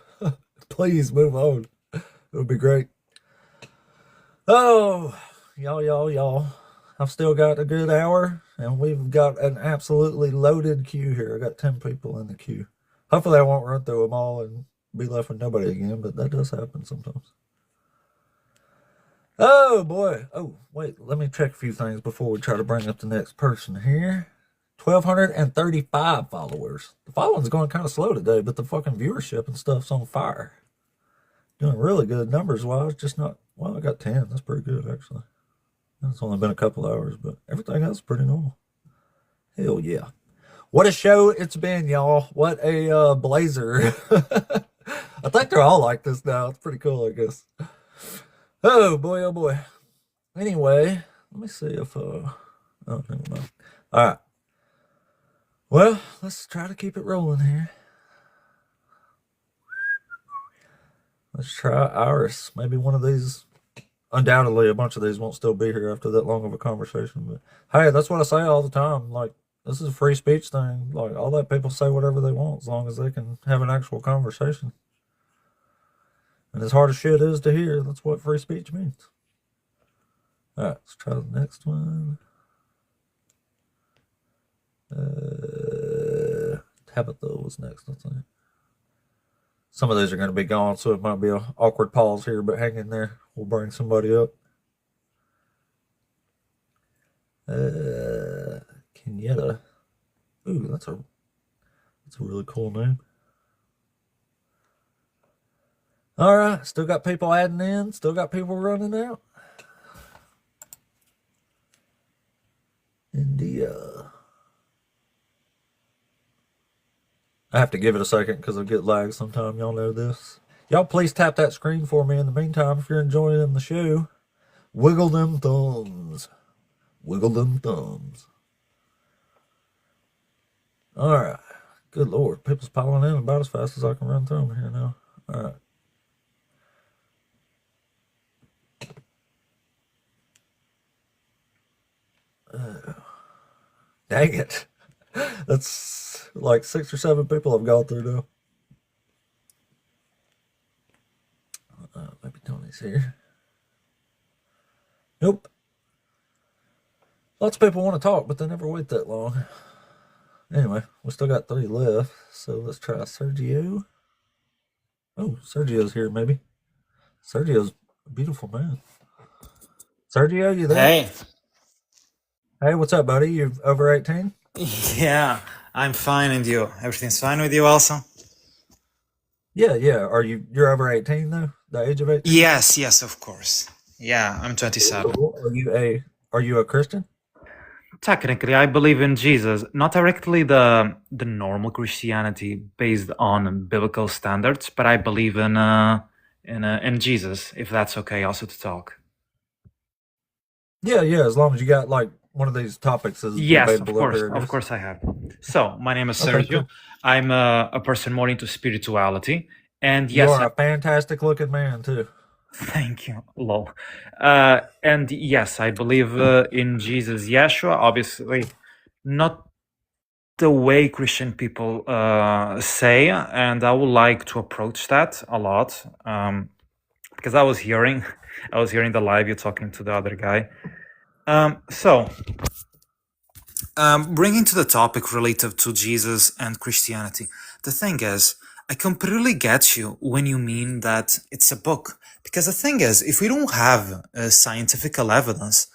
please move on. It would be great. Oh, y'all. I've still got a good hour, and we've got an absolutely loaded queue here. I got 10 people in the queue. Hopefully I won't run through them all and be left with nobody again, but that does happen sometimes. Oh, boy. Oh, wait. Let me check a few things before we try to bring up the next person here. 1,235 followers. The following's going kind of slow today, but the fucking viewership and stuff's on fire. Doing really good numbers-wise, just not... Well, I got 10. That's pretty good, actually. It's only been a couple hours, but everything else is pretty normal. Hell yeah. What a show it's been, y'all. What a blazer. I think they're all like this now. It's pretty cool, I guess. Oh, boy, oh, boy. Anyway, let me see if... Oh, never mind. All right. Well, let's try to keep it rolling here. Let's try Iris. Maybe one of these... Undoubtedly, a bunch of these won't still be here after that long of a conversation. But hey, that's what I say all the time. Like, this is a free speech thing. Like, I'll let people say whatever they want as long as they can have an actual conversation. And as hard as shit is to hear, that's what free speech means. All right, let's try the next one. Tabitha was next, I think. Some of these are going to be gone, so it might be an awkward pause here, but hang in there. We'll bring somebody up. Kenyetta. Ooh, that's a really cool name. All right, still got people adding in, still got people running out. India. I have to give it a second because I get lagged sometime. Y'all know this. Y'all please tap that screen for me in the meantime if you're enjoying the show. Wiggle them thumbs. Wiggle them thumbs. All right. Good Lord. People's piling in about as fast as I can run through them here now. All right. Dang it. That's like 6 or 7 people I've gone through now. Maybe Tony's here. Nope. Lots of people want to talk, but they never wait that long. Anyway, we still got 3 left, so let's try Sergio. Oh, Sergio's here, maybe. Sergio's a beautiful man. Sergio, you there? Hey, Hey, what's up, buddy? You over 18? yeah, I'm fine, and you? Everything's fine with you also? Yeah. You're over 18 though? The age of 18? Yes, of course. Yeah, I'm 27. Cool. Are you a Christian? Technically, I believe in Jesus, not directly the normal Christianity based on biblical standards, but I believe in Jesus, if that's okay also to talk. Yeah, as long as you got like one of these topics is Yes, available up there. of course I have. So, my name is Okay, Sergio. cool. I'm a person more into spirituality, and You yes, are a fantastic looking man too. thank you, lol. And yes, I believe in Jesus, Yeshua. Obviously, not the way Christian people say, and I would like to approach that a lot because I was hearing the live you talking to the other guy. Bringing to the topic relative to Jesus and Christianity, the thing is, I completely get you when you mean that it's a book. Because the thing is, if we don't have scientific evidence,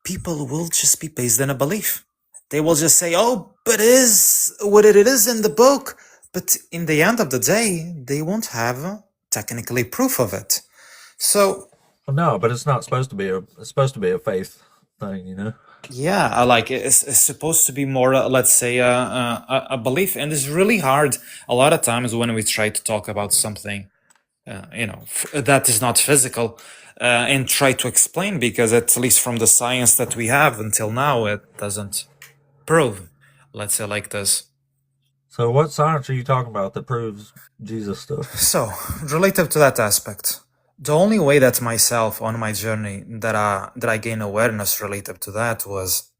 people will just be based in a belief. They will just say, oh, but it is what it is in the book. But in the end of the day, they won't have technically proof of it. So Well, no, but it's not supposed to be it's supposed to be a faith thing, you know? yeah, I like it. It's supposed to be more, let's say, a belief, and it's really hard a lot of times when we try to talk about something, that is not physical, and try to explain, because at least from the science that we have until now, it doesn't prove, let's say, like this. So what science are you talking about that proves Jesus stuff? So, relative to that aspect, the only way that myself on my journey that I gain awareness relative to that was,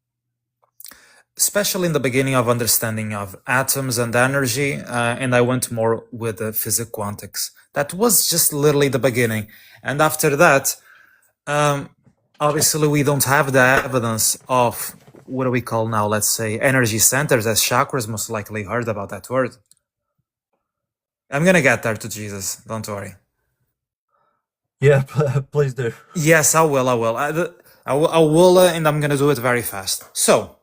especially in the beginning of understanding of atoms and energy, and I went more with the physics quantics. That was just literally the beginning. And after that, obviously we don't have the evidence of what do we call now, let's say, energy centers as chakras. Most likely heard about that word. I'm gonna get there to Jesus, don't worry. Yeah, please do. Yes, I will. I will, and I'm gonna do it very fast. So,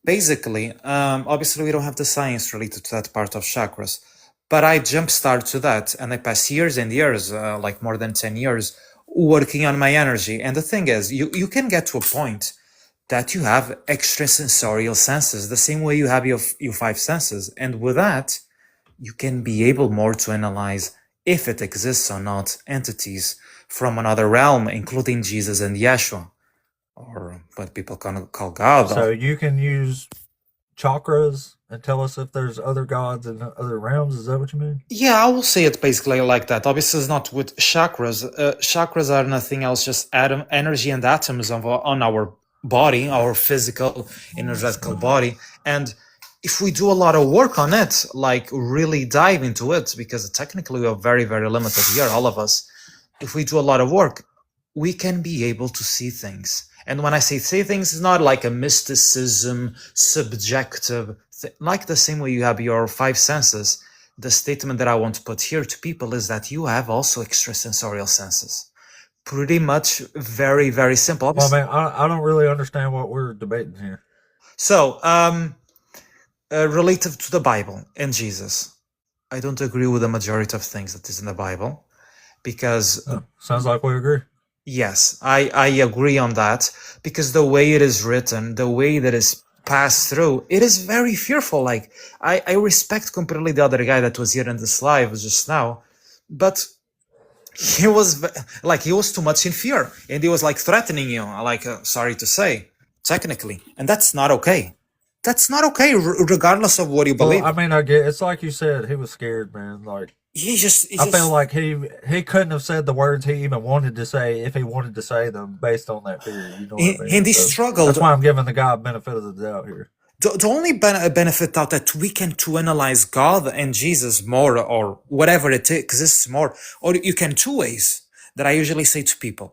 basically, obviously, we don't have the science related to that part of chakras, but I jumpstart to that, and I pass years and years, like more than 10 years, working on my energy. And the thing is, you can get to a point that you have extrasensorial senses, the same way you have your 5 senses, and with that, you can be able more to analyze if it exists or not entities from another realm, including Jesus and Yeshua, or what people call God. So you can use chakras and tell us if there's other gods in other realms. Is that what you mean? Yeah, I will say it basically like that. Obviously, it's not with chakras. Chakras are nothing else, just energy and atoms on our body, our physical, energetical body. And if we do a lot of work on it, like really dive into it, because technically we are very, very limited here, all of us. If we do a lot of work, we can be able to see things. And when I say things, it's not like a mysticism, subjective, like the same way you have your 5 senses. The statement that I want to put here to people is that you have also extrasensorial senses. Pretty much very, very simple. Well, man, I don't really understand what we're debating here. So, relative to the Bible and Jesus, I don't agree with the majority of things that is in the Bible, because Sounds like we agree. Yes, I agree on that because the way it is written, the way that is passed through, it is very fearful. Like I respect completely the other guy that was here in this live just now, but he was like he was too much in fear and he was like threatening you, like sorry to say, technically, and that's not okay. That's not okay, regardless of what you Well, believe. I mean, I get it's like you said, he was scared, man. Like He just, I feel like he couldn't have said the words he even wanted to say if he wanted to say them based on that fear. You know what I mean? and he So struggled. that's why I'm giving the guy a benefit of the doubt here. The only benefit out that we can to analyze God and Jesus more or whatever it exists more, or you can two ways that I usually say to people.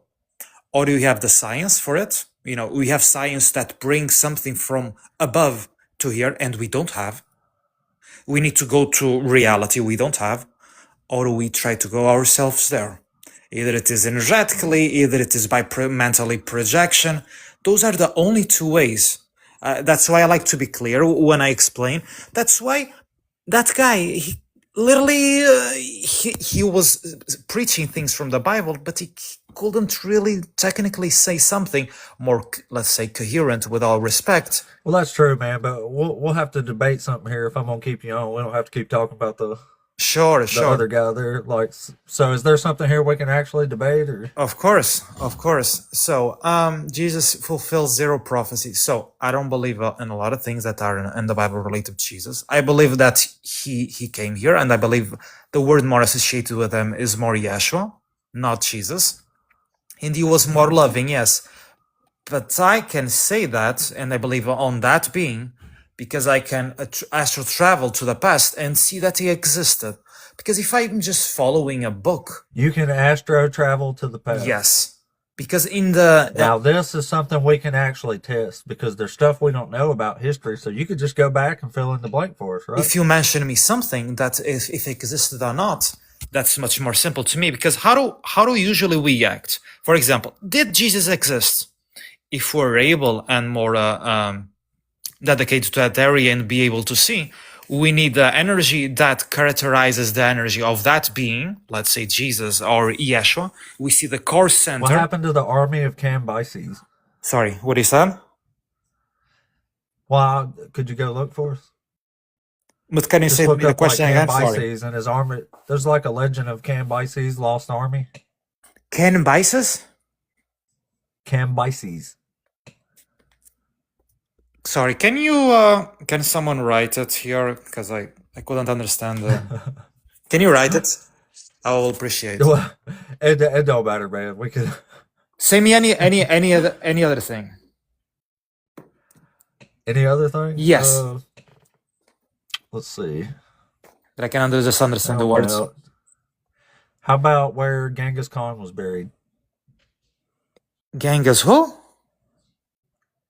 Or you have the science for it. You know, we have science that brings something from above to here and we don't have. We need to go to reality we don't have, or we try to go ourselves there. Either it is energetically, either it is by mentally projection. Those are the only two ways. That's why I like to be clear when I explain. That's why that guy, he literally, he was preaching things from the Bible, but he couldn't really technically say something more, let's say, coherent with all respect. Well, that's true, man. But we'll have to debate something here if I'm gonna keep you on. We don't have to keep talking about the Sure. other guy there. Like, so is there something here we can actually debate, or Of course. So, Jesus fulfills zero prophecy. So, I don't believe in a lot of things that are in the Bible related to Jesus. I believe that he came here, and I believe the word more associated with him is more Yeshua, not Jesus. And he was more loving, yes. But I can say that, and I believe on that being, because I can astral travel to the past and see that he existed. Because if I'm just following a book, you can astro travel to the past? yes. Because in the Now, this is something we can actually test because there's stuff we don't know about history. So you could just go back and fill in the blank for us, right? if you mention me something that if it existed or not, that's much more simple to me. Because how do usually we act? For example, did Jesus exist? If we're able and more dedicated to that area and be able to see, we need the energy that characterizes the energy of that being, let's say Jesus or Yeshua. We see the core What center. happened to the army of Cambyses? Sorry, what is that? Well, could you go look for us? But can you Just say look the up like question again? Sorry. Cambyses and his army. There's like a legend of Cambyses' lost army. Cambyses? Cambyses. Sorry, can someone write it here? Because I couldn't understand. Can you write it? I will appreciate it. Well, it don't matter, man. We could. Say me any other thing. Any other thing? Yes. Let's see. That I can just understand the words. How about where Genghis Khan was buried? Genghis who?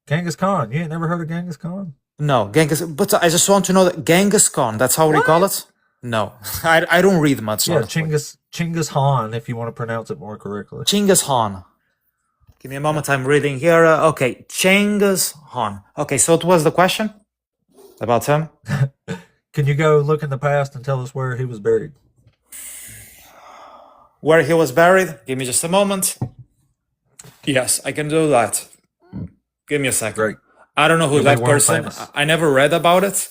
Genghis Khan. You ain't never heard of Genghis Khan? No, Genghis. But I just want to know that Genghis Khan. That's how we call it. No, I don't read much. Yeah, honestly. Chinggis Khan, if you want to pronounce it more correctly. Genghis Khan. Give me a moment. I'm reading here. Okay, Genghis Khan. Okay, so what was the question about him? Can you go look in the past and tell us where he was buried? Where he was buried? Give me just a moment. Yes, I can do that. Give me a second. Great. I don't know who You'll be that world person. famous. I never read about it.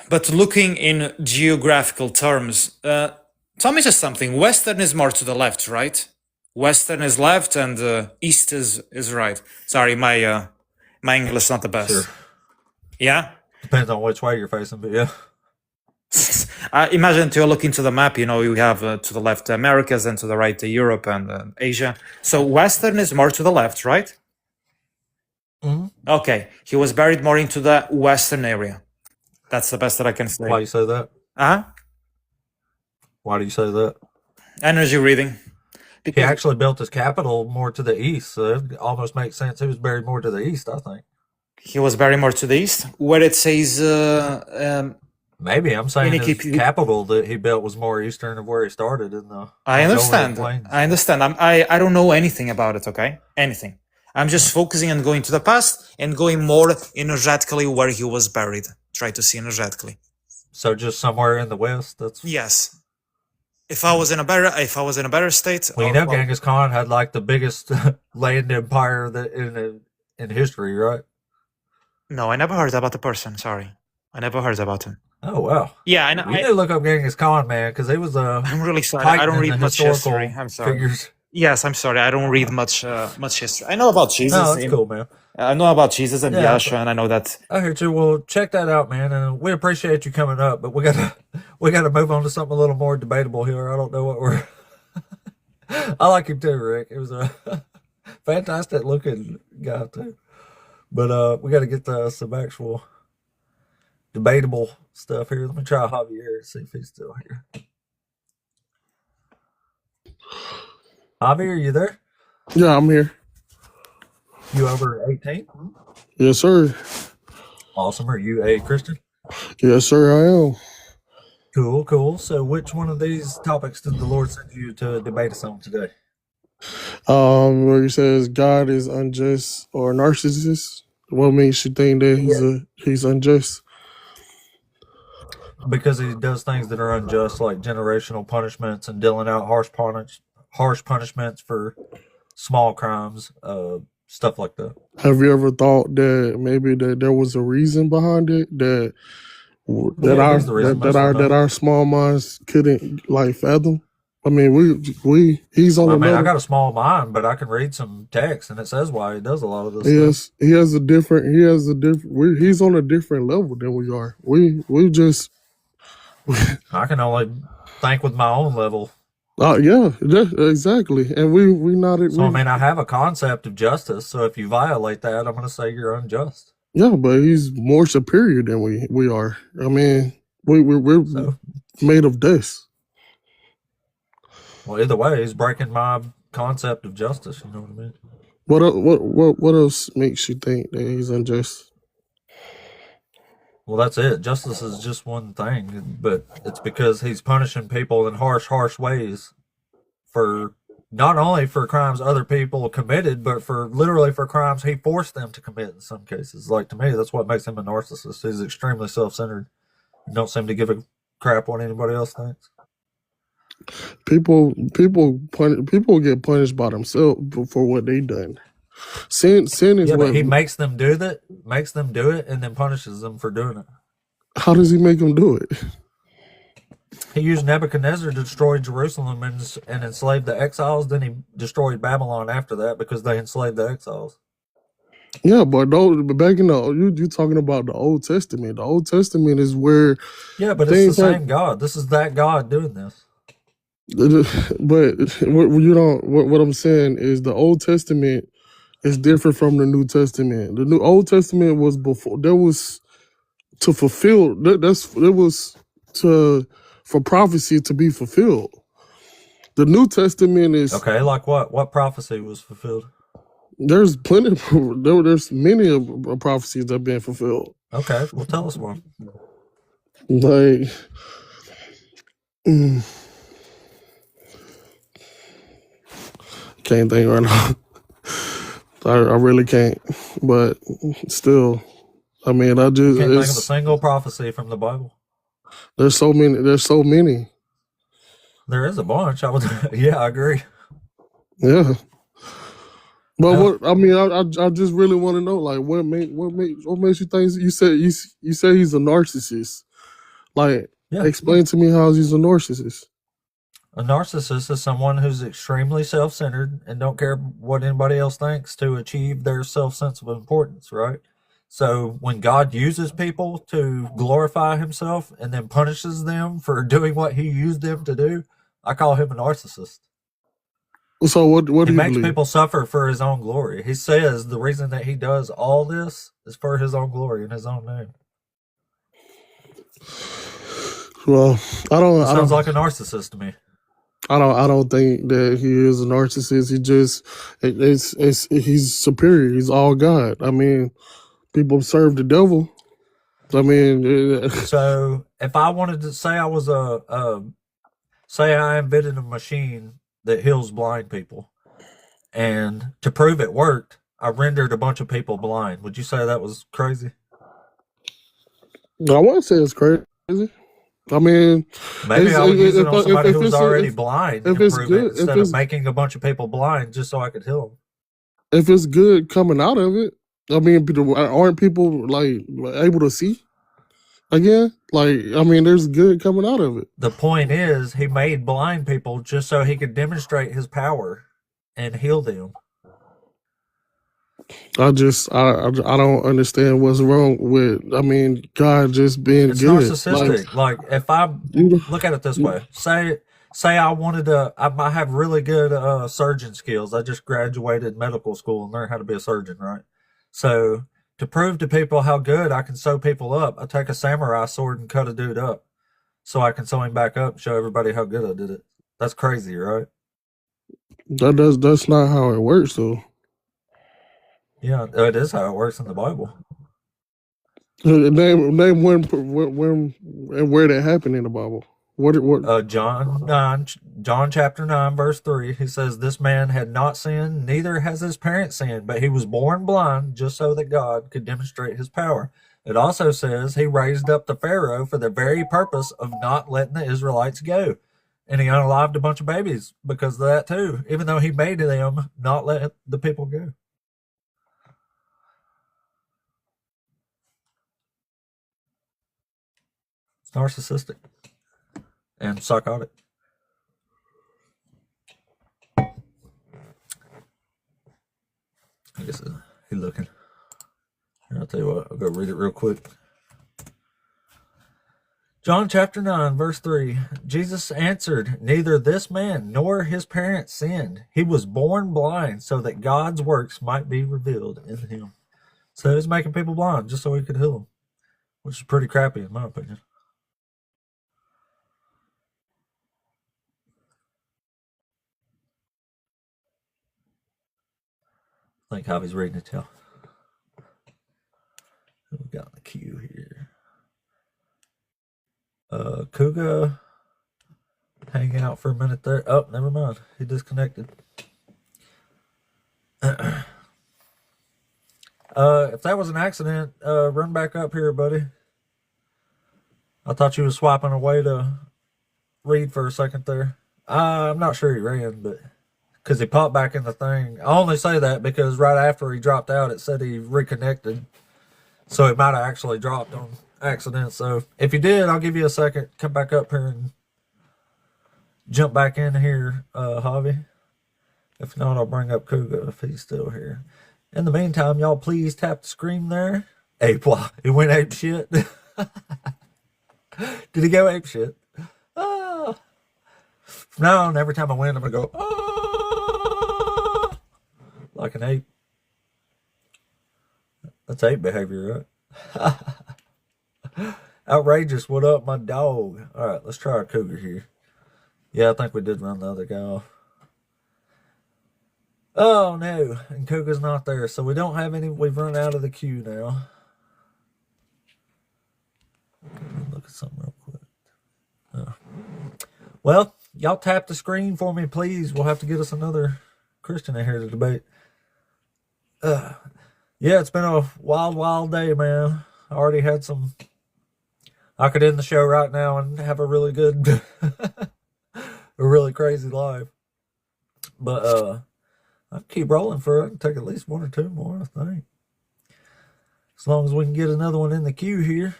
But looking in geographical terms, tell me just something. Western is more to the left, right? Western is left and east is right. Sorry, my English is not the best. Sure. Yeah? Depends on which way you're facing, but yeah. Imagine to look into the map, you know, you have to the left Americas and to the right Europe and Asia. So Western is more to the left, right? Mm-hmm. Okay. He was buried more into the Western area. That's the best that I can say. Why do you say that? Uh-huh. Why do you say that? Energy reading. He actually built his capital more to the east, so it almost makes sense. He was buried more to the east, I think. He was buried more to the east, where it says... Maybe I'm saying Any his keep- capital that he built was more eastern of where he started in the. I Mongolian understand. plains. I understand. I don't know anything about it, okay? Anything. I'm just focusing on going to the past and going more energetically where he was buried. Try to see energetically. So just somewhere in the west. That's Yes. if I was in a better state, Well, you know, Genghis Khan had like the biggest land empire that in history, right? no, I never heard about the person. Sorry, I never heard about him. Oh wow. Yeah, I know. You need to look up Genghis Khan, man, because he was I'm really sorry. titan I don't in the read much historical history. I'm sorry. figures. Yes, I'm sorry. I don't read much history. I know about Jesus. No, that's cool, man. I know about Jesus and Yeah, Yahshua, and I know that. I heard you. Well, check that out, man, and we appreciate you coming up. But we gotta move on to something a little more debatable here. I don't know what we're. I like him too, Rick. It was a fantastic looking guy too. But we got to get some actual debatable stuff here. Let me try Javier and see if he's still here. Javier, you there? Yeah, I'm here. You over 18? Yes, sir. Awesome. Are you a Christian? Yes, sir, I am. Cool, cool. So which one of these topics did the Lord send you to debate us on today? Where he says God is unjust or narcissist. What makes you think that he's unjust? Because he does things that are unjust, like generational punishments and dealing out harsh punishments for small crimes, stuff like that. Have you ever thought that maybe that there was a reason behind it that Yeah, there's the reason. Most of the that our small minds couldn't like fathom? I mean, he's on I mean, I another. got a small mind, but I can read some text, and it says why he does a lot of this stuff. He has a different. He's on a different level than we are. We just. I can only think with my own level. Yeah, exactly. And we not. So, I mean, I have a concept of justice. So if you violate that, I'm going to say you're unjust. Yeah, but he's more superior than we are. I mean, we're So, made of dust. well, either way, he's breaking my concept of justice. You know what I mean? What else makes you think that he's unjust? Well, that's it. Justice is just one thing, but it's because he's punishing people in harsh ways for not only for crimes other people committed, but for literally for crimes he forced them to commit in some cases. Like, to me, that's what makes him a narcissist. He's extremely self-centered. Don't seem to give a crap what anybody else thinks. People get punished by themselves for what they done. Sin is Yeah, what. but he makes them do it, and then punishes them for doing it. How does he make them do it? He used Nebuchadnezzar to destroy Jerusalem and enslave the exiles. Then he destroyed Babylon after that because they enslaved the exiles. Yeah, but back in you talking about the Old Testament. The Old Testament is where. Yeah, but it's the same God. This is that God doing this. But what I'm saying is the Old Testament is different from the New Testament. The Old Testament was before there was to fulfill. For prophecy to be fulfilled. The New Testament is okay. Like what? What prophecy was fulfilled? There's plenty. There's many of prophecies that have been fulfilled. Okay, well, tell us one. Like. Can't think right now. I really can't. But still, I mean, Can't think of a single prophecy from the Bible. There's so many. There is a bunch. Yeah, I agree. Yeah. But I just really want to know, like, what makes you think you say he's a narcissist? Like, explain to me how he's a narcissist. A narcissist is someone who's extremely self-centered and don't care what anybody else thinks to achieve their self-sense of importance, right? So when God uses people to glorify himself and then punishes them for doing what he used them to do, I call him a narcissist. So what do you believe? He makes people suffer for his own glory. He says the reason that he does all this is for his own glory and his own name. Well, Sounds like a narcissist to me. I don't think that he is a narcissist. He's superior. He's all God. I mean, people serve the devil. I mean, so if I wanted to say I was say I invented a machine that heals blind people, and to prove it worked, I rendered a bunch of people blind. Would you say that was crazy? I wouldn't say it's crazy. I mean, Maybe it's, I would use it if, on somebody if who was it's already blind if and it's prove it good, instead of making a bunch of people blind just so I could heal them. if it's good coming out of it, I mean, aren't people like able to see again? Like, I mean, there's good coming out of it. The point is, he made blind people just so he could demonstrate his power and heal them. I don't understand what's wrong with. I mean, God just being It's good. narcissistic. Like if I look at it this way, say I wanted to, I have really good surgeon skills. I just graduated medical school and learned how to be a surgeon, right? So to prove to people how good I can sew people up, I take a samurai sword and cut a dude up, so I can sew him back up and show everybody how good I did it. That's crazy, right? That's not how it works, though. Yeah, it is how it works in the Bible. Name when and where that happened in the Bible. What? John chapter 9, verse 3, he says, "This man had not sinned, neither has his parents sinned, but he was born blind just so that God could demonstrate his power." It also says he raised up the Pharaoh for the very purpose of not letting the Israelites go. And he unalived a bunch of babies because of that too, even though he made them not let the people go. It's narcissistic and psychotic. I guess he's looking. Here, I'll tell you what, I'll go read it real quick. John chapter 9, verse 3. Jesus answered, "Neither this man nor his parents sinned. He was born blind so that God's works might be revealed in him." So he's making people blind just so he could heal them, which is pretty crappy in my opinion. I think Javi's reading it, y'all. Who we got in the queue here? Kuga, hang out for a minute there. Oh, never mind. He disconnected. If that was an accident, run back up here, buddy. I thought you was swiping away to read for a second there. I'm not sure he ran, but because he popped back in the thing. I only say that because right after he dropped out, it said he reconnected. So it might have actually dropped on accident. So if you did, I'll give you a second. Come back up here and jump back in here, Javi. If not, I'll bring up Kuga if he's still here. In the meantime, y'all please tap the screen there. Ape, he went ape shit. Did he go ape shit? Ah. From now on, every time I win, I'm going to go, ah, like an ape. That's ape behavior, right? Outrageous, what up, my dog? All right, let's try our cougar here. Yeah, I think we did run the other guy off. Oh, no, and Cougar's not there, so we don't have any. We've run out of the queue now. Look at something real quick. Oh. Well, y'all tap the screen for me, please. We'll have to get us another Christian in here to debate. Yeah, it's been a wild, wild day, man. I already had some. I could end the show right now and have a really good, a really crazy life. But I'll keep rolling for it and take at least one or two more, I think. As long as we can get another one in the queue here.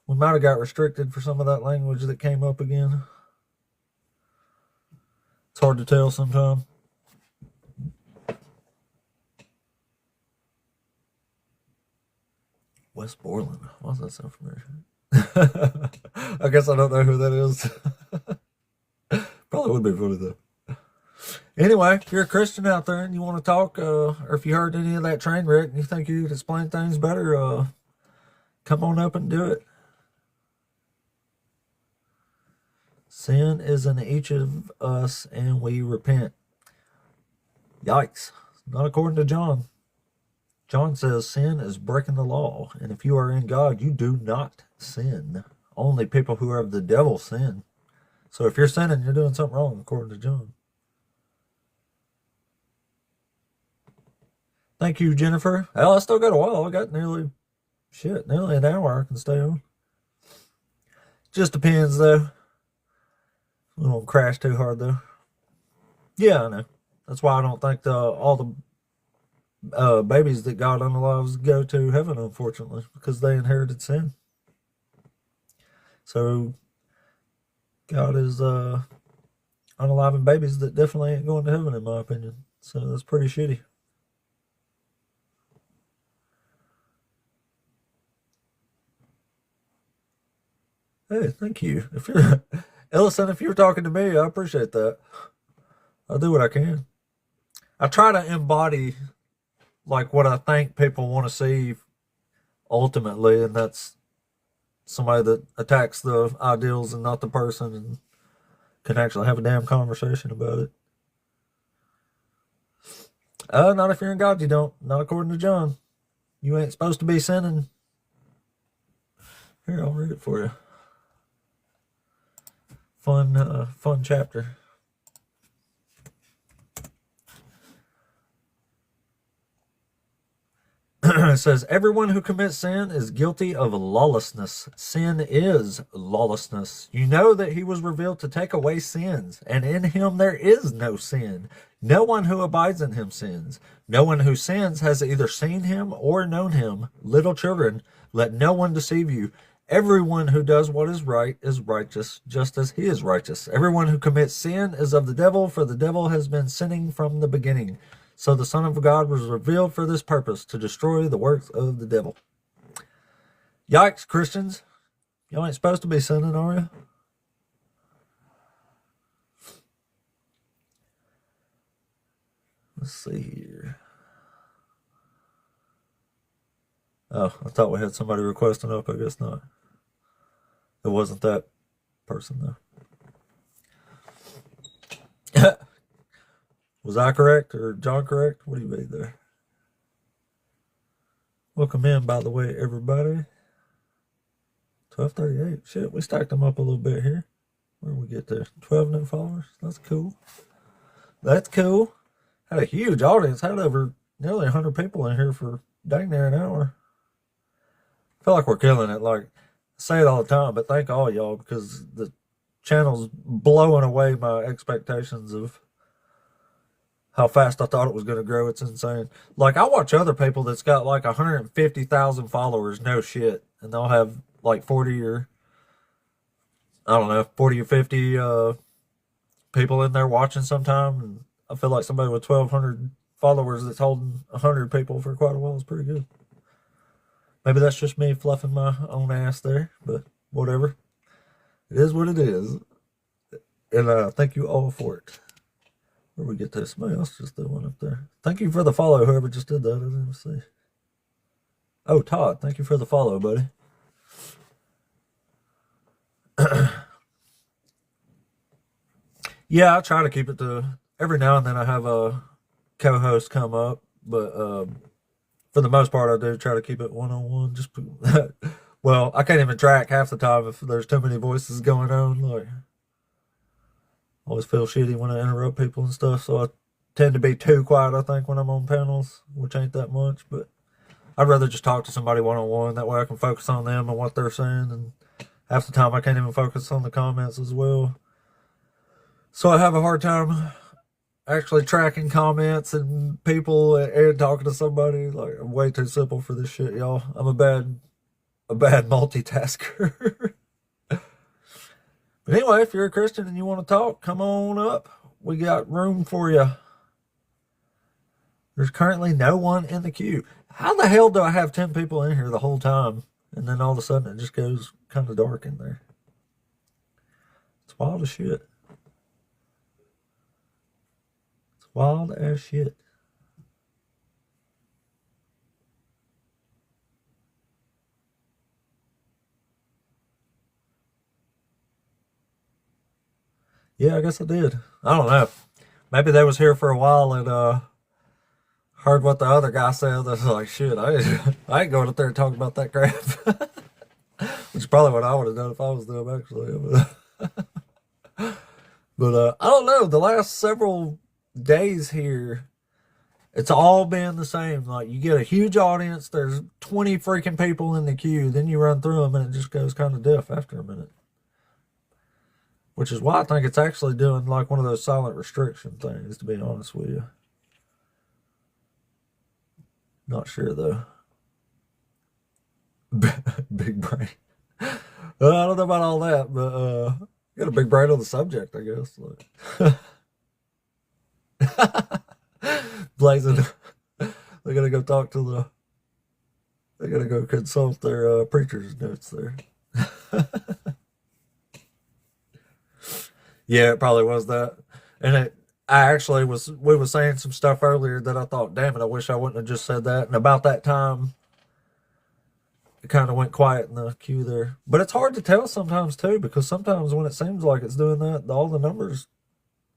We might have got restricted for some of that language that came up again. It's hard to tell sometimes. West Borland. Why does that sound familiar? I guess I don't know who that is. Probably would be funny though. Anyway, if you're a Christian out there and you want to talk, or if you heard any of that train wreck and you think you could explain things better, come on up and do it. Sin is in each of us and we repent. Yikes. Not according to John. John says sin is breaking the law, and if you are in God, you do not sin. Only people who are of the devil sin. So if you're sinning, you're doing something wrong, according to John. Thank you, Jennifer. Hell, I still got a while. I got nearly an hour I can stay on. Just depends, though. We won't crash too hard, though. Yeah, I know. That's why I don't think all the babies that God unalives go to heaven, unfortunately, because they inherited sin. So God is unaliving babies that definitely ain't going to heaven, in my opinion. So that's pretty shitty. Hey, thank you. If you're Ellison, if you're talking to me, I appreciate that. I'll do what I can. I try to embody like what I think people want to see ultimately, and that's somebody that attacks the ideals and not the person, and can actually have a damn conversation about it. Not if you're in God, you don't. Not according to John. You ain't supposed to be sinning. Here, I'll read it for you. Fun chapter. It says, everyone who commits sin is guilty of lawlessness. Sin is lawlessness. You know that he was revealed to take away sins, and in him there is no sin. No one who abides in him sins. No one who sins has either seen him or known him. Little children, let no one deceive you. Everyone who does what is right is righteous, just as he is righteous. Everyone who commits sin is of the devil, for the devil has been sinning from the beginning. So the Son of God was revealed for this purpose, to destroy the works of the devil. Yikes, Christians. Y'all ain't supposed to be sinning, are you? Let's see here. Oh, I thought we had somebody requesting up. I guess not. It wasn't that person, though. Was I correct or John correct? What do you mean there? Welcome in, by the way, everybody. 1238. Shit, we stacked them up a little bit here. Where did we get there? 12 new followers. That's cool. That's cool. Had a huge audience. Had over nearly 100 people in here for dang near an hour. Feel like we're killing it. Like, I say it all the time, but thank all y'all, because the channel's blowing away my expectations of how fast I thought it was going to grow. It's insane. Like, I watch other people that's got like 150,000 followers, no shit, and they'll have like 40 or, I don't know, 40 or 50 people in there watching sometime, and I feel like somebody with 1,200 followers that's holding 100 people for quite a while is pretty good. Maybe that's just me fluffing my own ass there, but whatever. It is what it is. And thank you all for it. Where we get this? Somebody else just did one up there. Thank you for the follow, whoever just did that. I didn't even see. Oh, Todd, thank you for the follow, buddy. Yeah, I try to keep it to, every now and then I have a co-host come up, but for the most part I do try to keep it one-on-one. Just well, I can't even track half the time if there's too many voices going on. Like, I always feel shitty when I interrupt people and stuff, so I tend to be too quiet, I think, when I'm on panels, which ain't that much, but I'd rather just talk to somebody one-on-one. That way I can focus on them and what they're saying, and half the time I can't even focus on the comments as well. So I have a hard time actually tracking comments and people and talking to somebody. Like, I'm way too simple for this shit, y'all. I'm a bad multitasker. But anyway, if you're a Christian and you want to talk, come on up. We got room for you. There's currently no one in the queue. How the hell do I have 10 people in here the whole time, and then all of a sudden it just goes kind of dark in there? It's wild as shit. It's wild as shit. Yeah, I guess I did. I don't know. Maybe they was here for a while and heard what the other guy said. They was like, shit, I ain't going up there and talking about that crap. Which is probably what I would have done if I was them, actually. But I don't know. The last several days here, it's all been the same. Like, you get a huge audience. There's 20 freaking people in the queue. Then you run through them and it just goes kind of deaf after a minute. which is why I think it's actually doing like one of those silent restriction things, to be honest with you. Not sure though. Big brain. I don't know about all that, but got a big brain on the subject, I guess. Blazing. They're gonna go talk to the. They're gonna go consult their preacher's notes there. Yeah, it probably was that. And I actually we were saying some stuff earlier that I thought, damn it, I wish I wouldn't have just said that. And about that time, it kind of went quiet in the queue there. But it's hard to tell sometimes too, because sometimes when it seems like it's doing that, all the numbers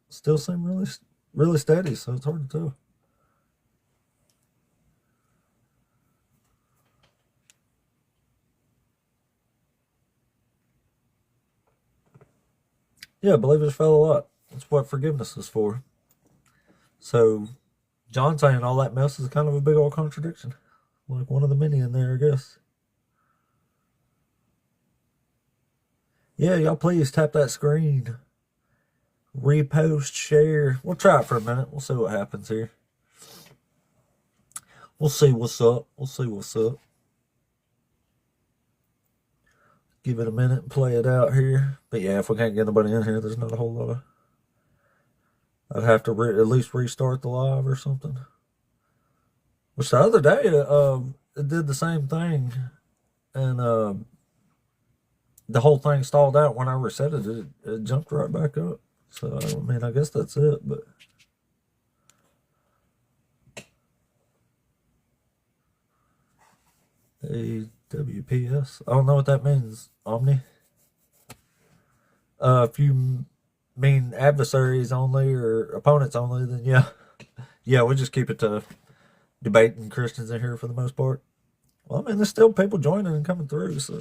still seem really steady. So it's hard to tell. Yeah, believers fail a lot. That's what forgiveness is for. So John saying all that mess is kind of a big old contradiction. Like one of the many in there, I guess. Yeah, y'all please tap that screen. Repost, share. We'll try it for a minute. We'll see what happens here. We'll see what's up. We'll see what's up. Give it a minute and play it out here. But yeah, if we can't get anybody in here, there's not a whole lot of... I'd have to at least restart the live or something. Which the other day, it did the same thing. And the whole thing stalled out. When I reset it, it jumped right back up. So, I mean, I guess that's it. But AWPS. I don't know what that means. Omni. If you mean adversaries only or opponents only, then yeah, we just keep it to debating Christians in here for the most part. Well, I mean, there's still people joining and coming through, so.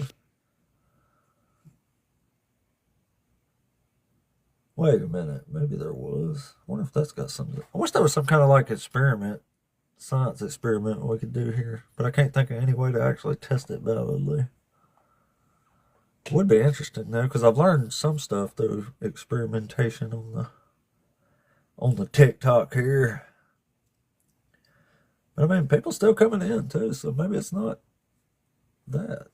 Wait a minute, maybe there was. I wonder if that's got something. I wish there was some kind of like science experiment we could do here, but I can't think of any way to actually test it validly. Would be interesting though, because I've learned some stuff through experimentation on the TikTok here. But I mean, people still coming in too, so maybe it's not that.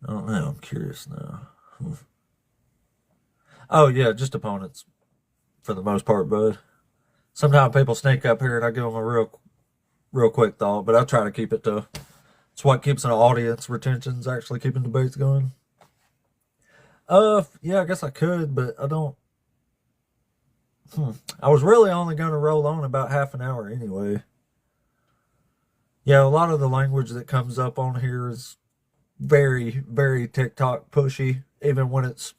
I don't know. I'm curious now. Oh yeah, just opponents for the most part, bud. Sometimes people sneak up here and I give them a real quick thought, but I try to keep it to. It's what keeps an audience retention's actually keeping debates going. Yeah, I guess I could, but I don't. I was really only going to roll on about half an hour anyway. Yeah, a lot of the language that comes up on here is very, very TikTok pushy, even when it's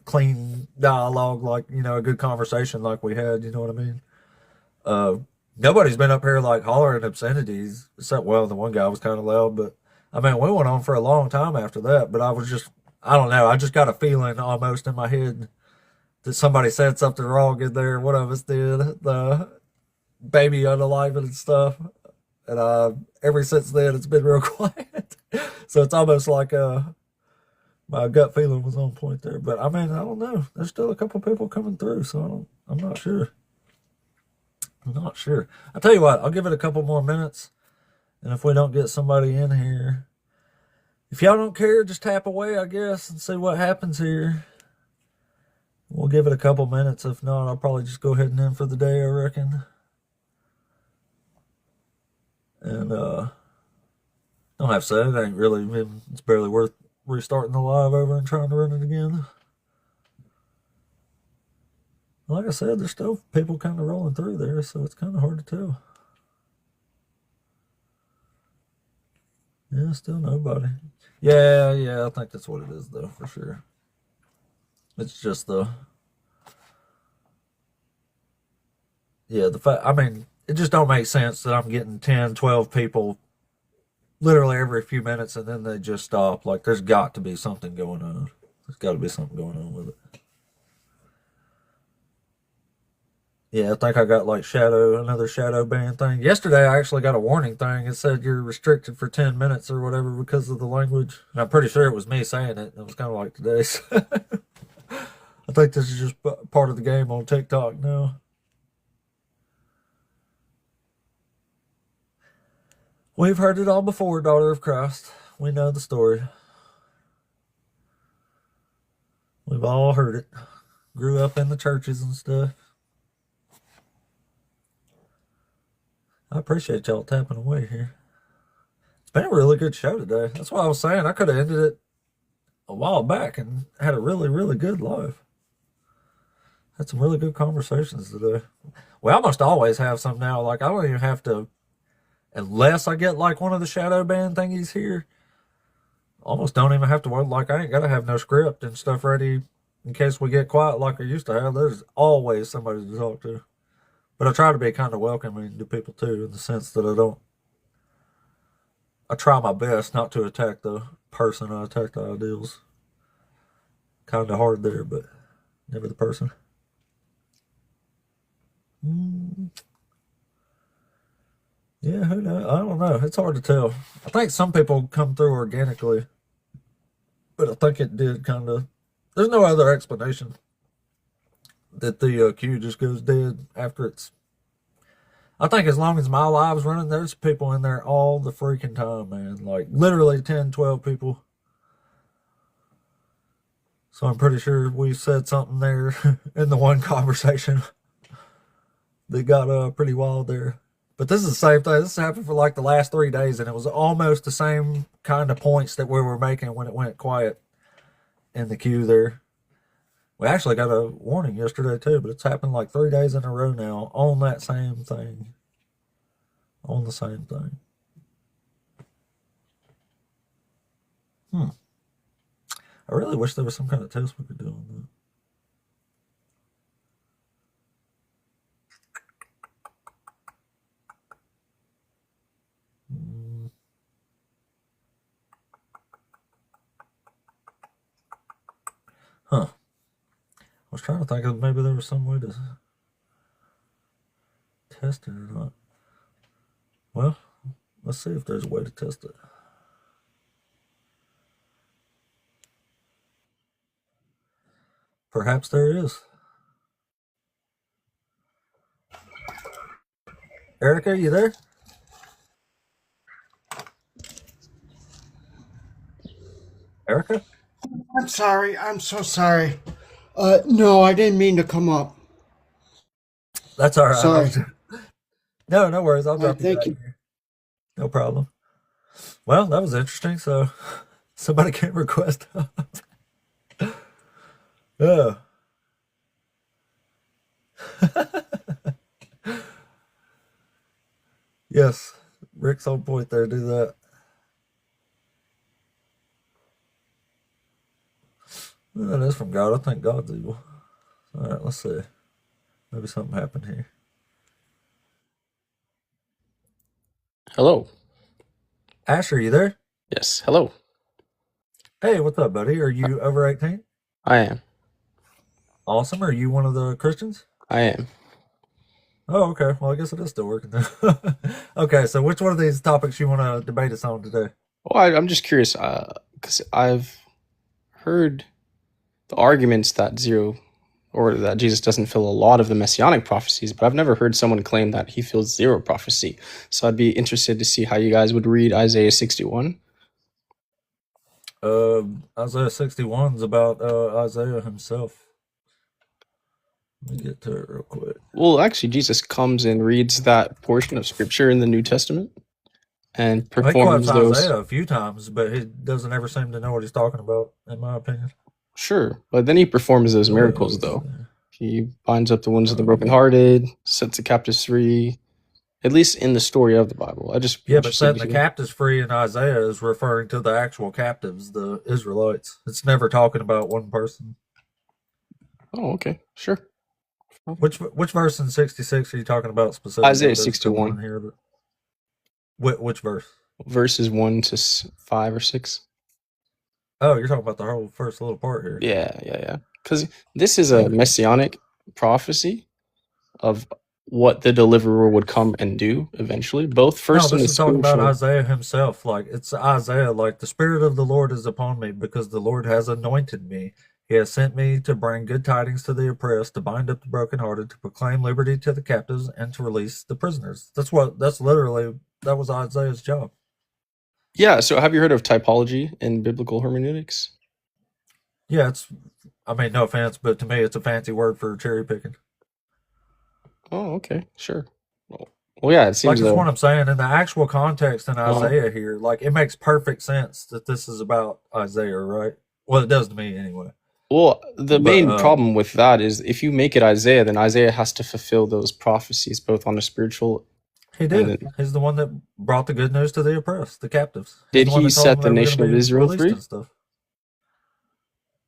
clean dialogue, like, a good conversation like we had, you know what I mean? Nobody's been up here like hollering obscenities, except, well, the one guy was kind of loud, but I mean, we went on for a long time after that, but I don't know, I just got a feeling almost in my head that somebody said something wrong in there. One of us did, the baby unaliving and stuff. And ever since then, it's been real quiet. So it's almost like my gut feeling was on point there. But I mean, I don't know. There's still a couple people coming through, so I'm not sure. I'm not sure. I'll tell you what, I'll give it a couple more minutes. And if we don't get somebody in here, if y'all don't care, just tap away, I guess, and see what happens here. We'll give it a couple minutes. If not, I'll probably just go ahead and end for the day, I reckon. And don't have to say, it ain't really, it's barely worth restarting the live over and trying to run it again. Like I said, there's still people kind of rolling through there, so it's kind of hard to tell. Yeah, still nobody. Yeah, I think that's what it is, though, for sure. It's just the fact, I mean, it just don't make sense that I'm getting 10, 12 people literally every few minutes and then they just stop. Like, there's got to be something going on. There's got to be something going on with it. Yeah, I think I got like another shadow ban thing. Yesterday, I actually got a warning thing. It said you're restricted for 10 minutes or whatever because of the language. And I'm pretty sure it was me saying it. It was kind of like today's. I think this is just part of the game on TikTok now. We've heard it all before, daughter of Christ. We know the story. We've all heard it. Grew up in the churches and stuff. I appreciate y'all tapping away here. It's been a really good show today. That's why I was saying I could have ended it a while back and had a really, really good live. Had some really good conversations today. We almost always have some now. Like, I don't even have to, unless I get like one of the shadow ban thingies here, almost don't even have to worry. Like, I ain't got to have no script and stuff ready in case we get quiet like I used to have. There's always somebody to talk to. But I try to be kind of welcoming to people too, in the sense that I try my best not to attack the person, I attack the ideals. Kind of hard there, but never the person. Yeah, who knows? I don't know. It's hard to tell. I think some people come through organically, but I think it did kind of. There's no other explanation that the queue just goes dead after it's. I think as long as my live's running, there's people in there all the freaking time, man. Like literally 10, 12 people. So I'm pretty sure we said something there in the one conversation that got pretty wild there. But this is the same thing. This happened for like the last 3 days, and it was almost the same kind of points that we were making when it went quiet in the queue there. We actually got a warning yesterday too, but it's happened like 3 days in a row now on that same thing. On the same thing. I really wish there was some kind of test we could do on that. Huh. I was trying to think of maybe there was some way to test it or not. Well, let's see if there's a way to test it. Perhaps there is. Erica, are you there? Erica? I'm sorry. I'm so sorry. No, I didn't mean to come up. That's all right. Sorry. No worries. I'll drop you thank back you. here. No problem. Well, that was interesting. So somebody can request. Yeah. Yes, Rick's on point there. Do that. Well, that is from God. I think God's evil. All right, let's see. Maybe something happened here. Hello. Asher, you there? Yes. Hello. Hey, what's up, buddy? Are you over 18? I am. Awesome. Are you one of the Christians? I am. Oh, okay. Well, I guess it is still working then. Okay, so which one of these topics you want to debate us on today? Well, I'm just curious because I've heard the arguments that that Jesus doesn't fill a lot of the messianic prophecies, but I've never heard someone claim that he fills zero prophecy. So I'd be interested to see how you guys would read Isaiah 61. Isaiah 61 is about Isaiah himself. Let me get to it real quick. Well, actually, Jesus comes and reads that portion of scripture in the New Testament and He performs quotes those. Isaiah a few times, but he doesn't ever seem to know what he's talking about, in my opinion. Sure, but then he performs those miracles, though. He binds up the wounds of the brokenhearted, sets the captives free, at least in the story of the Bible. Yeah, but setting the captives free in Isaiah is referring to the actual captives, the Israelites. It's never talking about one person. Oh, okay, sure. Which verse in 66 are you talking about specifically? Isaiah 61. Here, which verse? Verses 1 to 5 or 6. Oh, you're talking about the whole first little part here. Yeah. Because this is a messianic prophecy. of what the deliverer would come and do eventually, both No, first in the this is talking about spiritual. Isaiah himself. Like, it's Isaiah, like, the Spirit of the Lord is upon me because the Lord has anointed me. He has sent me to bring good tidings to the oppressed, to bind up the brokenhearted, to proclaim liberty to the captives, and to release the prisoners. That was Isaiah's job. Yeah, so have you heard of typology in biblical hermeneutics? Yeah, no offense, but to me, it's a fancy word for cherry picking. Oh, okay, sure. Well, yeah, it Like, seems that's what I'm saying. In the actual context in Uh-huh. Isaiah here, like, it makes perfect sense that this is about Isaiah, right? Well, it does to me anyway. Well, the But main problem with that is if you make it Isaiah, then Isaiah has to fulfill those prophecies, both on the spiritual he and did. then He's the one that brought the good news to the oppressed, the captives. He's did the one he that told set them the they were nation going of to be Israel released free? and stuff.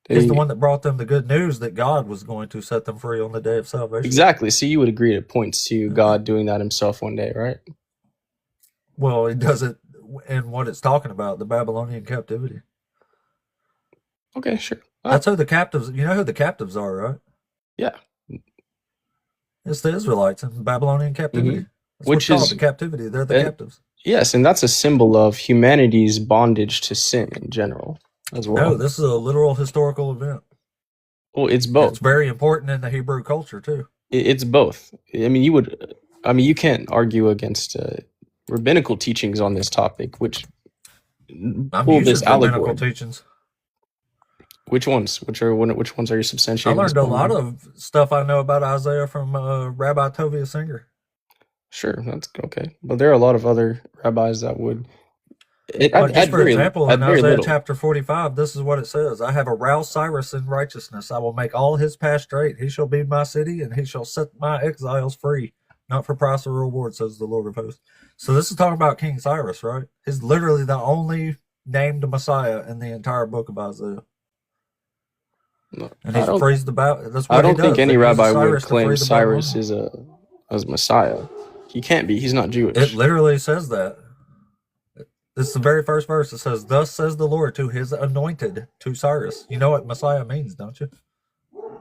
Did He's the he- one that brought them the good news that God was going to set them free on the day of salvation. Exactly. So you would agree it points to God doing that himself one day, right? Well, he does it in what it's talking about, the Babylonian captivity. Okay, sure. That's who the captives, you know who the captives are, right? Yeah. It's the Israelites in Babylonian captivity. Mhm. That's Which what's called is the captivity. They're the captives. Yes, and that's a symbol of humanity's bondage to sin in general as well. No, this is a literal historical event. Well, it's both. It's very important in the Hebrew culture too. It's both. I mean, you can't argue against rabbinical teachings on this topic, which I'm pull using this rabbinical allegory. teachings. Which ones? Which ones are you I substantiating? learned this a point lot on? of stuff I know about Isaiah from Rabbi Tovia Singer. Sure, that's okay. But there are a lot of other rabbis that would. Just for example, at in very Isaiah little. chapter 45, this is what it says. I have aroused Cyrus in righteousness. I will make all his paths straight. He shall be my city, and he shall set my exiles free, not for price or reward, says the Lord of hosts. So this is talking about King Cyrus, right? He's literally the only named Messiah in the entire book of Isaiah. And he's frees the Babylon. That's what I don't he think does. any He uses rabbi would Cyrus to free claim the Cyrus Babylonians. as Messiah. He can't be. He's not Jewish. It literally says that. It's the very first verse. It says, "Thus says the Lord to his anointed, to Cyrus." You know what Messiah means, don't you?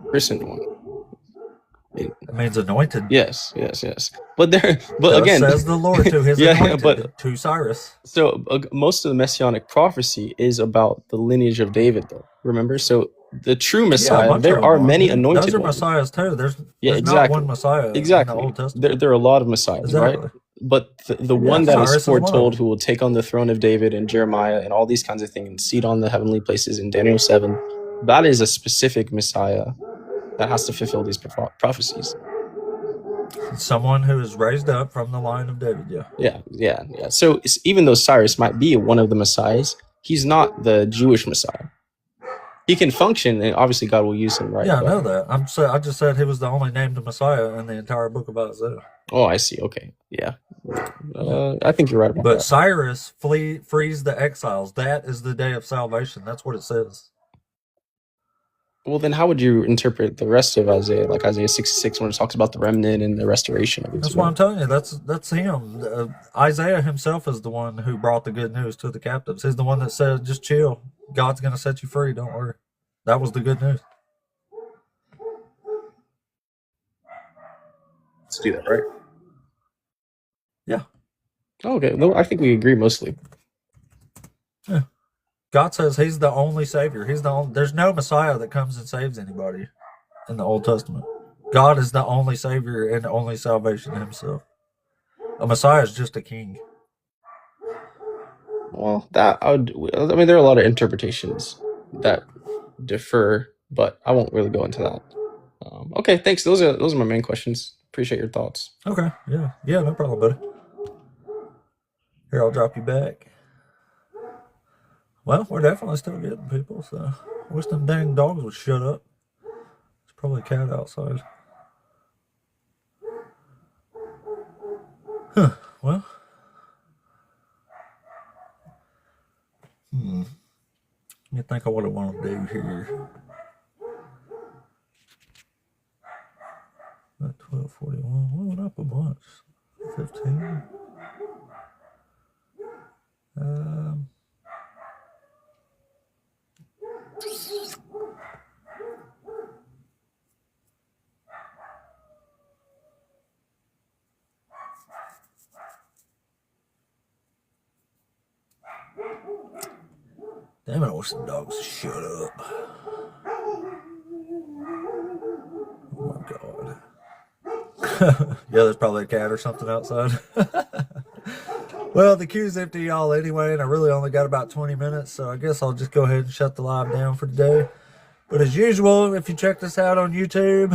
Christened one. It means anointed. Yes. But Thus again, says the Lord to his anointed, to Cyrus. So most of the messianic prophecy is about the lineage of David, though. Remember, so the true Messiah. There are many anointed Those are ones. messiahs too. There's exactly. not one Messiah in the Old Testament. There are a lot of messiahs, right? But the one that Cyrus is is one of foretold them. who will take on the throne of David and Jeremiah and all these kinds of things and seat on the heavenly places in Daniel 7, that is a specific Messiah that has to fulfill these prophecies. Someone who is raised up from the line of David, Yeah. So even though Cyrus might be one of the messiahs, he's not the Jewish Messiah. He can function, and obviously God will use him, right? Yeah, I know that. I just said he was the only named Messiah in the entire book of Isaiah. Oh, I see. Okay, yeah. I think you're right about But that. Cyrus frees the exiles. That is the day of salvation. That's what it says. Well, then how would you interpret the rest of Isaiah, like Isaiah 66, when it talks about the remnant and the restoration of That's Israel? what I'm telling you. That's him. Isaiah himself is the one who brought the good news to the captives. He's the one that said, "Just chill. God's going to set you free. Don't worry." That was the good news. Let's do that, right? Yeah. Okay. No, I think we agree mostly. Yeah. God says he's the only savior. There's no Messiah that comes and saves anybody in the Old Testament. God is the only savior and the only salvation himself. A Messiah is just a king. Well, there are a lot of interpretations that differ, but I won't really go into that. Okay, thanks. Those are my main questions. Appreciate your thoughts. Okay. Yeah, no problem, buddy. Here, I'll drop you back. Well, we're definitely still getting people, so I wish them dang dogs would shut up. There's probably a cat outside. Huh. Well. Let me think of what I want to do here. At 12:41. We went up a bunch. 15. Damn it, I wish the dogs would shut up. Oh my god. Yeah, there's probably a cat or something outside. Well, the queue's empty, y'all, anyway, and I really only got about 20 minutes, so I guess I'll just go ahead and shut the live down for today. But as usual, if you check this out on YouTube,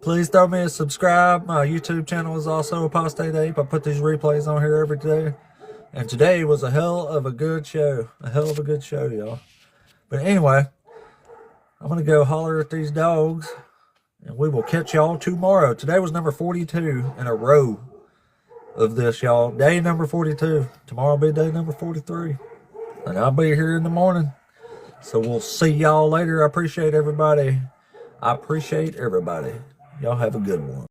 please throw me a subscribe. My YouTube channel is also Apostate Ape. I put these replays on here every day. And today was a hell of a good show. A hell of a good show, y'all. But anyway, I'm going to go holler at these dogs, and we will catch y'all tomorrow. Today was number 42 in a row of this, y'all. Day number 42. Tomorrow will be day number 43. And I'll be here in the morning. So we'll see y'all later. I appreciate everybody. Y'all have a good one.